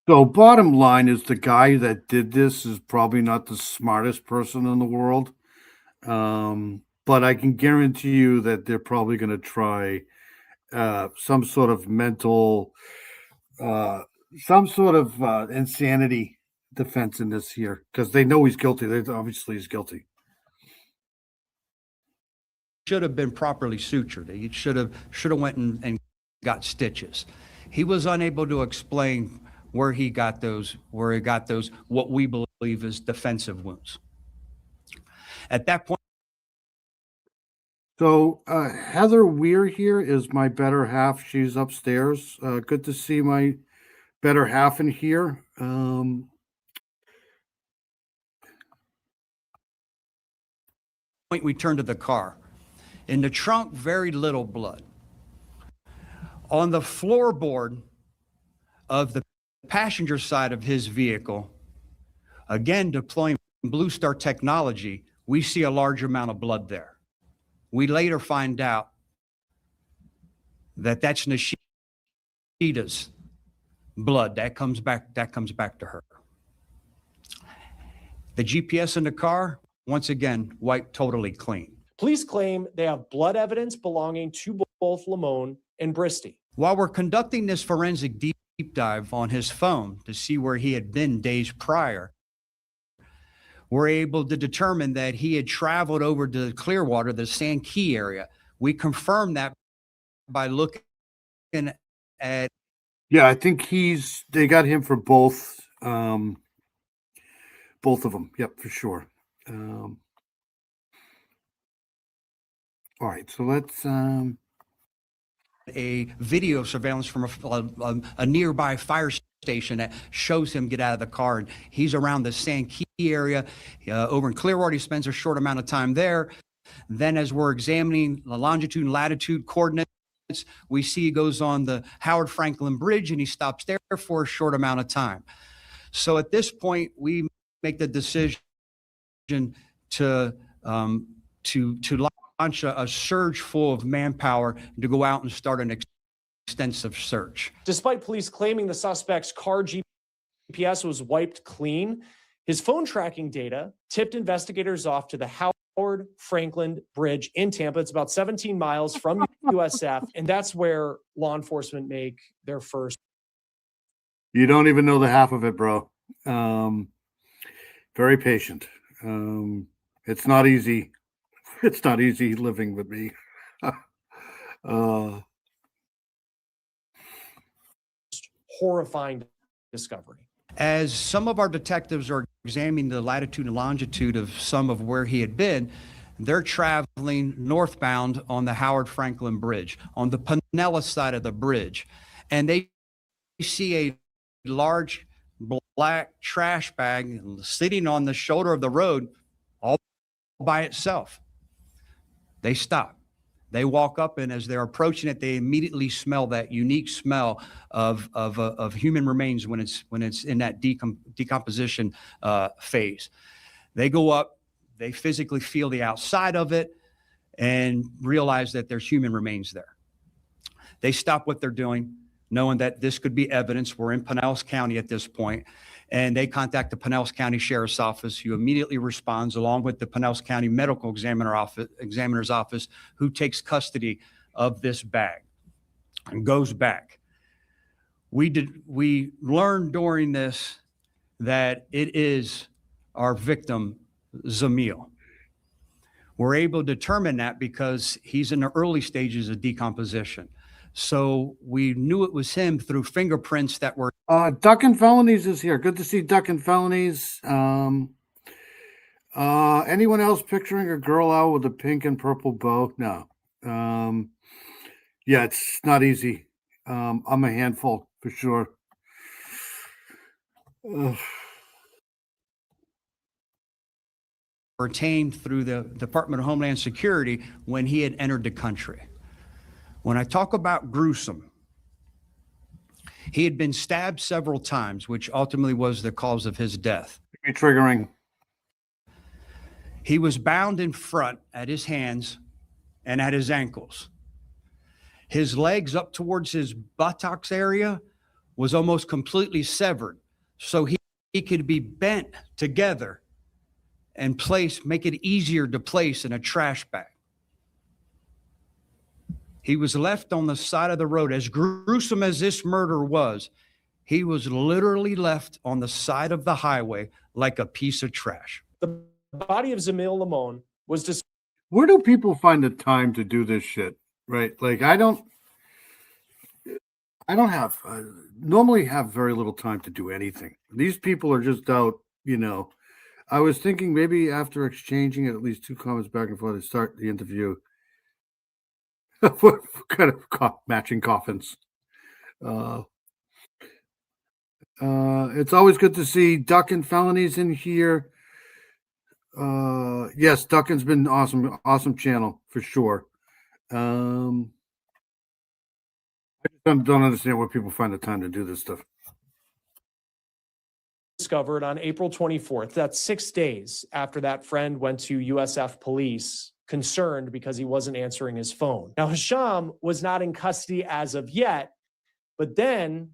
So bottom line is the guy that did this is probably not the smartest person in the world. But I can guarantee you that they're probably going to try some sort of mental, some sort of insanity defense in this here because they know he's guilty. They obviously he's guilty. Should have been properly sutured. He should have went and got stitches. He was unable to explain where he got those, what we believe is defensive wounds. At that point. So Heather Weir here is my better half. She's upstairs. Good to see my better half in here. Point we turned to the car. In the trunk, very little blood. On the floorboard of the passenger side of his vehicle, again deploying Blue Star technology, we see a large amount of blood there. We later find out that that's Nishita's blood. That comes back to her. The GPS in the car, once again, wiped totally clean. Police claim they have blood evidence belonging to both Lamone and Bristy. While we're conducting this forensic deep dive on his phone to see where he had been days prior, we're able to determine that he had traveled over to Clearwater, the Sand Key area. We confirmed that by looking at. Yeah, I think they got him for both of them. Yep, for sure. All right, so let's a video surveillance from a nearby fire station that shows him get out of the car, and he's around the Sand Key area over in Clearwater. He spends a short amount of time there. Then as we're examining the longitude and latitude coordinates, we see he goes on the Howard Franklin Bridge and he stops there for a short amount of time. So at this point, we make the decision to launch a surge full of manpower to go out and start an extensive search. Despite police claiming the suspect's car GPS was wiped clean, his phone tracking data tipped investigators off to the Howard Franklin Bridge in Tampa. It's about 17 miles from USF, and that's where law enforcement make their first. You don't even know the half of it, bro. Very patient. It's not easy. It's not easy living with me. Horrifying discovery. As some of our detectives are examining the latitude and longitude of some of where he had been, they're traveling northbound on the Howard Franklin Bridge, on the Pinellas side of the bridge, and they see a large black trash bag sitting on the shoulder of the road all by itself. They stop. They walk up, and as they're approaching it, they immediately smell that unique smell of human remains when it's in that decomposition phase. They go up, they physically feel the outside of it, and realize that there's human remains there. They stop what they're doing, knowing that this could be evidence. We're in Pinellas County at this point, and they contact the Pinellas County Sheriff's Office, who immediately responds, along with the Pinellas County Medical Examiner's Office, who takes custody of this bag and goes back. We learned during this that it is our victim, Zamil. We're able to determine that because he's in the early stages of decomposition. So we knew it was him through fingerprints that were. Duck and Felonies is here. Good to see Duck and Felonies. Anyone else picturing a girl out with a pink and purple bow? No. Yeah, it's not easy. I'm a handful for sure. Retained through the Department of Homeland Security when he had entered the country. When I talk about gruesome, he had been stabbed several times, which ultimately was the cause of his death. Triggering. He was bound in front at his hands and at his ankles. His legs up towards his buttocks area was almost completely severed, so he could be bent together and make it easier to place in a trash bag. He was left on the side of the road. As gruesome as this murder was, He was literally left on the side of the highway like a piece of trash. The body of Zamil Lamone was discovered. Where do people find the time to do this shit? Right? Like I don't have normally have very little time to do anything. These people are just out, you know. I was thinking maybe after exchanging at least 2 comments back and forth to start the interview. What kind of matching coffins? It's always good to see Duckin Felonies in here. Yes, Duckin's been awesome channel for sure. I just don't understand where people find the time to do this stuff. Discovered on April 24th. That's 6 days after that friend went to USF police concerned because he wasn't answering his phone. Now, Hisham was not in custody as of yet, but then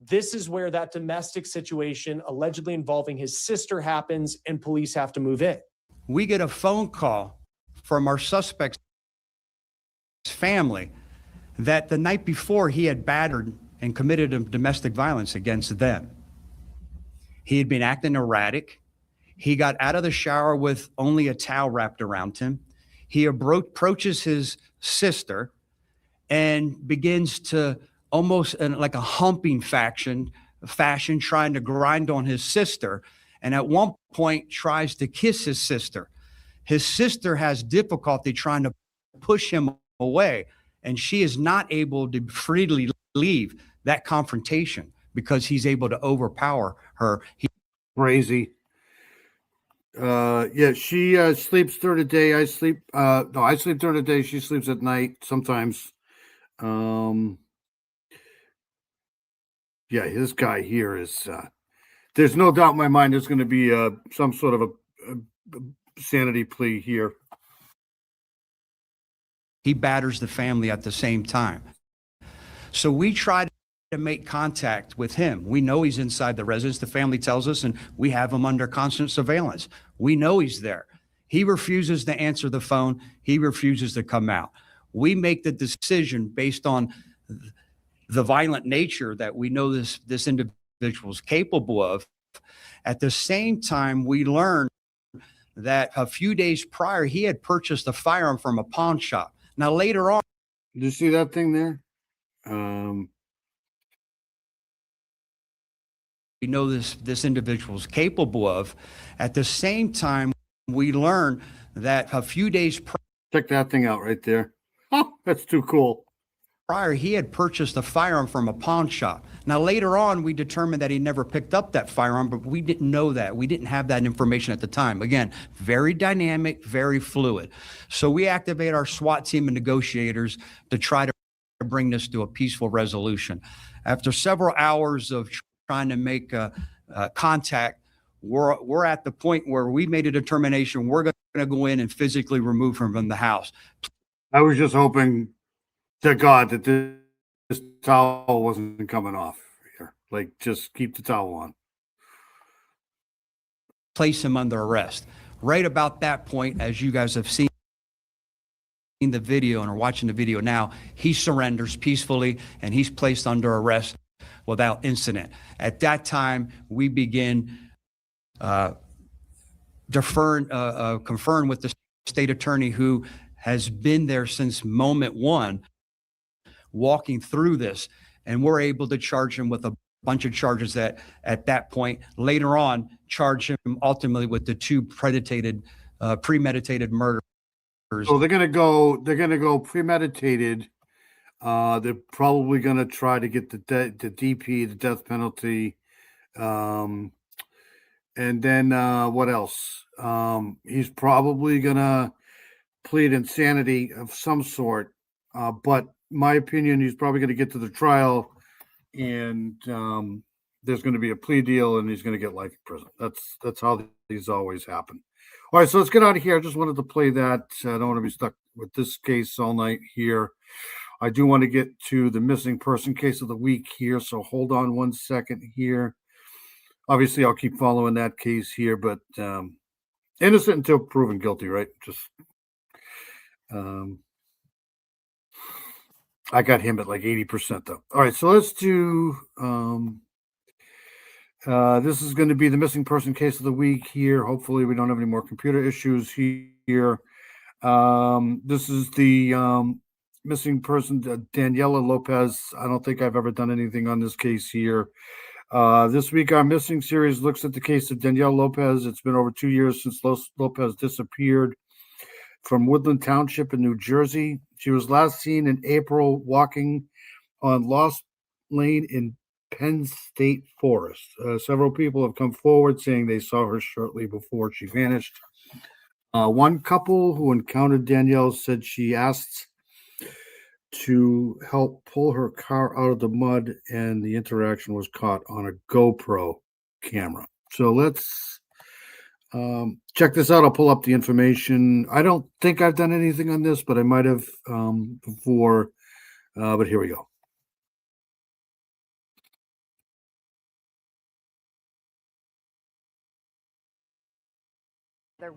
this is where that domestic situation allegedly involving his sister happens and police have to move in. We get a phone call from our suspect's family that the night before he had battered and committed a domestic violence against them. He had been acting erratic. He got out of the shower with only a towel wrapped around him. He approaches his sister and begins to almost like a humping fashion, trying to grind on his sister. And at one point tries to kiss his sister. His sister has difficulty trying to push him away. And she is not able to freely leave that confrontation because he's able to overpower her. Crazy. Yeah, she sleeps during the day. I sleep during the day. She sleeps at night sometimes. Yeah, this guy here is there's no doubt in my mind there's going to be some sort of a sanity plea here. He batters the family at the same time. So we try to make contact with him. We know he's inside the residence. The family tells us, and we have him under constant surveillance. We know he's there. He refuses to answer the phone. He refuses to come out. We make the decision based on the violent nature that we know this individual is capable of. At the same time, we learn that a few days prior, he had purchased a firearm from a pawn shop. Now, later on, did you see that thing there? We know this individual is capable of. At the same time, we learn that a few days check that thing out right there. Oh, that's too cool. Prior, he had purchased a firearm from a pawn shop. Now, later on, we determined that he never picked up that firearm, but we didn't know that. We didn't have that information at the time. Again, very dynamic, very fluid. So we activate our SWAT team and negotiators to try to bring this to a peaceful resolution. After several hours of trying to make contact, we're at the point where we made a determination we're going to go in and physically remove him from the house. I was just hoping to God that this towel wasn't coming off here. Like, just keep the towel on. Place him under arrest. Right about that point, as you guys have seen the video and are watching the video now, he surrenders peacefully and he's placed under arrest without incident. At that time, we begin conferring with the state attorney who has been there since moment one, walking through this, and we're able to charge him with a bunch of charges that at that point later on charge him ultimately with the 2 premeditated murders. So they're gonna go premeditated. They're probably gonna try to get the DP, the death penalty, and then what else? He's probably gonna plead insanity of some sort. But my opinion, he's probably going to get to the trial, and there's going to be a plea deal, and he's going to get life in prison. That's how these always happen. All right, so let's get out of here. I just wanted to play that. I don't want to be stuck with this case all night here. I do want to get to the missing person case of the week here, so hold on one second here. Obviously, I'll keep following that case here, but innocent until proven guilty, right? Just I got him at like 80% though. All right, so let's do This is going to be the missing person case of the week here. Hopefully, we don't have any more computer issues here. This is the missing person, Daniela Lopez. I don't think I've ever done anything on this case here. This week, our missing series looks at the case of Danielle Lopez. It's been over 2 years since Lopez disappeared from Woodland Township in New Jersey. She was last seen in April walking on Lost Lane in Penn State Forest. Several people have come forward saying they saw her shortly before she vanished. One couple who encountered Danielle said she asked to help pull her car out of the mud, and the interaction was caught on a GoPro camera. So let's check this out. I'll pull up the information. I don't think I've done anything on this, but I might have before. But here we go.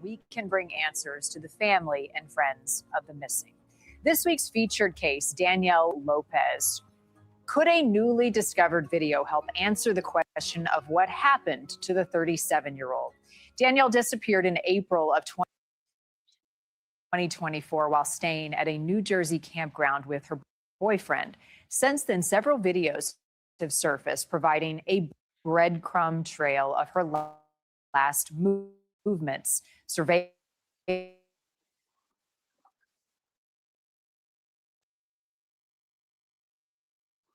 We can bring answers to the family and friends of the missing. This week's featured case, Danielle Lopez. Could a newly discovered video help answer the question of what happened to the 37-year-old? Danielle disappeared in April of 2024 while staying at a New Jersey campground with her boyfriend. Since then, several videos have surfaced providing a breadcrumb trail of her last movements. Survey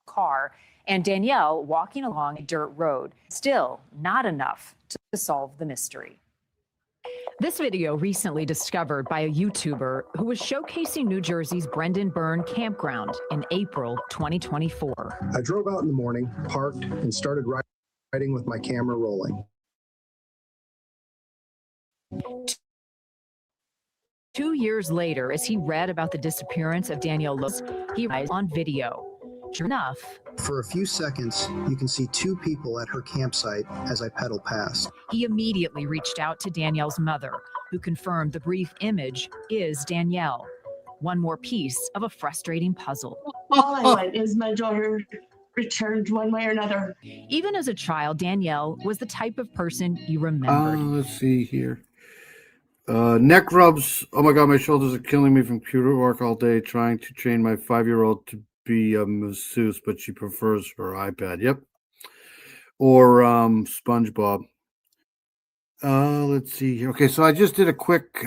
car and Danielle walking along a dirt road. Still not enough to solve the mystery. This video recently discovered by a YouTuber who was showcasing New Jersey's Brendan Byrne campground in April 2024. I drove out in the morning, parked, and started riding with my camera rolling. 2 years later, as he read about the disappearance of Danielle Lopez, he arrived on video. Sure enough, for a few seconds, you can see two people at her campsite as I pedal past. he immediately reached out to Danielle's mother, who confirmed the brief image is Danielle. One more piece of a frustrating puzzle. All I want is my daughter returned one way or another. Even as a child, Danielle was the type of person you remembered. Let's see here. Neck rubs. Oh my God, my shoulders are killing me from computer work all day trying to train my 5-year-old to be a masseuse, but she prefers her iPad. Yep. Or SpongeBob. Let's see here. Okay, so I just did a quick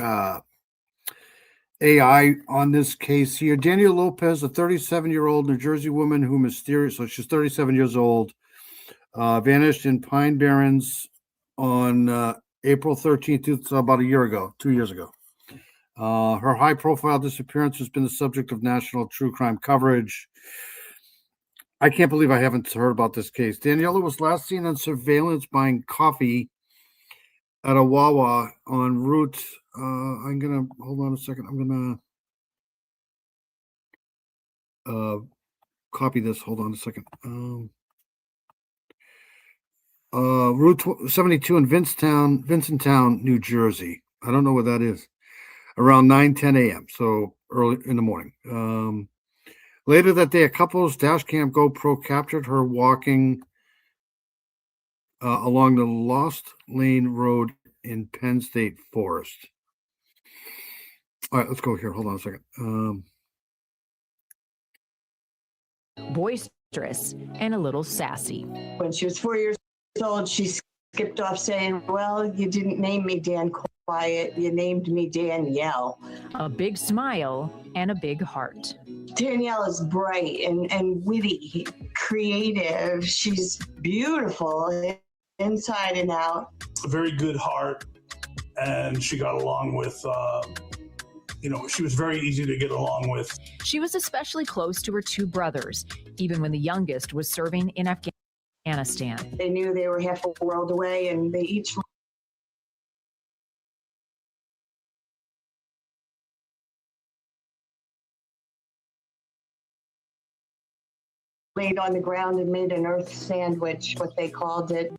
AI on this case here. Danielle Lopez, a 37-year-old New Jersey woman who so she's 37 years old, vanished in Pine Barrens on April 13th, so about 2 years ago. Her high-profile disappearance has been the subject of national true crime coverage. I can't believe I haven't heard about this case. Daniela was last seen on surveillance buying coffee at a Wawa on Route. I'm gonna hold on a second. I'm gonna copy this. Hold on a second. Route 72 in Vincenttown, New Jersey. I don't know what that is. Around 9:10 a.m. So early in the morning. Later that day, a couple's dash cam GoPro captured her walking along the Lost Lane Road in Penn State Forest. All right, let's go here. Hold on a second. Boisterous and a little sassy. When she was 4 years old, she skipped off saying, "Well, you didn't name me Dan Quiet, you named me Danielle." A big smile and a big heart. Danielle is bright and witty, creative. She's beautiful inside and out. A very good heart, and she got along with, she was very easy to get along with. She was especially close to her two brothers, even when the youngest was serving in Afghanistan. They knew they were half a world away, and they each laid on the ground and made an earth sandwich, what they called it.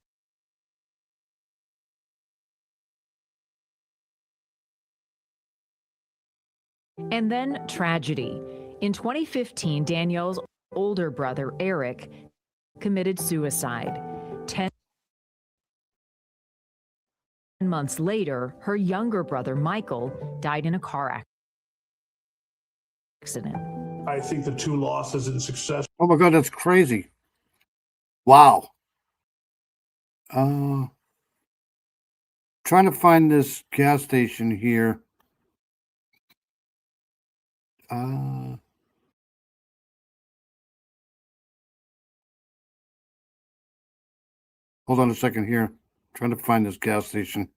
And then tragedy. In 2015, Danielle's older brother, Eric, committed suicide. 10 months later, her younger brother, Michael, died in a car accident. I think the 2 losses in succession. Oh my God, that's crazy. Wow. Trying to find this gas station here. Hold on a second here. Trying to find this gas station.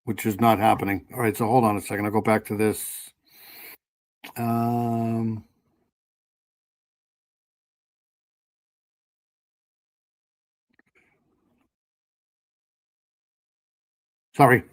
Which is not happening. All right, so hold on a second. I'll go back to this. Sorry.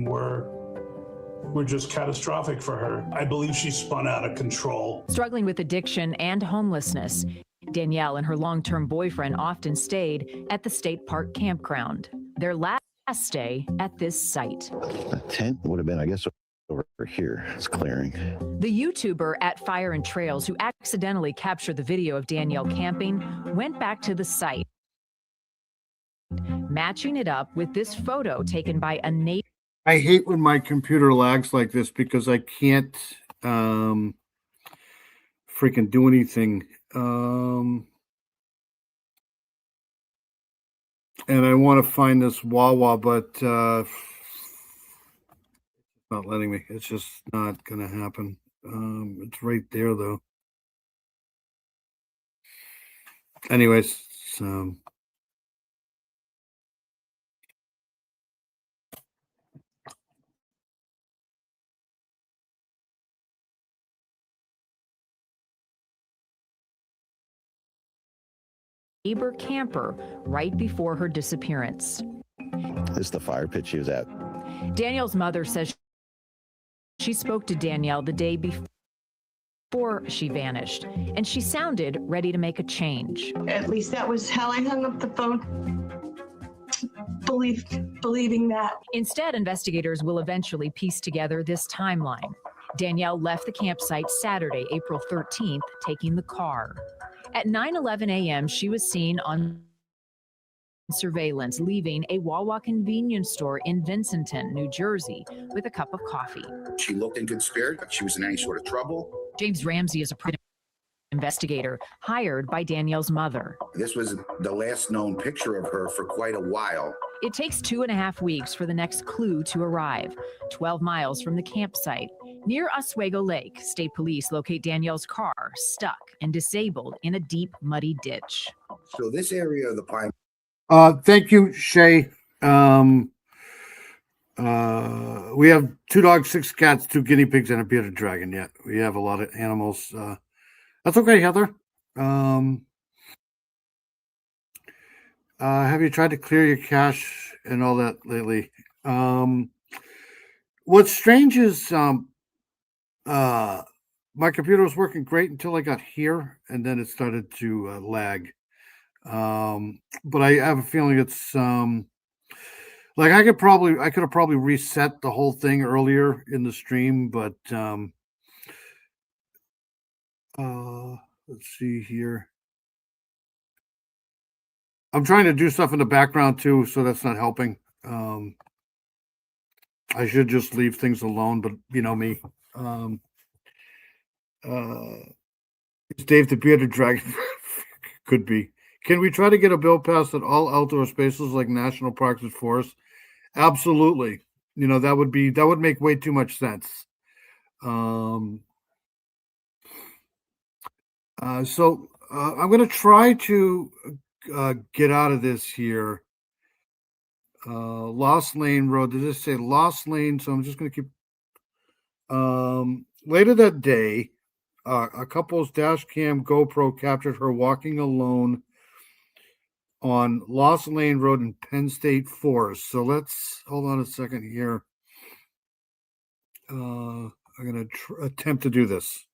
Were just catastrophic for her. I believe she spun out of control. Struggling with addiction and homelessness, Danielle and her long-term boyfriend often stayed at the state park campground. Their last stay at this site. A tent would have been, I guess, over here. It's clearing. The YouTuber at Fire and Trails, who accidentally captured the video of Danielle camping, went back to the site, matching it up with this photo taken by a neighbor. I hate when my computer lags like this because I can't freaking do anything. And I want to find this Wawa, but it's not letting me. It's just not going to happen. It's right there, though. Anyways, neighbor camper right before her disappearance. This is the fire pit she was at. Danielle's mother says she spoke to Danielle the day before she vanished, and she sounded ready to make a change. At least that was how I hung up the phone. Believing that. Instead, investigators will eventually piece together this timeline. Danielle left the campsite Saturday, April 13th, taking the car. At 9:11 a.m., she was seen on surveillance leaving a Wawa convenience store in Vincentton, New Jersey, with a cup of coffee. She looked in good spirit. She was in any sort of trouble. James Ramsey is a private investigator hired by Danielle's mother. This was the last known picture of her for quite a while. It takes 2.5 weeks for the next clue to arrive. 12 miles from the campsite, near Oswego Lake, state police locate Danielle's car stuck and disabled in a deep, muddy ditch. So this area of the Pine. thank you, Shay. We have 2 dogs, 6 cats, 2 guinea pigs, and a bearded dragon. Yet we have a lot of animals. That's okay, Heather. Have you tried to clear your cache and all that lately? What's strange is my computer was working great until I got here, and then it started to lag. But I have a feeling it's like I could have probably reset the whole thing earlier in the stream, but let's see here. I'm trying to do stuff in the background too, so that's not helping. I should just leave things alone, but you know me. It's Dave the Bearded Dragon. Could be. Can we try to get a bill passed at all outdoor spaces like national parks and forests? Absolutely. You know, that would make way too much sense. So I'm going to try to get out of this here. Lost Lane Road. Did this say Lost Lane? So I'm just going to keep. Later that day, a couple's dash cam GoPro captured her walking alone on Lost Lane Road in Penn State Forest. So let's hold on a second here. I'm going to attempt to do this.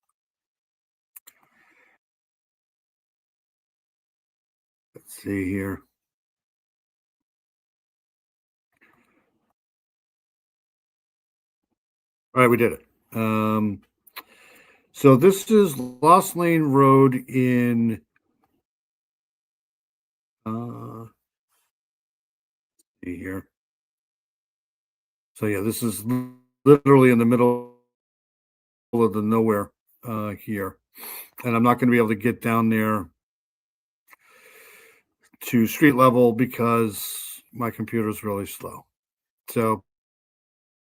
Let's see here. All right, we did it. So this is Lost Lane Road in see here. So yeah, this is literally in the middle of the nowhere here. And I'm not going to be able to get down there to street level because my computer is really slow. So,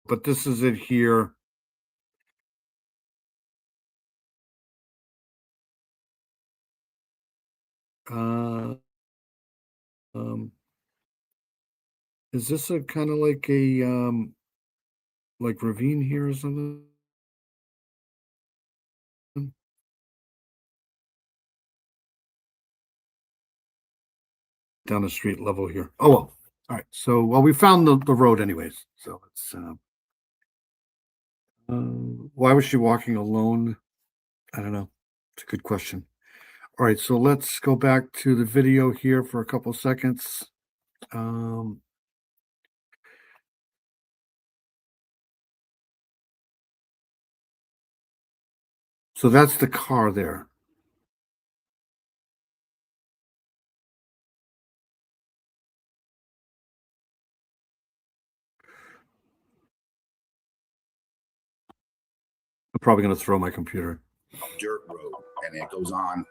but this is it here. Is this a kind of like a like ravine here or something? Down the street level here. Oh well. All right. So well, we found the road anyways. So it's why was she walking alone? I don't know. It's a good question. All right, so let's go back to the video here for a couple seconds. So that's the car there. I'm probably going to throw my computer. Dirt road, and it goes on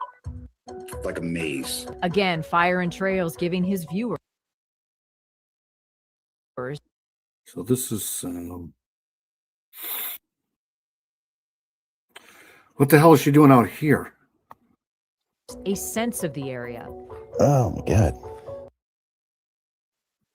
like a maze. Again, Fire and Trails giving his viewers. So this is what the hell is she doing out here? A sense of the area. Oh my God.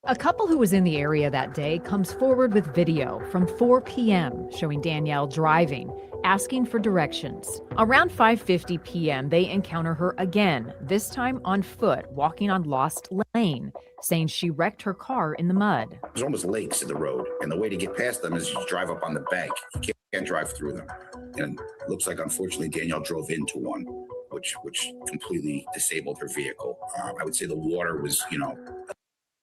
A couple who was in the area that day comes forward with video from 4 p.m. showing Danielle driving, asking for directions. Around 5:50 p.m., they encounter her again, this time on foot, walking on Lost Lane, saying she wrecked her car in the mud. There's almost lakes in the road, and the way to get past them is you drive up on the bank. You can't drive through them. And it looks like, unfortunately, Danielle drove into one, which completely disabled her vehicle. I would say the water was,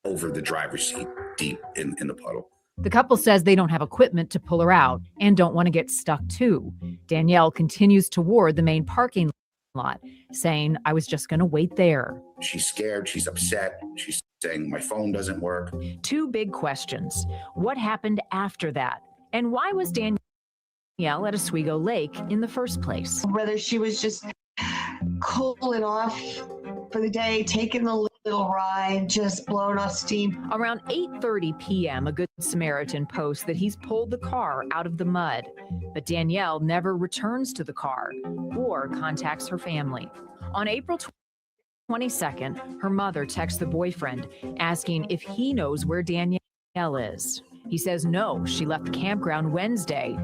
over the driver's seat, deep in the puddle. The couple says they don't have equipment to pull her out and don't want to get stuck too. Danielle continues toward the main parking lot, saying, I was just going to wait there. She's scared. She's upset. She's saying, my phone doesn't work. Two big questions. What happened after that? And why was Danielle at Oswego Lake in the first place? Whether she was just cooling off for the day, taking the little ride, just blowing off steam. Around 8:30 p.m., a Good Samaritan posts that he's pulled the car out of the mud, but Danielle never returns to the car or contacts her family. On April 22nd, her mother texts the boyfriend asking if he knows where Danielle is. He says no, she left the campground Wednesday.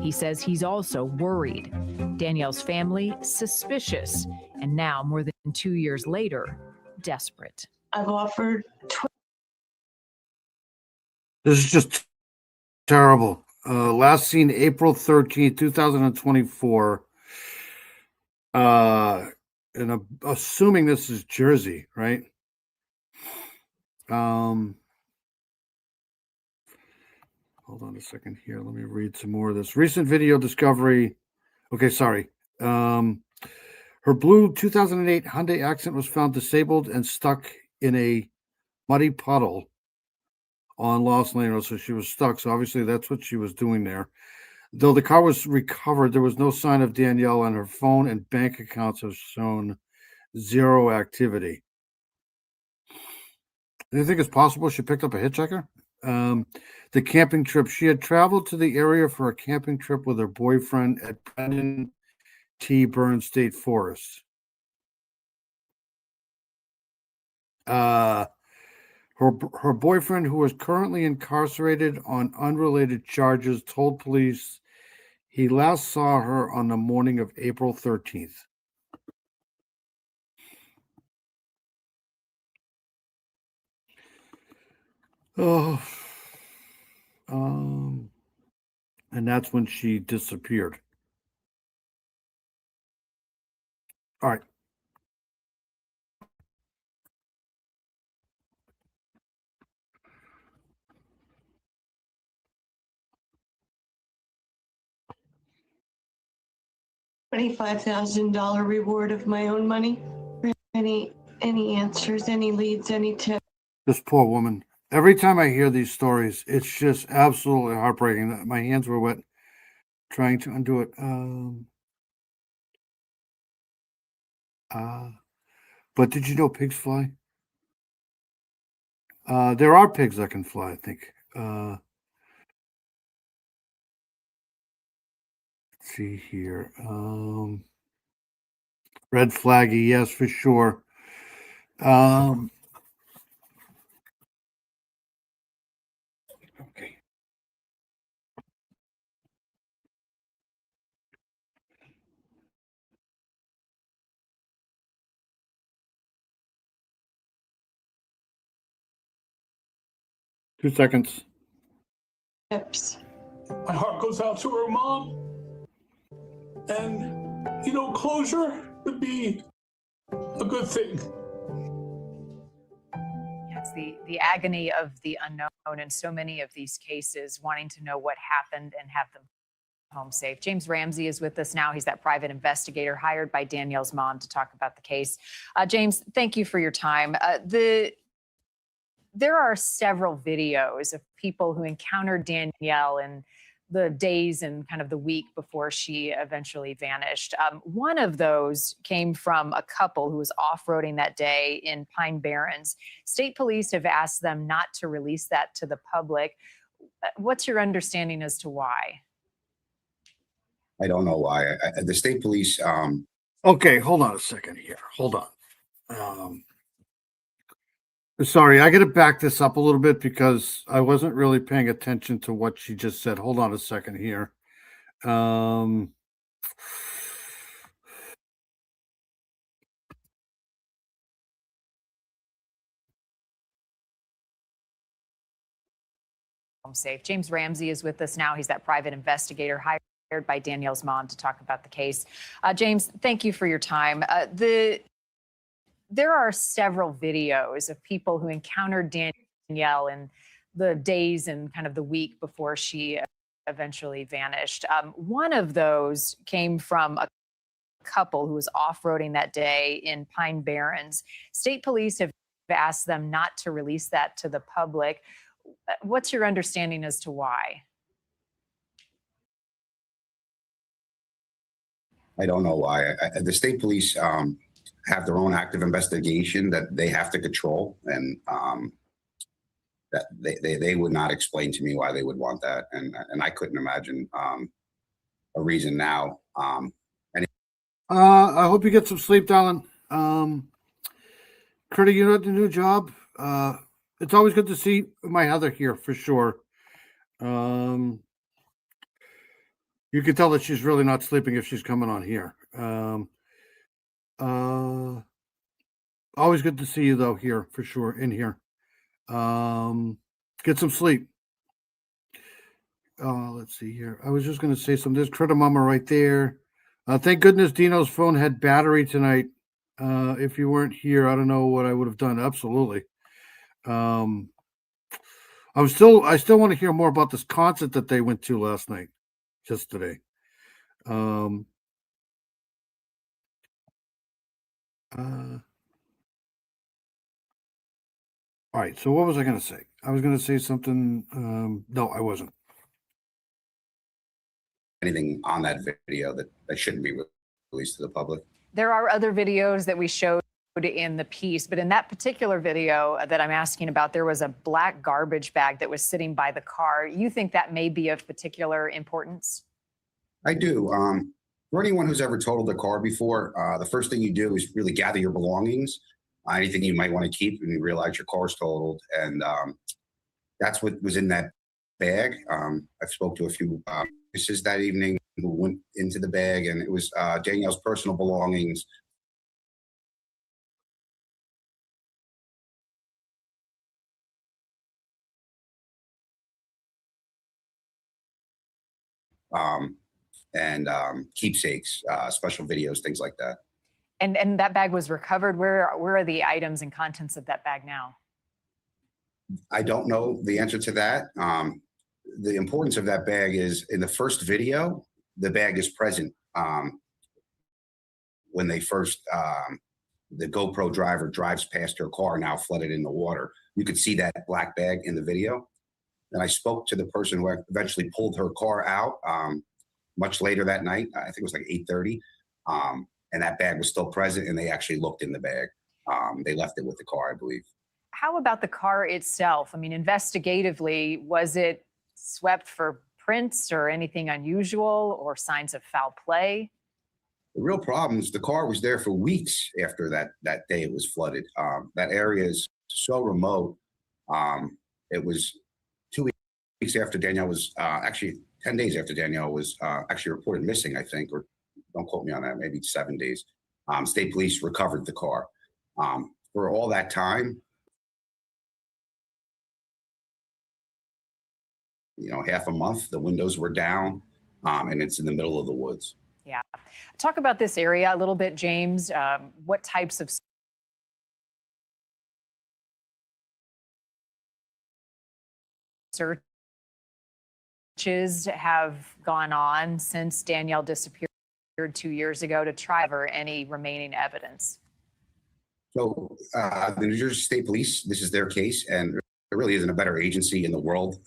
He says he's also worried. Danielle's family suspicious, and now, more than 2 years later, desperate. I've offered. This is just terrible. Last seen April 13th, 2024. And I'm assuming this is Jersey, right? Hold on a second here. Let me read some more of this. Recent video discovery. Okay, sorry. Her blue 2008 Hyundai Accent was found disabled and stuck in a muddy puddle on Lost Lane Road. So she was stuck. So obviously that's what she was doing there. Though the car was recovered, there was no sign of Danielle, and her phone and bank accounts have shown zero activity. Do you think it's possible she picked up a hitchhiker? The camping trip. She had traveled to the area for a camping trip with her boyfriend at Brendan T. Burns State Forest. Her boyfriend, who is currently incarcerated on unrelated charges, told police he last saw her on the morning of April 13th. Oh, and that's when she disappeared. All right. $25,000 reward of my own money? Any answers, any leads, any tips? This poor woman. Every time I hear these stories, it's just absolutely heartbreaking. My hands were wet trying to undo it. But did you know pigs fly? There are pigs that can fly, I think. Let's see here. Red flaggy, yes, for sure. Okay. Two seconds. Tips. My heart goes out to her mom. And, you know, closure would be a good thing. It's the agony of the unknown in so many of these cases, wanting to know what happened and have them home safe. James Ramsey is with us now. He's that private investigator hired by Danielle's mom to talk about the case. James, thank you for your time. There are several videos of people who encountered Danielle in the days and kind of the week before she eventually vanished. One of those came from a couple who was off-roading that day in Pine Barrens. State police have asked them not to release that to the public. What's your understanding as to why? I don't know why. The state police. Okay, hold on a second here. Hold on. Sorry, I got to back this up a little bit because I wasn't really paying attention to what she just said. Hold on a second here. Home safe. James Ramsey is with us now. He's that private investigator hired by Danielle's mom to talk about the case. James, thank you for your time. There are several videos of people who encountered Danielle in the days and kind of the week before she eventually vanished. One of those came from a couple who was off-roading that day in Pine Barrens. State police have asked them not to release that to the public. What's your understanding as to why? I don't know why. The state police have their own active investigation that they have to control, and that they would not explain to me why they would want that, and I couldn't imagine a reason now. I hope you get some sleep, darling. Curtis, you know the new job. It's always good to see my Heather here for sure. You can tell that she's really not sleeping if she's coming on here. Always good to see you though here for sure in here. Get some sleep. Let's see here. I was just going to say something. There's Critter Mama right there. Thank goodness Dino's phone had battery tonight. If you weren't here, I don't know what I would have done. Absolutely. I still want to hear more about this concert that they went to last night, just today. All right. So what was I going to say? I was going to say something. No, I wasn't. Anything on that video that shouldn't be released to the public. There are other videos that we showed in the piece, but in that particular video that I'm asking about, there was a black garbage bag that was sitting by the car. You think that may be of particular importance? I do. For anyone who's ever totaled a car before, the first thing you do is really gather your belongings, anything you might want to keep, and you realize your car's totaled. And that's what was in that bag. I spoke to a few witnesses that evening who went into the bag, and it was Danielle's personal belongings. And keepsakes, special videos, things like that. And that bag was recovered. Where are the items and contents of that bag now? I don't know the answer to that. The importance of that bag is in the first video, the bag is present. when they first, the GoPro driver drives past her car now flooded in the water. You could see that black bag in the video. And I spoke to the person who eventually pulled her car out much later that night. I think it was like 8:30. And that bag was still present, and they actually looked in the bag. They left it with the car, I believe. How about the car itself? I mean, investigatively, was it swept for prints or anything unusual or signs of foul play? The real problem is the car was there for weeks after that day it was flooded. That area is so remote. It was 2 weeks after Danielle was actually 10 days after Danielle was actually reported missing, I think, or don't quote me on that, maybe 7 days. State police recovered the car. For all that time, half a month, the windows were down, and it's in the middle of the woods. Yeah. Talk about this area a little bit, James. What types of searches have gone on since Danielle disappeared 2 years ago to try for any remaining evidence? So the New Jersey State Police, this is their case, and there really isn't a better agency in the world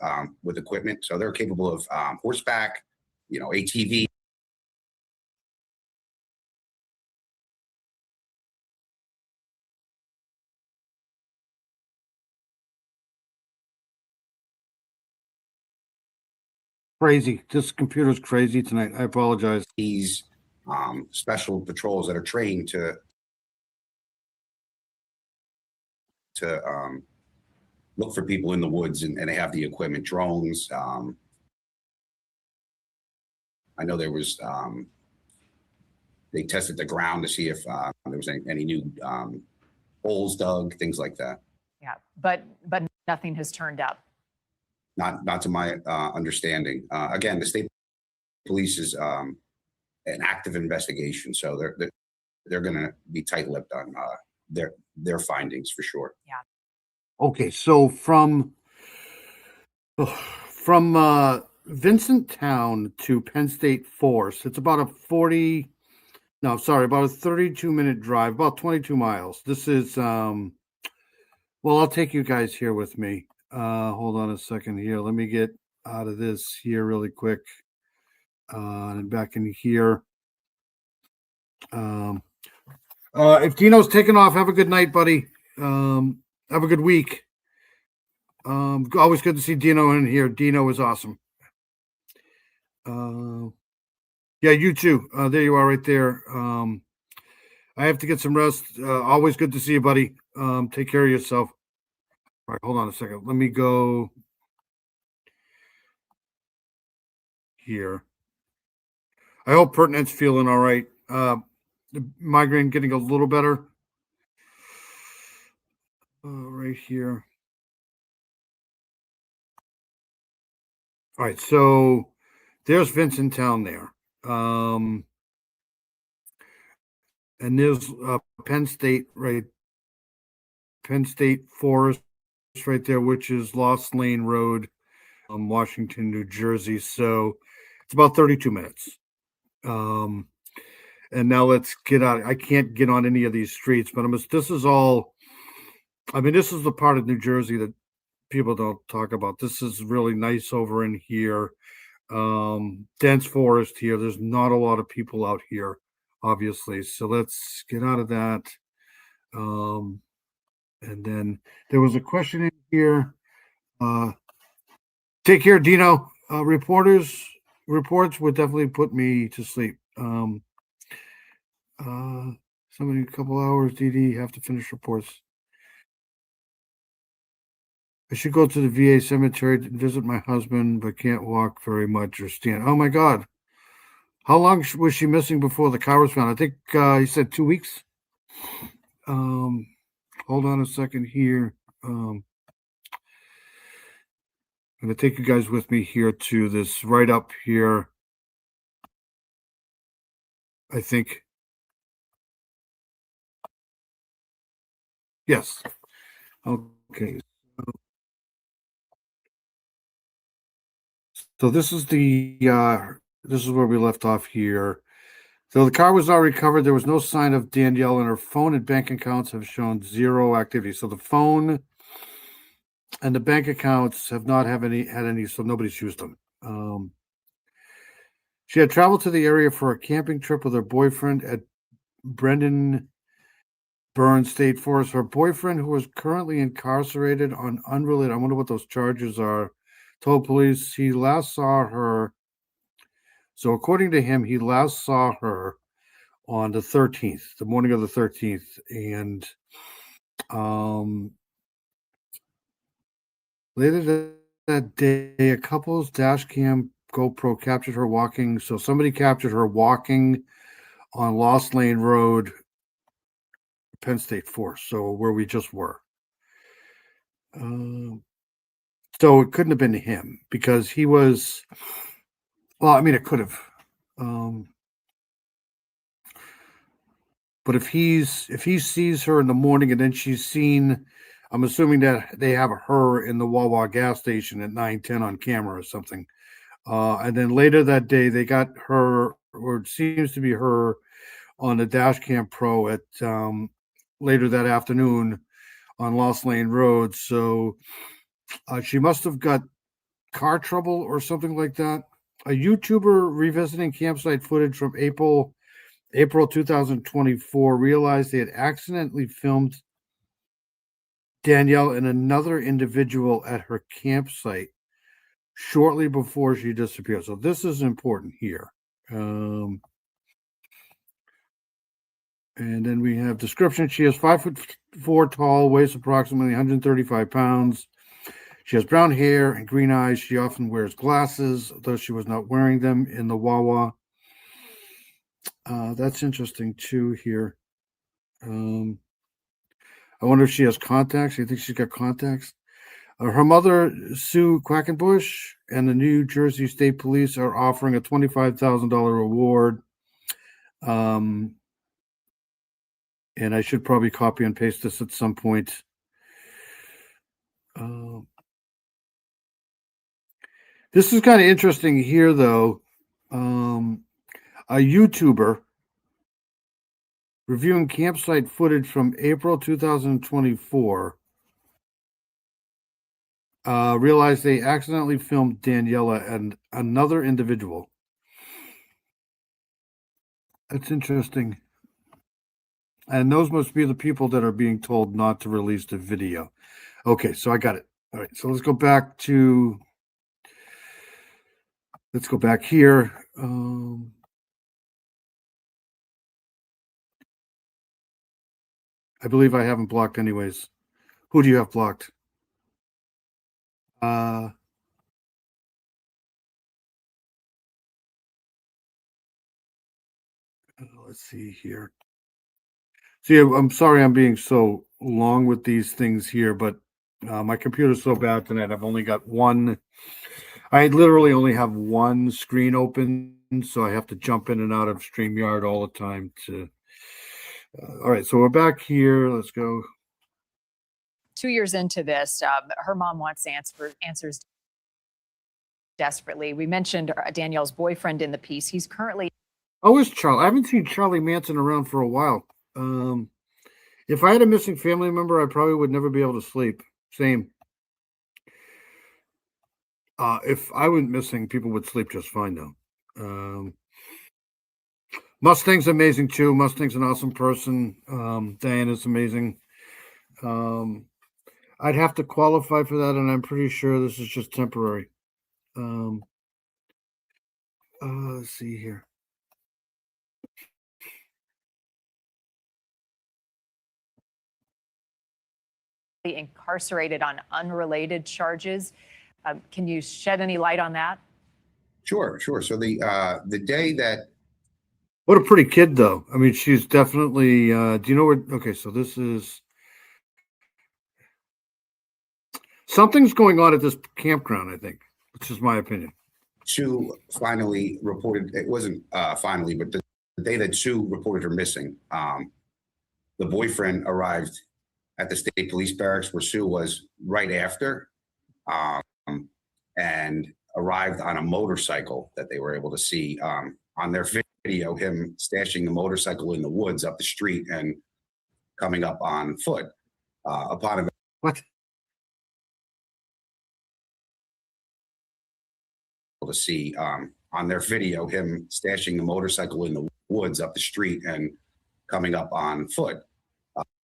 with equipment. So they're capable of horseback, ATV. Crazy. This computer's crazy tonight. I apologize. These special patrols that are trained to look for people in the woods, and they have the equipment, drones. I know there was, they tested the ground to see if there was any new holes dug, things like that. Yeah, but nothing has turned up. Not to my understanding. Again, the state police is an active investigation, so they're going to be tight-lipped on their findings for sure. Yeah. Okay, so from Vincent Town to Penn State Forest, it's about a 32-minute drive, about 22 miles. This is well, I'll take you guys here with me. Hold on a second here. Let me get out of this here really quick. And back in here. If Dino's taking off, have a good night, buddy. Have a good week. Always good to see Dino in here. Dino is awesome. Yeah, you too. There you are right there. I have to get some rest. Always good to see you, buddy. Take care of yourself. All right, hold on a second. Let me go here. I hope Pertinent's feeling all right. The migraine getting a little better. Right here. All right, so there's Vincent Town there. And there's Penn State Forest right there, which is Lost Lane Road, Washington, New Jersey. So it's about 32 minutes. And now let's get out. I can't get on any of these streets, but this is all, this is the part of New Jersey that people don't talk about. This is really nice over in here. Dense forest here. There's not a lot of people out here, obviously. So let's get out of that. And then there was a question in here. Take care, Dino. Reports would definitely put me to sleep. Somebody a couple hours, DD, have to finish reports. I should go to the VA cemetery to visit my husband, but can't walk very much or stand. Oh my God. How long was she missing before the car was found? I think he said 2 weeks. Hold on a second here. I'm going to take you guys with me here to this right up here. I think. Yes. Okay. So this is this is where we left off here. So the car was not recovered. There was no sign of Danielle, and her phone and bank accounts have shown zero activity. So the phone and the bank accounts have not had any, so nobody's used them. She had traveled to the area for a camping trip with her boyfriend at Brendan Burns State Forest. Her boyfriend, who is currently incarcerated on unrelated, I wonder what those charges are, told police he last saw her. So according to him, he last saw her on the 13th, the morning of the 13th. And later that day, a couple's dash cam GoPro captured her walking. So somebody captured her walking on Lost Lane Road, Penn State Forest, so where we just were. So it couldn't have been him because he was, well, I mean, it could have. But if he sees her in the morning and then she's seen, I'm assuming that they have her in the Wawa gas station at 9:10 on camera or something. And then later that day, they got her, or it seems to be her, on the dash cam pro at later that afternoon on Lost Lane Road. So she must have got car trouble or something like that. A YouTuber revisiting campsite footage from April 2024 realized they had accidentally filmed Danielle and another individual at her campsite shortly before she disappeared. So this is important here. And then we have description. She is 5'4" tall, weighs approximately 135 pounds. She has brown hair and green eyes. She often wears glasses, though she was not wearing them in the Wawa. That's interesting too here. I wonder if she has contacts. You think she's got contacts? Her mother, Sue Quackenbush, and the New Jersey State Police are offering a $25,000 reward. And I should probably copy and paste this at some point. This is kind of interesting here, though. A YouTuber reviewing campsite footage from April 2024 realized they accidentally filmed Daniela and another individual. That's interesting. And those must be the people that are being told not to release the video. Okay, so I got it. All right, so let's go back here. I believe I haven't blocked anyways. Who do you have blocked? Let's see here. See, I'm sorry I'm being so long with these things here, but my computer's so bad tonight. I've only got one. I literally only have one screen open, so I have to jump in and out of StreamYard all the time. All right, so we're back here. Let's go. 2 years into this, her mom wants answers desperately. We mentioned Danielle's boyfriend in the piece. He's currently. Oh, is Charlie? I haven't seen Charlie Manson around for a while. If I had a missing family member, I probably would never be able to sleep. Same. If I went missing, people would sleep just fine though. Mustang's amazing too. Mustang's an awesome person. Diana's amazing. I'd have to qualify for that, and I'm pretty sure this is just temporary. Let's see here. Incarcerated on unrelated charges. Can you shed any light on that? Sure. So the day that. What a pretty kid, though. I mean, she's definitely. Do you know where? Okay, so this is. Something's going on at this campground, I think, which is my opinion. Sue finally reported, it wasn't finally, but the day that Sue reported her missing, the boyfriend arrived at the state police barracks where Sue was right after, and arrived on a motorcycle that they were able to see on their video. video him stashing the motorcycle in the woods up the street and coming up on foot. Upon what? To see on their video him stashing the motorcycle in the woods up the street and coming up on foot.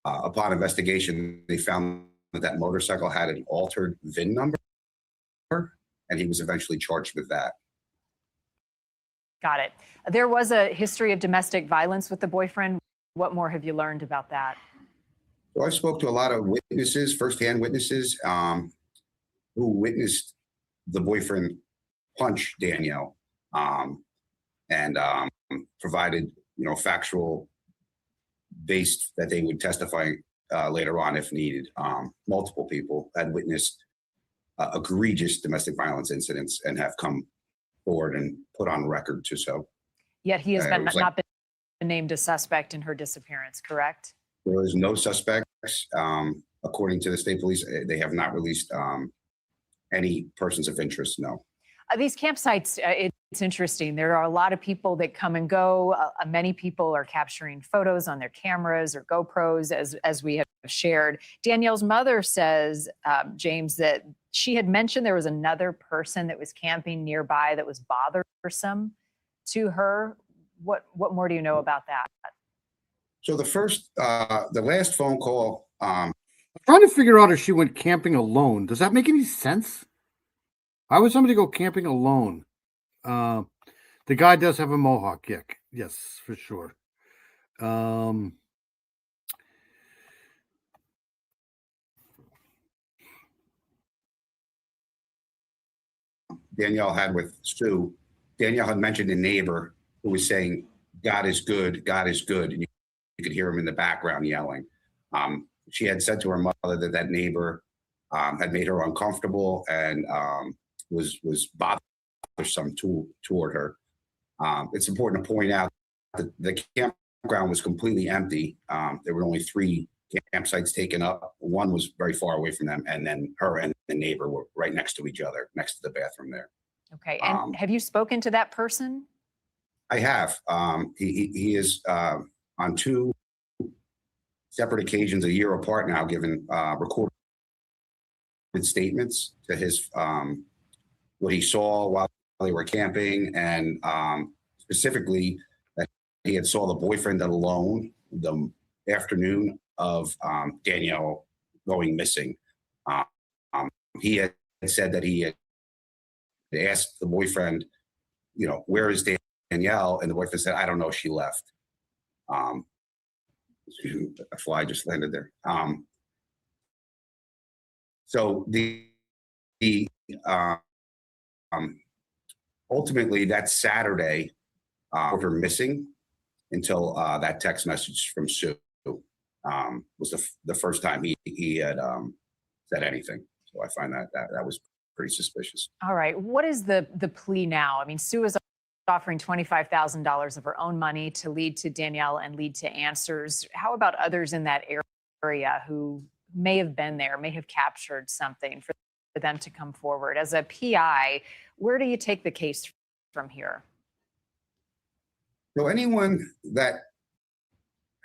Upon investigation, they found that motorcycle had an altered VIN number, and he was eventually charged with that. Got it. There was a history of domestic violence with the boyfriend. What more have you learned about that? So I spoke to a lot of witnesses, firsthand witnesses, who witnessed the boyfriend punch Danielle, and provided, factual based that they would testify later on if needed. Multiple people had witnessed egregious domestic violence incidents and have come forward and put on record to so. Yet he has not been named a suspect in her disappearance, correct? There is no suspects. According to the state police, they have not released any persons of interest, no. These campsites, it's interesting. There are a lot of people that come and go. Many people are capturing photos on their cameras or GoPros, as we have shared. Danielle's mother says, James, that she had mentioned there was another person that was camping nearby that was bothersome to her. What more do you know about that? So the last phone call. I'm trying to figure out if she went camping alone. Does that make any sense? Why would somebody go camping alone? The guy does have a mohawk, yes, for sure. Danielle had with Sue. Danielle had mentioned a neighbor who was saying, "God is good, God is good," and you could hear him in the background yelling. She had said to her mother that neighbor had made her uncomfortable and was bothersome toward her. It's important to point out that the campground was completely empty. There were only 3 campsites taken up. One was very far away from them, and then her and the neighbor were right next to each other, next to the bathroom there. Okay, and have you spoken to that person? I have. He is on 2 separate occasions, a year apart now, given recorded statements to his what he saw while they were camping, and specifically that he had saw the boyfriend alone the afternoon of Danielle going missing. He had said that he had asked the boyfriend, where is Danielle? And the boyfriend said, "I don't know, she left." A fly just landed there. So ultimately that Saturday, her missing until that text message from Sue was the first time he had said anything. So I find that was pretty suspicious. All right, what is the plea now? I mean, Sue is offering $25,000 of her own money to lead to Danielle and lead to answers. How about others in that area who may have been there, may have captured something for them to come forward? As a PI, where do you take the case from here? So anyone that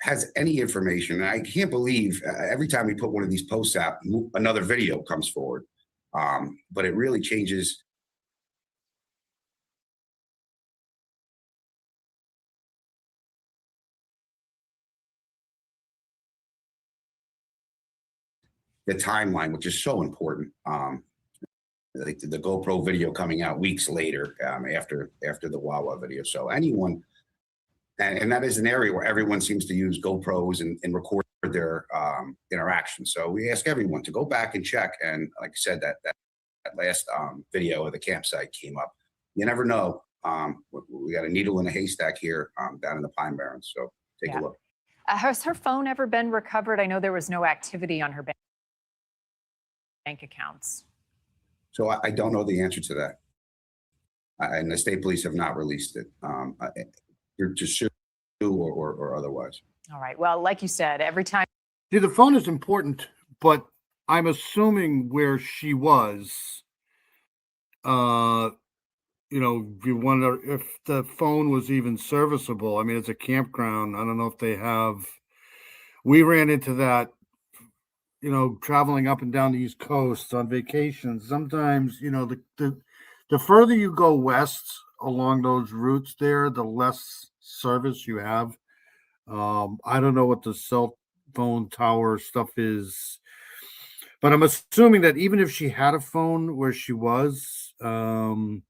has any information, and I can't believe every time we put one of these posts out, another video comes forward. But it really changes the timeline, which is so important. Like the GoPro video coming out weeks later after the Wawa video. So anyone, and that is an area where everyone seems to use GoPros and record their interactions. So we ask everyone to go back and check. And like I said, that last video of the campsite came up. You never know. We got a needle in a haystack here down in the Pine Barrens. So take a look. Has her phone ever been recovered? I know there was no activity on her bank accounts. So I don't know the answer to that. And the state police have not released it to sue or otherwise. All right. Well, like you said, every time. See, the phone is important, but I'm assuming where she was, you wonder if the phone was even serviceable. I mean, it's a campground. I don't know if they have. We ran into that, traveling up and down the East Coast on vacation. Sometimes, the further you go west along those routes there, the less service you have. I don't know what the cell phone tower stuff is, but I'm assuming that even if she had a phone where she was, down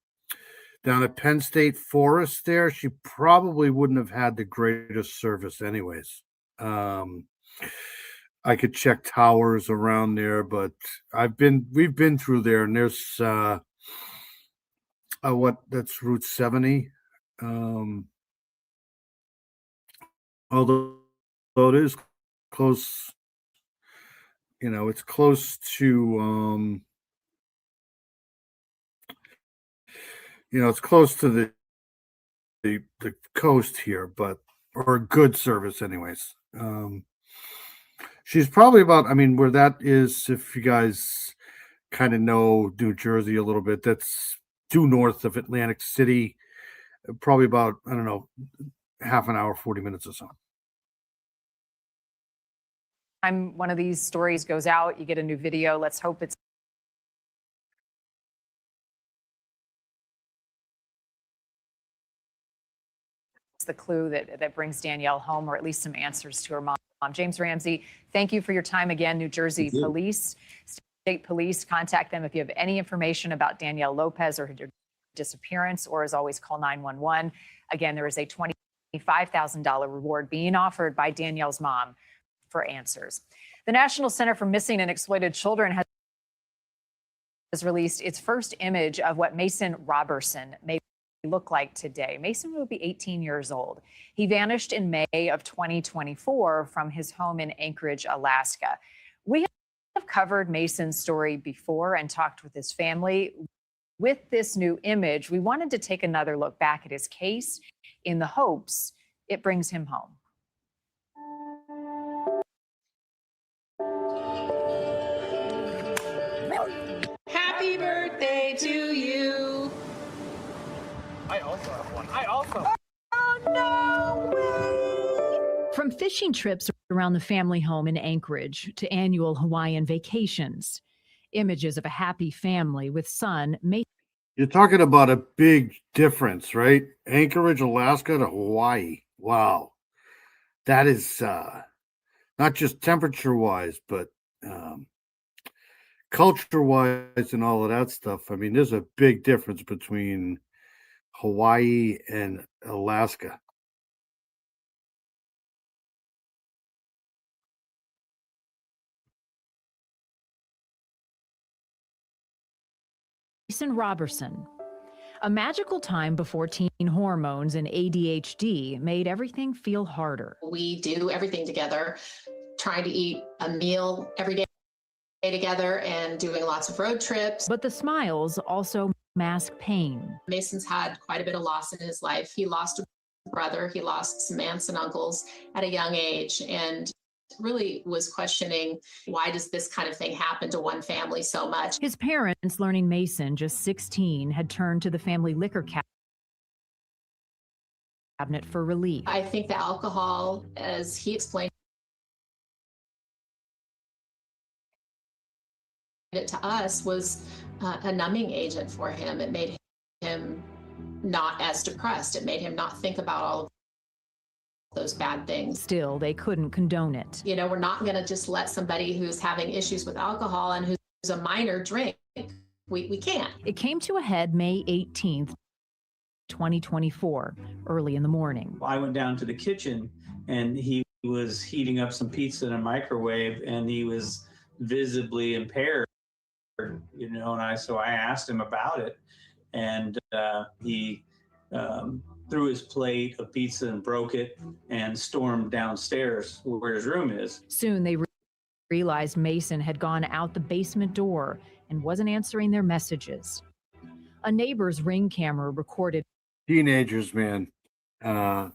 at Penn State Forest there, she probably wouldn't have had the greatest service anyways. I could check towers around there, but we've been through there, and there's that's Route 70. Although it is close, it's close to it's close to the coast here, but or good service anyways. She's probably about, where that is, if you guys kind of know New Jersey a little bit, that's due north of Atlantic City, probably about, I don't know, half an hour, 40 minutes or so. Time one of these stories goes out, you get a new video. Let's hope it's the clue that brings Danielle home, or at least some answers to her mom. James Ramsey, thank you for your time again. New Jersey Police, State Police, contact them if you have any information about Danielle Lopez or her disappearance, or as always, call 911. Again, there is a $25,000 reward being offered by Danielle's mom for answers. The National Center for Missing and Exploited Children has released its first image of what Mason Robertson may look like today. Mason will be 18 years old. He vanished in May of 2024 from his home in Anchorage, Alaska. We have covered Mason's story before and talked with his family. With this new image, we wanted to take another look back at his case in the hopes it brings him home. Happy birthday to you. I also have one. I also. Oh, no way. From fishing trips around the family home in Anchorage to annual Hawaiian vacations, images of a happy family with son Mason. You're talking about a big difference, right? Anchorage, Alaska to Hawaii. Wow. That is not just temperature wise, but culture wise and all of that stuff. I mean, there's a big difference between Hawaii and Alaska. Mason Robertson. A magical time before teen hormones and ADHD made everything feel harder. We do everything together, trying to eat a meal every day together and doing lots of road trips. But the smiles also mask pain. Mason's had quite a bit of loss in his life. He lost a brother, he lost some aunts and uncles at a young age, and really was questioning, why does this kind of thing happen to one family so much? His parents, learning Mason, just 16, had turned to the family liquor cabinet for relief. I think the alcohol, as he explained it to us, was a numbing agent for him. It made him not as depressed. It made him not think about all of those bad things. Still, they couldn't condone it. You know, we're not going to just let somebody who's having issues with alcohol and who's a minor drink. We can't. It came to a head May 18th, 2024, early in the morning. I went down to the kitchen and he was heating up some pizza in a microwave and he was visibly impaired, you know, and so I asked him about it, and he threw his plate of pizza and broke it and stormed downstairs where his room is. Soon they realized Mason had gone out the basement door and wasn't answering their messages. A neighbor's Ring camera recorded. Teenagers, man. There's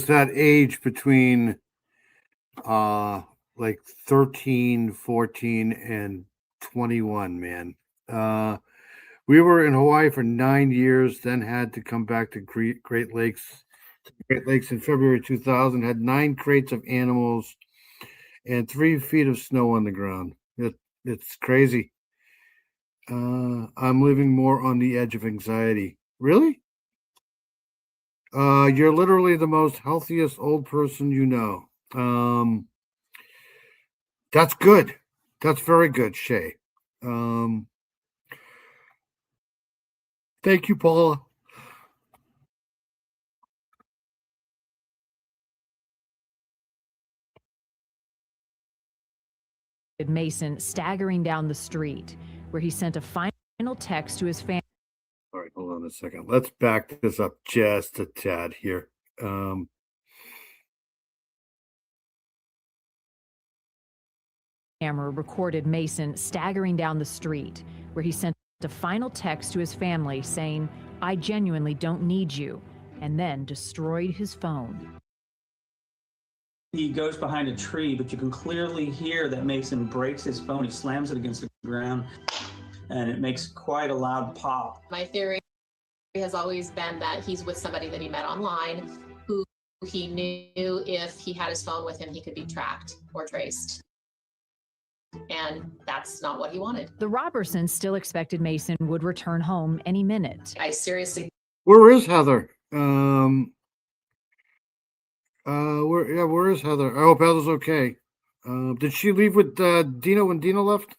that age between like 13, 14, and 21, man. We were in Hawaii for 9 years, then had to come back to Great Lakes. Great Lakes in February 2000. Had 9 crates of animals and 3 feet of snow on the ground. It's crazy. I'm living more on the edge of anxiety. Really? You're literally the most healthiest old person you know. That's good. That's very good, Shay. Thank you, Paula. Mason staggering down the street, where he sent a final text to his family. All right, hold on a second. Let's back this up just a tad here. Camera recorded Mason staggering down the street, where he sent a final text to his family saying, "I genuinely don't need you," and then destroyed his phone. He goes behind a tree, but you can clearly hear that Mason breaks his phone. He slams it against the ground, and it makes quite a loud pop. My theory has always been that he's with somebody that he met online who he knew if he had his phone with him, he could be tracked or traced. And that's not what he wanted. The Robertsons still expected Mason would return home any minute. I seriously. Where is Heather? Where is Heather? I hope Heather's okay. Did she leave with Dino when Dino left?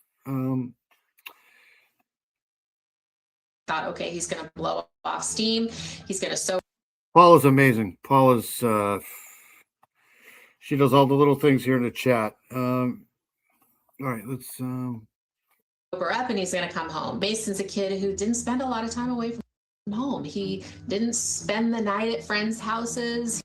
Thought, okay, he's going to blow off steam. He's going to sober. Paula's amazing. Paula's she does all the little things here in the chat. All right, let's up, and he's going to come home. Mason's a kid who didn't spend a lot of time away from home. He didn't spend the night at friends' houses.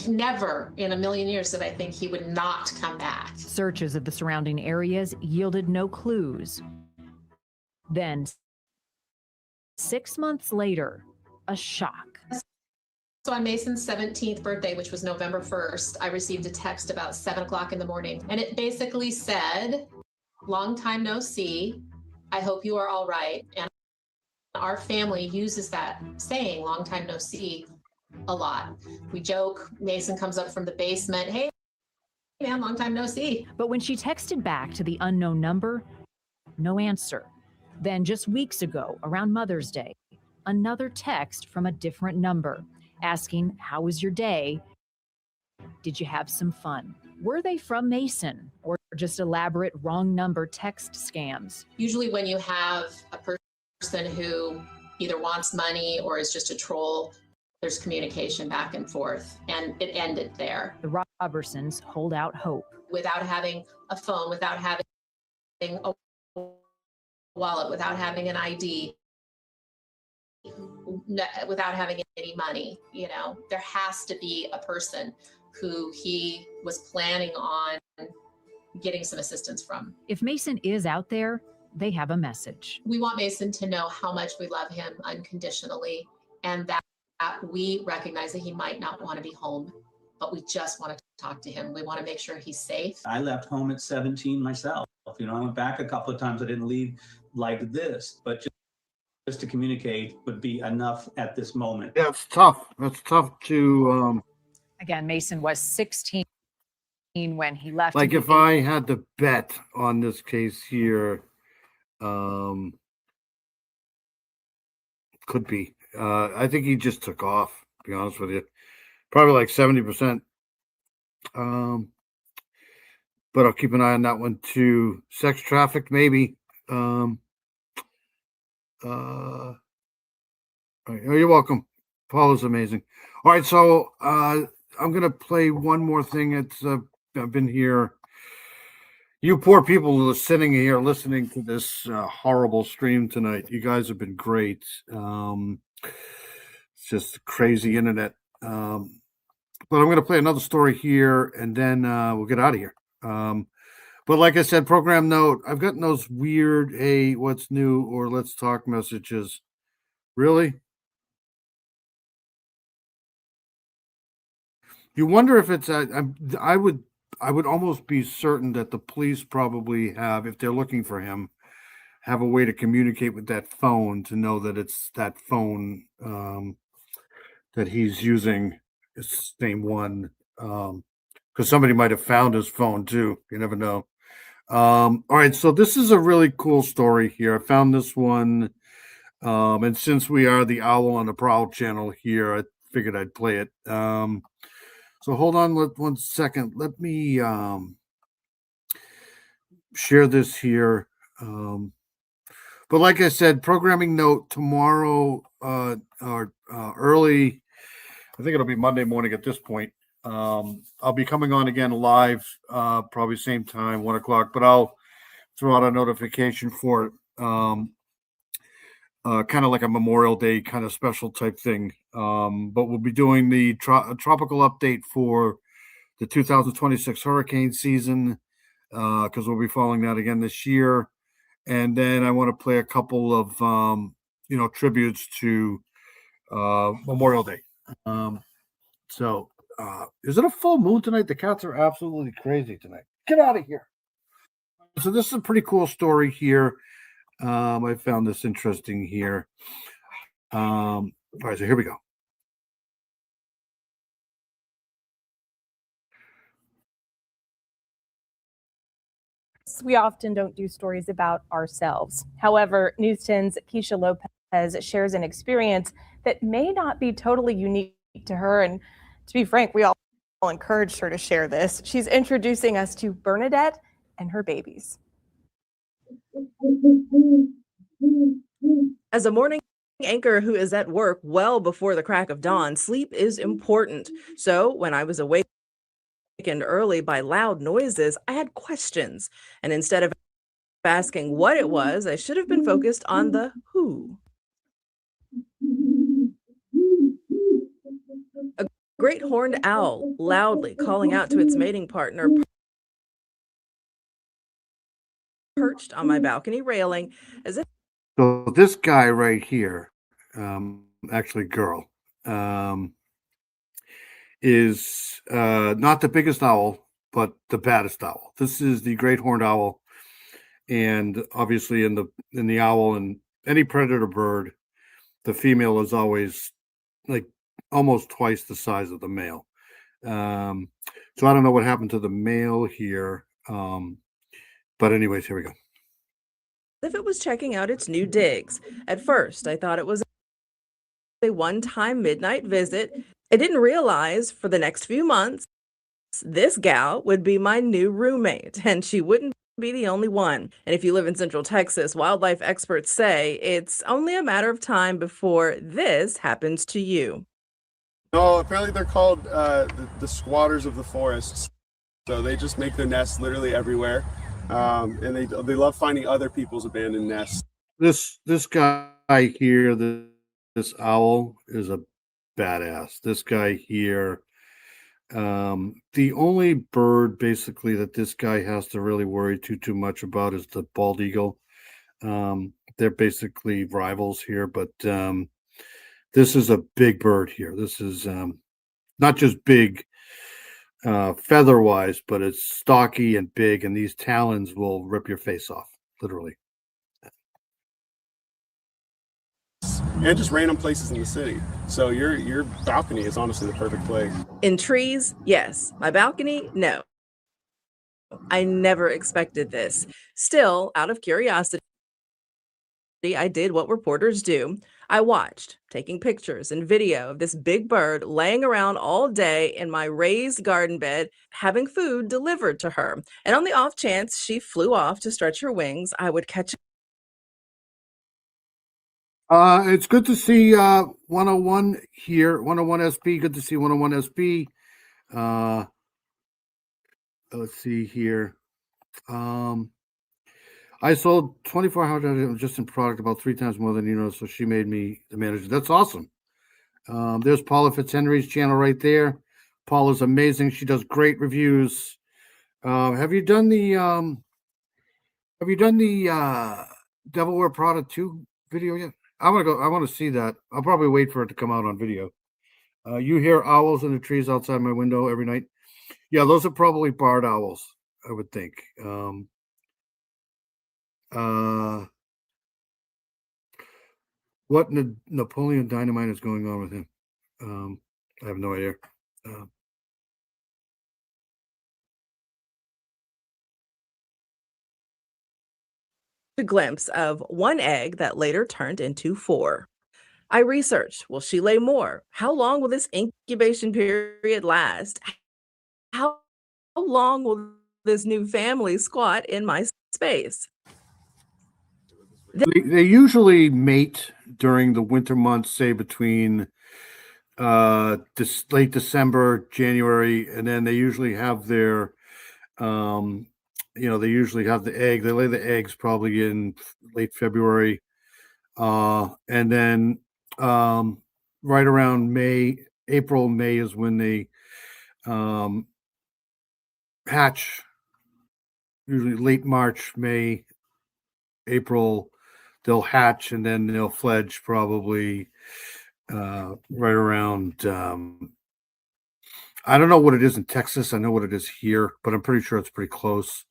Never in a million years did I think he would not come back. Searches of the surrounding areas yielded no clues. Then, 6 months later, a shock. So on Mason's 17th birthday, which was November 1st, I received a text about 7 o'clock in the morning. And it basically said, "Long time no see. I hope you are all right." And our family uses that saying, "Long time no see," a lot. We joke. Mason comes up from the basement. "Hey, man, long time no see." But when she texted back to the unknown number, no answer. Then just weeks ago, around Mother's Day, another text from a different number asking, "How was your day? Did you have some fun?" Were they from Mason or just elaborate wrong number text scams? Usually when you have a person who either wants money or is just a troll, there's communication back and forth, and it ended there. The Robertsons hold out hope. Without having a phone, without having a wallet, without having an ID, without having any money, there has to be a person who he was planning on getting some assistance from. If Mason is out there, they have a message. We want Mason to know how much we love him unconditionally, and that we recognize that he might not want to be home, but we just want to talk to him. We want to make sure he's safe. I left home at 17 myself. I went back a couple of times. I didn't leave like this, but just to communicate would be enough at this moment. Yeah, it's tough. It's tough to Again, Mason was 16 when he left. like if I had to bet on this case here, could be. I think he just took off, to be honest with you. Probably like 70%. But I'll keep an eye on that one too. Sex traffic, maybe. Oh, you're welcome. Paula's amazing. All right, so I'm gonna play one more thing. It's I've been here. You poor people who are sitting here listening to this horrible stream tonight. You guys have been great. It's just crazy internet. But I'm going to play another story here, and then we'll get out of here. But like I said, program note, I've gotten those weird, "Hey, what's new?" or "Let's talk" messages. Really? You wonder if it's I would almost be certain that the police probably have, if they're looking for him, have a way to communicate with that phone to know that it's that phone that he's using. It's the same one. Because somebody might have found his phone too. You never know. All right, so this is a really cool story here. I found this one, and since we are the Owl on the Prowl channel here, I figured I'd play it. So hold on 1 second. Let me share this here. But like I said, programming note tomorrow or early, I think it'll be Monday morning at this point. I'll be coming on again live, probably same time, 1 o'clock, but I'll throw out a notification for it. Kind of like a Memorial Day kind of special type thing. But we'll be doing the tropical update for the 2026 hurricane season, because we'll be following that again this year. And then I want to play a couple of tributes to Memorial Day. So is it a full moon tonight? The cats are absolutely crazy tonight. Get out of here. So this is a pretty cool story here. I found this interesting here. All right, so here we go. We often don't do stories about ourselves. However, News 10's Keisha Lopez shares an experience that may not be totally unique to her. And to be frank, we all encouraged her to share this. She's introducing us to Bernadette and her babies. As a morning anchor who is at work well before the crack of dawn, sleep is important. So when I was awakened early by loud noises, I had questions. And instead of asking what it was, I should have been focused on the who. A great horned owl loudly calling out to its mating partner perched on my balcony railing as if. So this guy right here, actually girl, is not the biggest owl, but the baddest owl. This is the great horned owl, and obviously in the owl and any predator bird, the female is always like almost twice the size of the male. So I don't know what happened to the male here, but anyways, here we go. If it was checking out its new digs. At first, I thought it was a one-time midnight visit. I didn't realize for the next few months, this gal would be my new roommate, and she wouldn't be the only one. And if you live in Central Texas, wildlife experts say it's only a matter of time before this happens to you. No, apparently they're called the squatters of the forests. So they just make their nests literally everywhere. And they love finding other people's abandoned nests. This guy here, this owl is a badass. This guy here, the only bird basically that this guy has to really worry too much about is the bald eagle. They're basically rivals here, but this is a big bird here. This is not just big feather wise, but it's stocky and big, and these talons will rip your face off, literally. And just random places in the city. So your balcony is honestly the perfect place. In trees, yes. My balcony, no. I never expected this. Still, out of curiosity, I did what reporters do. I watched, taking pictures and video of this big bird laying around all day in my raised garden bed, having food delivered to her. And on the off chance she flew off to stretch her wings, I would catch. It's good to see 101 here, 101 SB. Good to see 101 SB. Let's see here. I sold 2,400 just in product, about 3 times more than you know. So she made me the manager. That's awesome. There's Paula Fitzhenry's channel right there. Paula's amazing. She does great reviews. Have you done the Devil Wear Prada 2 video yet? I want to see that. I'll probably wait for it to come out on video. You hear owls in the trees outside my window every night. Yeah, those are probably barred owls, I would think. What Napoleon Dynamite is going on with him? I have no idea. A glimpse of one egg that later turned into 4. I researched, will she lay more? How long will this incubation period last? How long will this new family squat in my space? They usually mate during the winter months, say between late December, January, and then they usually have their they usually have the egg. They lay the eggs probably in late February, and then right around April, May is when they hatch. Usually late March, May, April, they'll hatch and then they'll fledge probably right around. I don't know what it is in Texas. I know what it is here, but I'm pretty sure it's pretty close.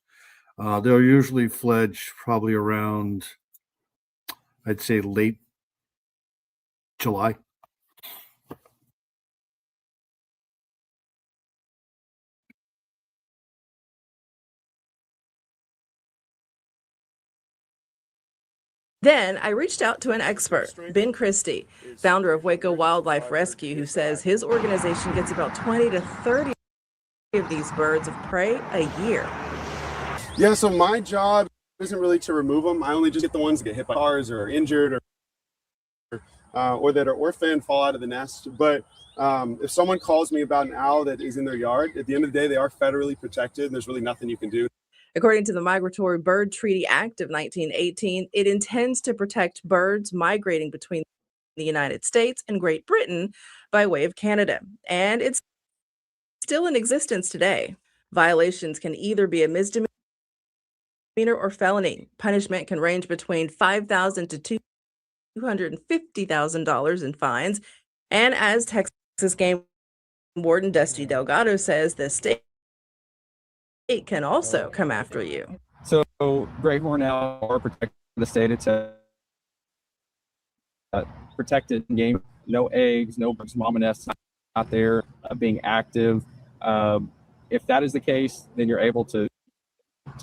They'll usually fledge probably around, I'd say, late July. Then I reached out to an expert, Ben Christie, founder of Waco Wildlife Rescue, who says his organization gets about 20 to 30 of these birds of prey a year. Yeah, so my job isn't really to remove them. I only just get the ones that get hit by cars or are injured or that are orphaned, fall out of the nest. But if someone calls me about an owl that is in their yard, at the end of the day, they are federally protected, and there's really nothing you can do. According to the Migratory Bird Treaty Act of 1918, it intends to protect birds migrating between the United States and Great Britain by way of Canada, and it's still in existence today. Violations can either be a misdemeanor or felony. Punishment can range between $5,000 to $250,000 in fines, and as Texas Game Warden Dusty Delgado says, the state can also come after you. So great horned owls are protected in the state. It's protected game, no eggs, no mama nests out there being active. If that is the case, then you're able to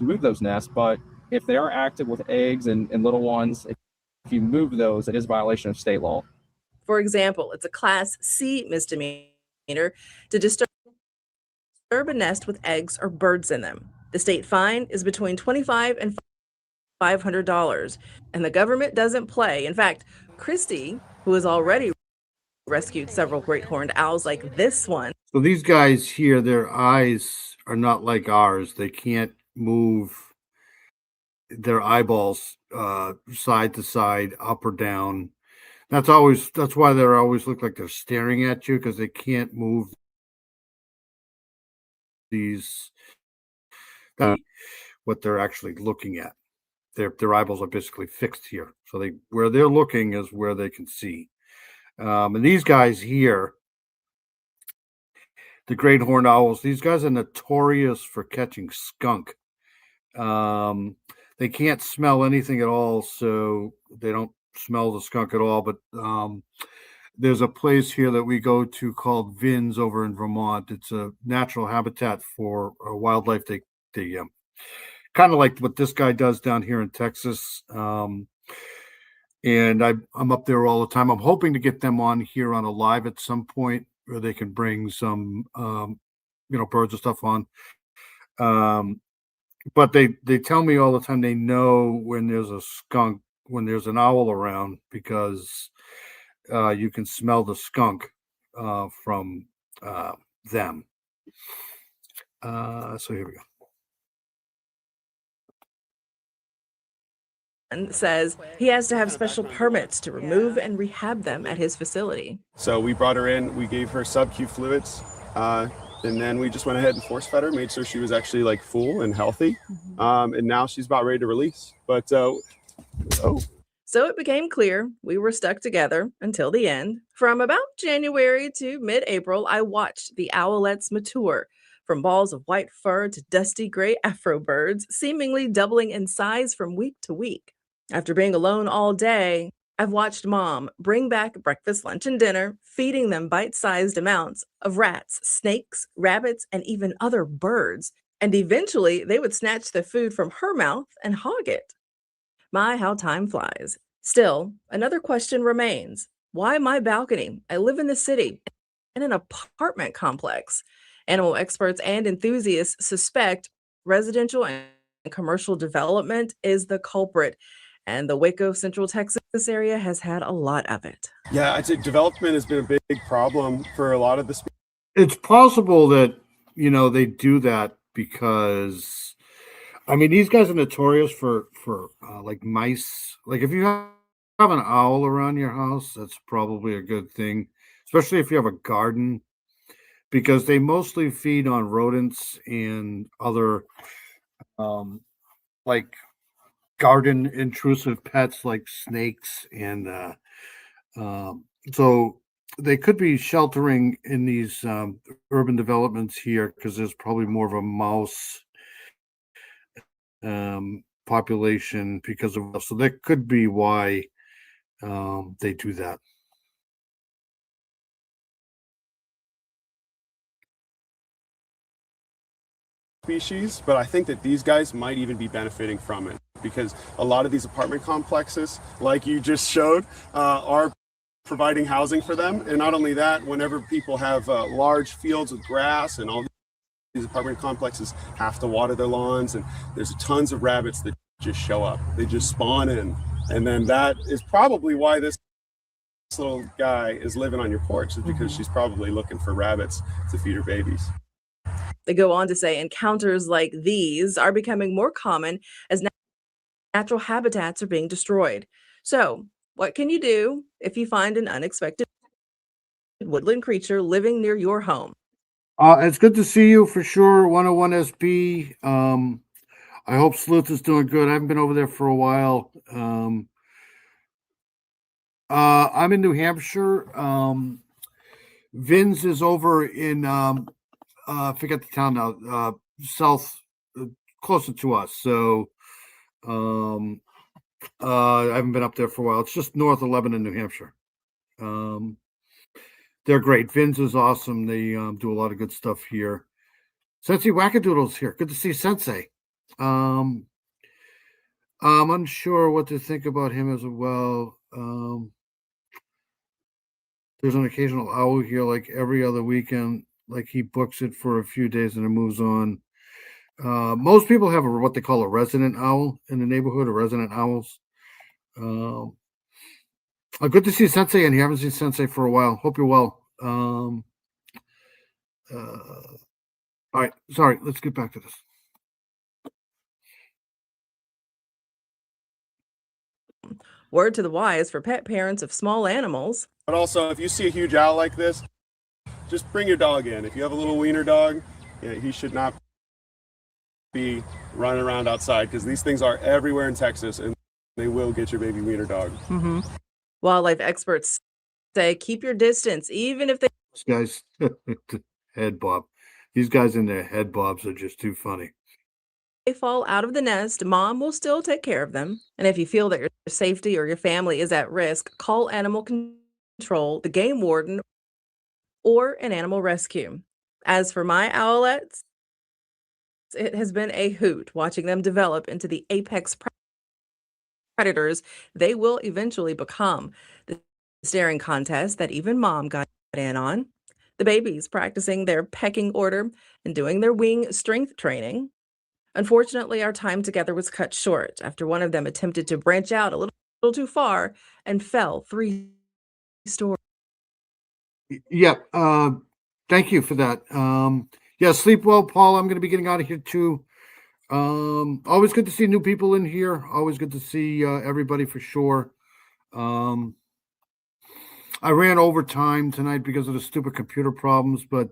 move those nests. But if they are active with eggs and little ones, if you move those, it is a violation of state law. For example, it's a Class C misdemeanor to disturb a nest with eggs or birds in them. The state fine is between $25 and $500, and the government doesn't play. In fact, Christie, who has already rescued several great horned owls like this one. So these guys here, their eyes are not like ours. They can't move their eyeballs side to side, up or down. That's why they always look like they're staring at you, because they can't move what they're actually looking at. Their eyeballs are basically fixed here. So where they're looking is where they can see. And these guys here, the great horned owls, these guys are notorious for catching skunk. They can't smell anything at all, so they don't smell the skunk at all. But there's a place here that we go to called Vins over in Vermont. It's a natural habitat for wildlife. They kind of like what this guy does down here in Texas. And I'm up there all the time. I'm hoping to get them on here on a live at some point where they can bring some, birds and stuff on. But they tell me all the time they know when there's a skunk, when there's an owl around, because you can smell the skunk from them. So here we go. And says he has to have special permits to remove and rehab them at his facility. So we brought her in, we gave her sub-Q fluids, and then we just went ahead and force fed her, made sure she was actually like full and healthy. And now she's about ready to release. But So it became clear we were stuck together until the end. From about January to mid-April, I watched the owlets mature, from balls of white fur to dusty gray afro birds, seemingly doubling in size from week to week. After being alone all day, I've watched mom bring back breakfast, lunch, and dinner, feeding them bite sized amounts of rats, snakes, rabbits, and even other birds. And eventually they would snatch the food from her mouth and hog it. My, how time flies. Still, another question remains. Why my balcony? I live in the city in an apartment complex. Animal experts and enthusiasts suspect residential and commercial development is the culprit, and the Waco, Central Texas area has had a lot of it. Yeah, I'd say development has been a big problem for a lot of the It's possible that, they do that because, I mean, these guys are notorious for like mice. Like if you have an owl around your house, that's probably a good thing, especially if you have a garden, because they mostly feed on rodents and other like garden intrusive pets like snakes and so they could be sheltering in these urban developments here because there's probably more of a mouse population because of, so that could be why they do that. species, but I think that these guys might even be benefiting from it because a lot of these apartment complexes, like you just showed, are providing housing for them. And not only that, whenever people have large fields of grass, and all these apartment complexes have to water their lawns, and there's tons of rabbits that just show up. They just spawn in. And then that is probably why this little guy is living on your porch, is because she's probably looking for rabbits to feed her babies. They go on to say encounters like these are becoming more common as natural habitats are being destroyed. So, what can you do if you find an unexpected woodland creature living near your home? It's good to see you for sure, 101 SB. I hope Sleuth is doing good. I haven't been over there for a while. I'm in New Hampshire. Vin's is over in I forget the town now, south, closer to us. So I haven't been up there for a while. It's just north of Lebanon, New Hampshire. They're great. Vin's is awesome. They do a lot of good stuff here. Sensei Wackadoodle's here. Good to see Sensei. I'm unsure what to think about him as well. There's an occasional owl here, like every other weekend. Like he books it for a few days and it moves on. Most people have what they call a resident owl in the neighborhood, or resident owls. Good to see Sensei, and you haven't seen Sensei for a while. Hope you're well. All right, sorry. Let's get back to this. Word to the wise for pet parents of small animals. But also, if you see a huge owl like this, just bring your dog in. If you have a little wiener dog, he should not be running around outside, because these things are everywhere in Texas, and they will get your baby wiener dog. Wildlife experts say keep your distance, even if they These guys, head bob. These guys in their head bobs are just too funny. fall out of the nest, mom will still take care of them. And if you feel that your safety or your family is at risk, call animal control, the game warden, or an animal rescue. As for my owlets, it has been a hoot watching them develop into the apex predators they will eventually become. The staring contest that even mom got in on. The babies practicing their pecking order and doing their wing strength training. Unfortunately, our time together was cut short after one of them attempted to branch out a little too far and fell 3 stories. Yeah. Thank you for that. Yeah, sleep well, Paul. I'm going to be getting out of here too. Always good to see new people in here. Always good to see everybody for sure. I ran overtime tonight because of the stupid computer problems, but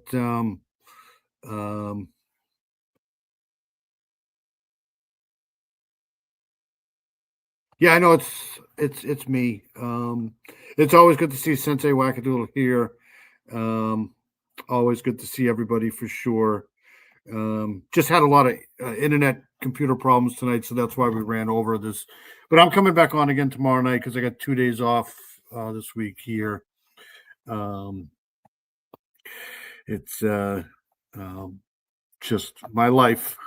yeah, I know it's me. It's always good to see Sensei Wackadoodle here. Always good to see everybody for sure. Just had a lot of internet computer problems tonight, so that's why we ran over this. But I'm coming back on again tomorrow night because I got 2 days off this week here. It's just my life,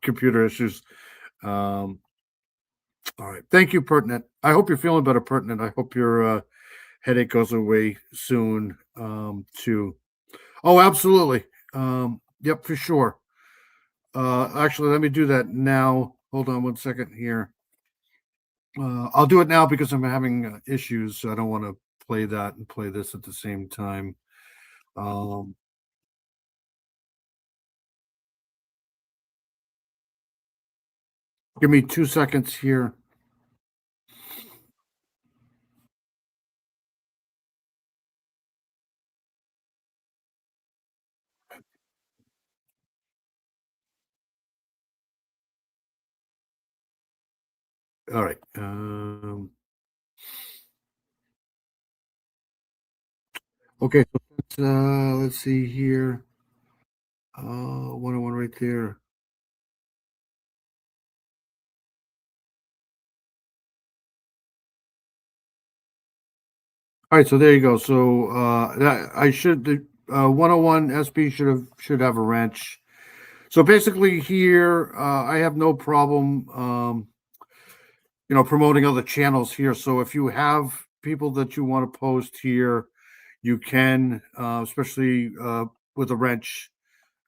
computer issues. All right. Thank you, Pertinent. I hope you're feeling better, Pertinent. I hope your headache goes away soon, too. Oh, absolutely. Yep, for sure. Actually, let me do that now. Hold on one second here. I'll do it now because I'm having issues. So I don't want to play that and play this at the same time. Give me 2 seconds here. All right. Okay. So let's see here. 101 right there. All right, so there you go. So that I should the 101 SB should have a wrench. So basically here I have no problem promoting other channels here. So if you have people that you want to post here, you can, especially with a wrench.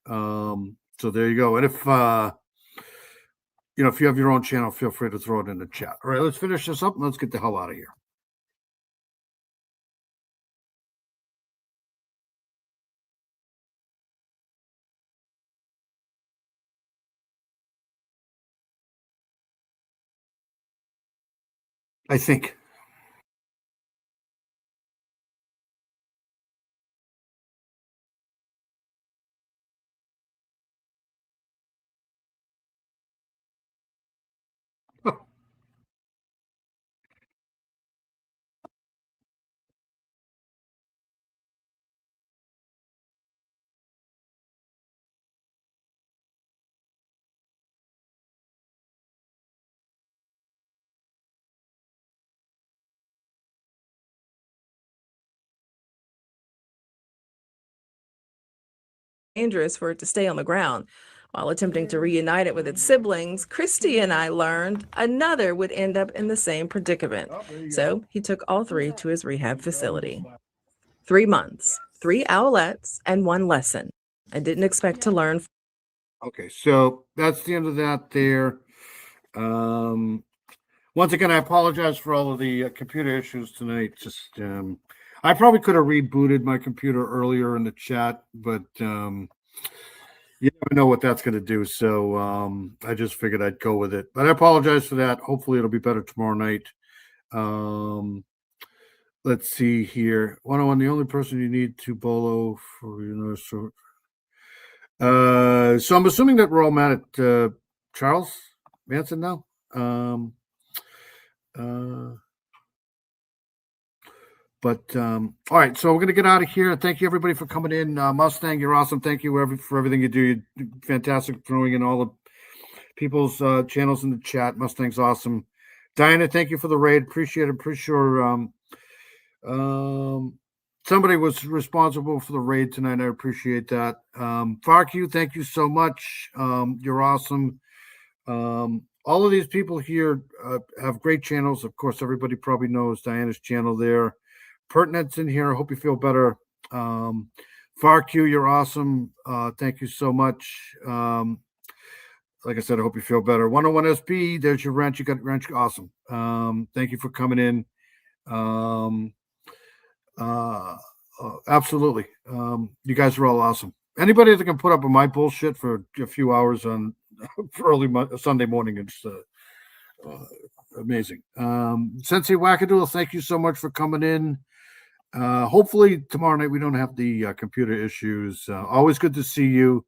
So there you go. And if if you have your own channel, feel free to throw it in the chat. All right, let's finish this up and let's get the hell out of here. I think. Dangerous for it to stay on the ground. While attempting to reunite it with its siblings, Christy and I learned another would end up in the same predicament. So he took all three to his rehab facility. 3 months, 3 owlets, and 1 lesson. I didn't expect to learn. Okay, so that's the end of that there. Once again, I apologize for all of the computer issues tonight. Just I probably could have rebooted my computer earlier in the chat, but you never know what that's going to do. So I just figured I'd go with it. But I apologize for that. Hopefully, it'll be better tomorrow night. Let's see here. 101, the only person you need to bolo for so I'm assuming that we're all mad at Charles Manson now. All right, so we're going to get out of here. Thank you, everybody, for coming in. Mustang, you're awesome. Thank you for everything you do. You're fantastic throwing in all the people's channels in the chat. Mustang's awesome. Diana, thank you for the raid. Appreciate it. Pretty sure somebody was responsible for the raid tonight. I appreciate that. FarQ, thank you so much. You're awesome. All of these people here have great channels. Of course, everybody probably knows Diana's channel there. Pertinent's in here. I hope you feel better. FarQ, you're awesome. Thank you so much. Like I said, I hope you feel better. 101 SB, there's your wrench. You got wrench. Awesome. Thank you for coming in. Absolutely. You guys are all awesome. Anybody that can put up with my bullshit for a few hours on early Sunday morning, it's amazing. Sensei Wackadoodle, thank you so much for coming in. Hopefully tomorrow night we don't have the computer issues. Always good to see you.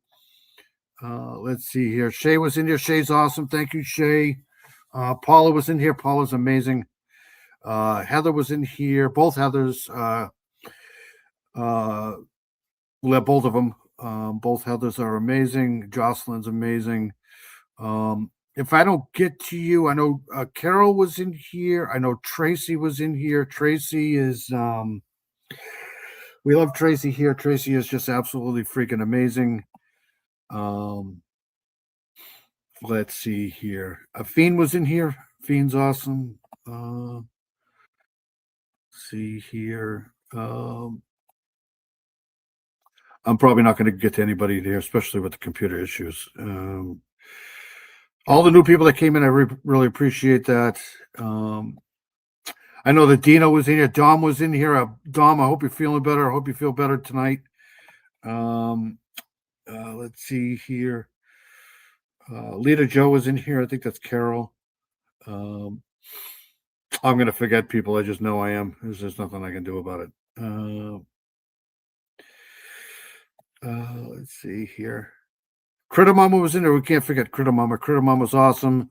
Let's see here. Shay was in here. Shay's awesome. Thank you, Shay. Paula was in here. Paula's amazing. Heather was in here. Both Heathers. We'll have both of them. Both Heathers are amazing. Jocelyn's amazing. If I don't get to you, I know Carol was in here. I know Tracy was in here. Tracy is, we love Tracy here. Tracy is just absolutely freaking amazing. Let's see here. Fiend was in here. Fiend's awesome. See here. I'm probably not going to get to anybody here, especially with the computer issues. All the new people that came in, I really appreciate that. I know that Dino was in here. Dom was in here. Dom, I hope you're feeling better. I hope you feel better tonight. Let's see here. Lita Joe was in here. I think that's Carol. I'm going to forget people. I just know I am. There's nothing I can do about it. Let's see here. Critter Mama was in there. We can't forget Critter Mama. Critter Mama's awesome.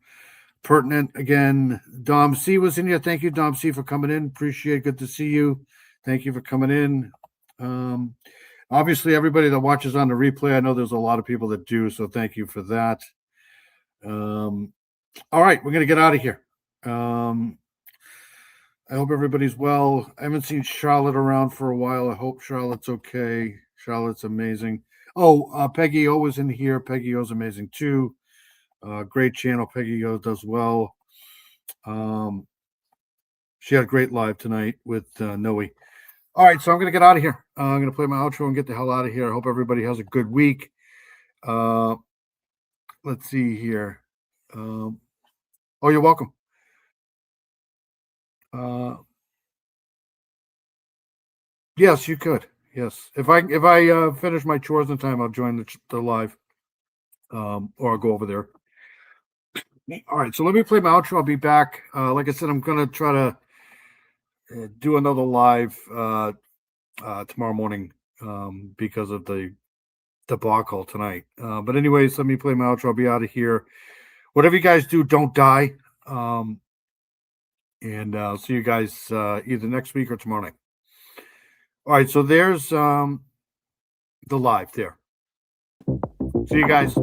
Pertinent again. Dom C was in here. Thank you, Dom C, for coming in. Appreciate it. Good to see you. Thank you for coming in. Obviously, everybody that watches on the replay, I know there's a lot of people that do, so thank you for that. All right, we're going to get out of here. I hope everybody's well. I haven't seen Charlotte around for a while. I hope Charlotte's okay. Charlotte's amazing. Oh, Peggy O was in here. Peggy O's amazing too. Great channel. Peggy O does well. She had a great live tonight with Noe. All right, so I'm going to get out of here. I'm going to play my outro and get the hell out of here. I hope everybody has a good week. Let's see here. Oh, you're welcome. Yes, you could. Yes, if I finish my chores in time, I'll join the live, or I'll go over there. All right, so let me play my outro. I'll be back. Like I said, I'm gonna try to do another live tomorrow morning because of the debacle tonight. But anyways, let me play my outro. I'll be out of here. Whatever you guys do, don't die. And I'll see you guys either next week or tomorrow night. All right, so there's the live there. See you guys.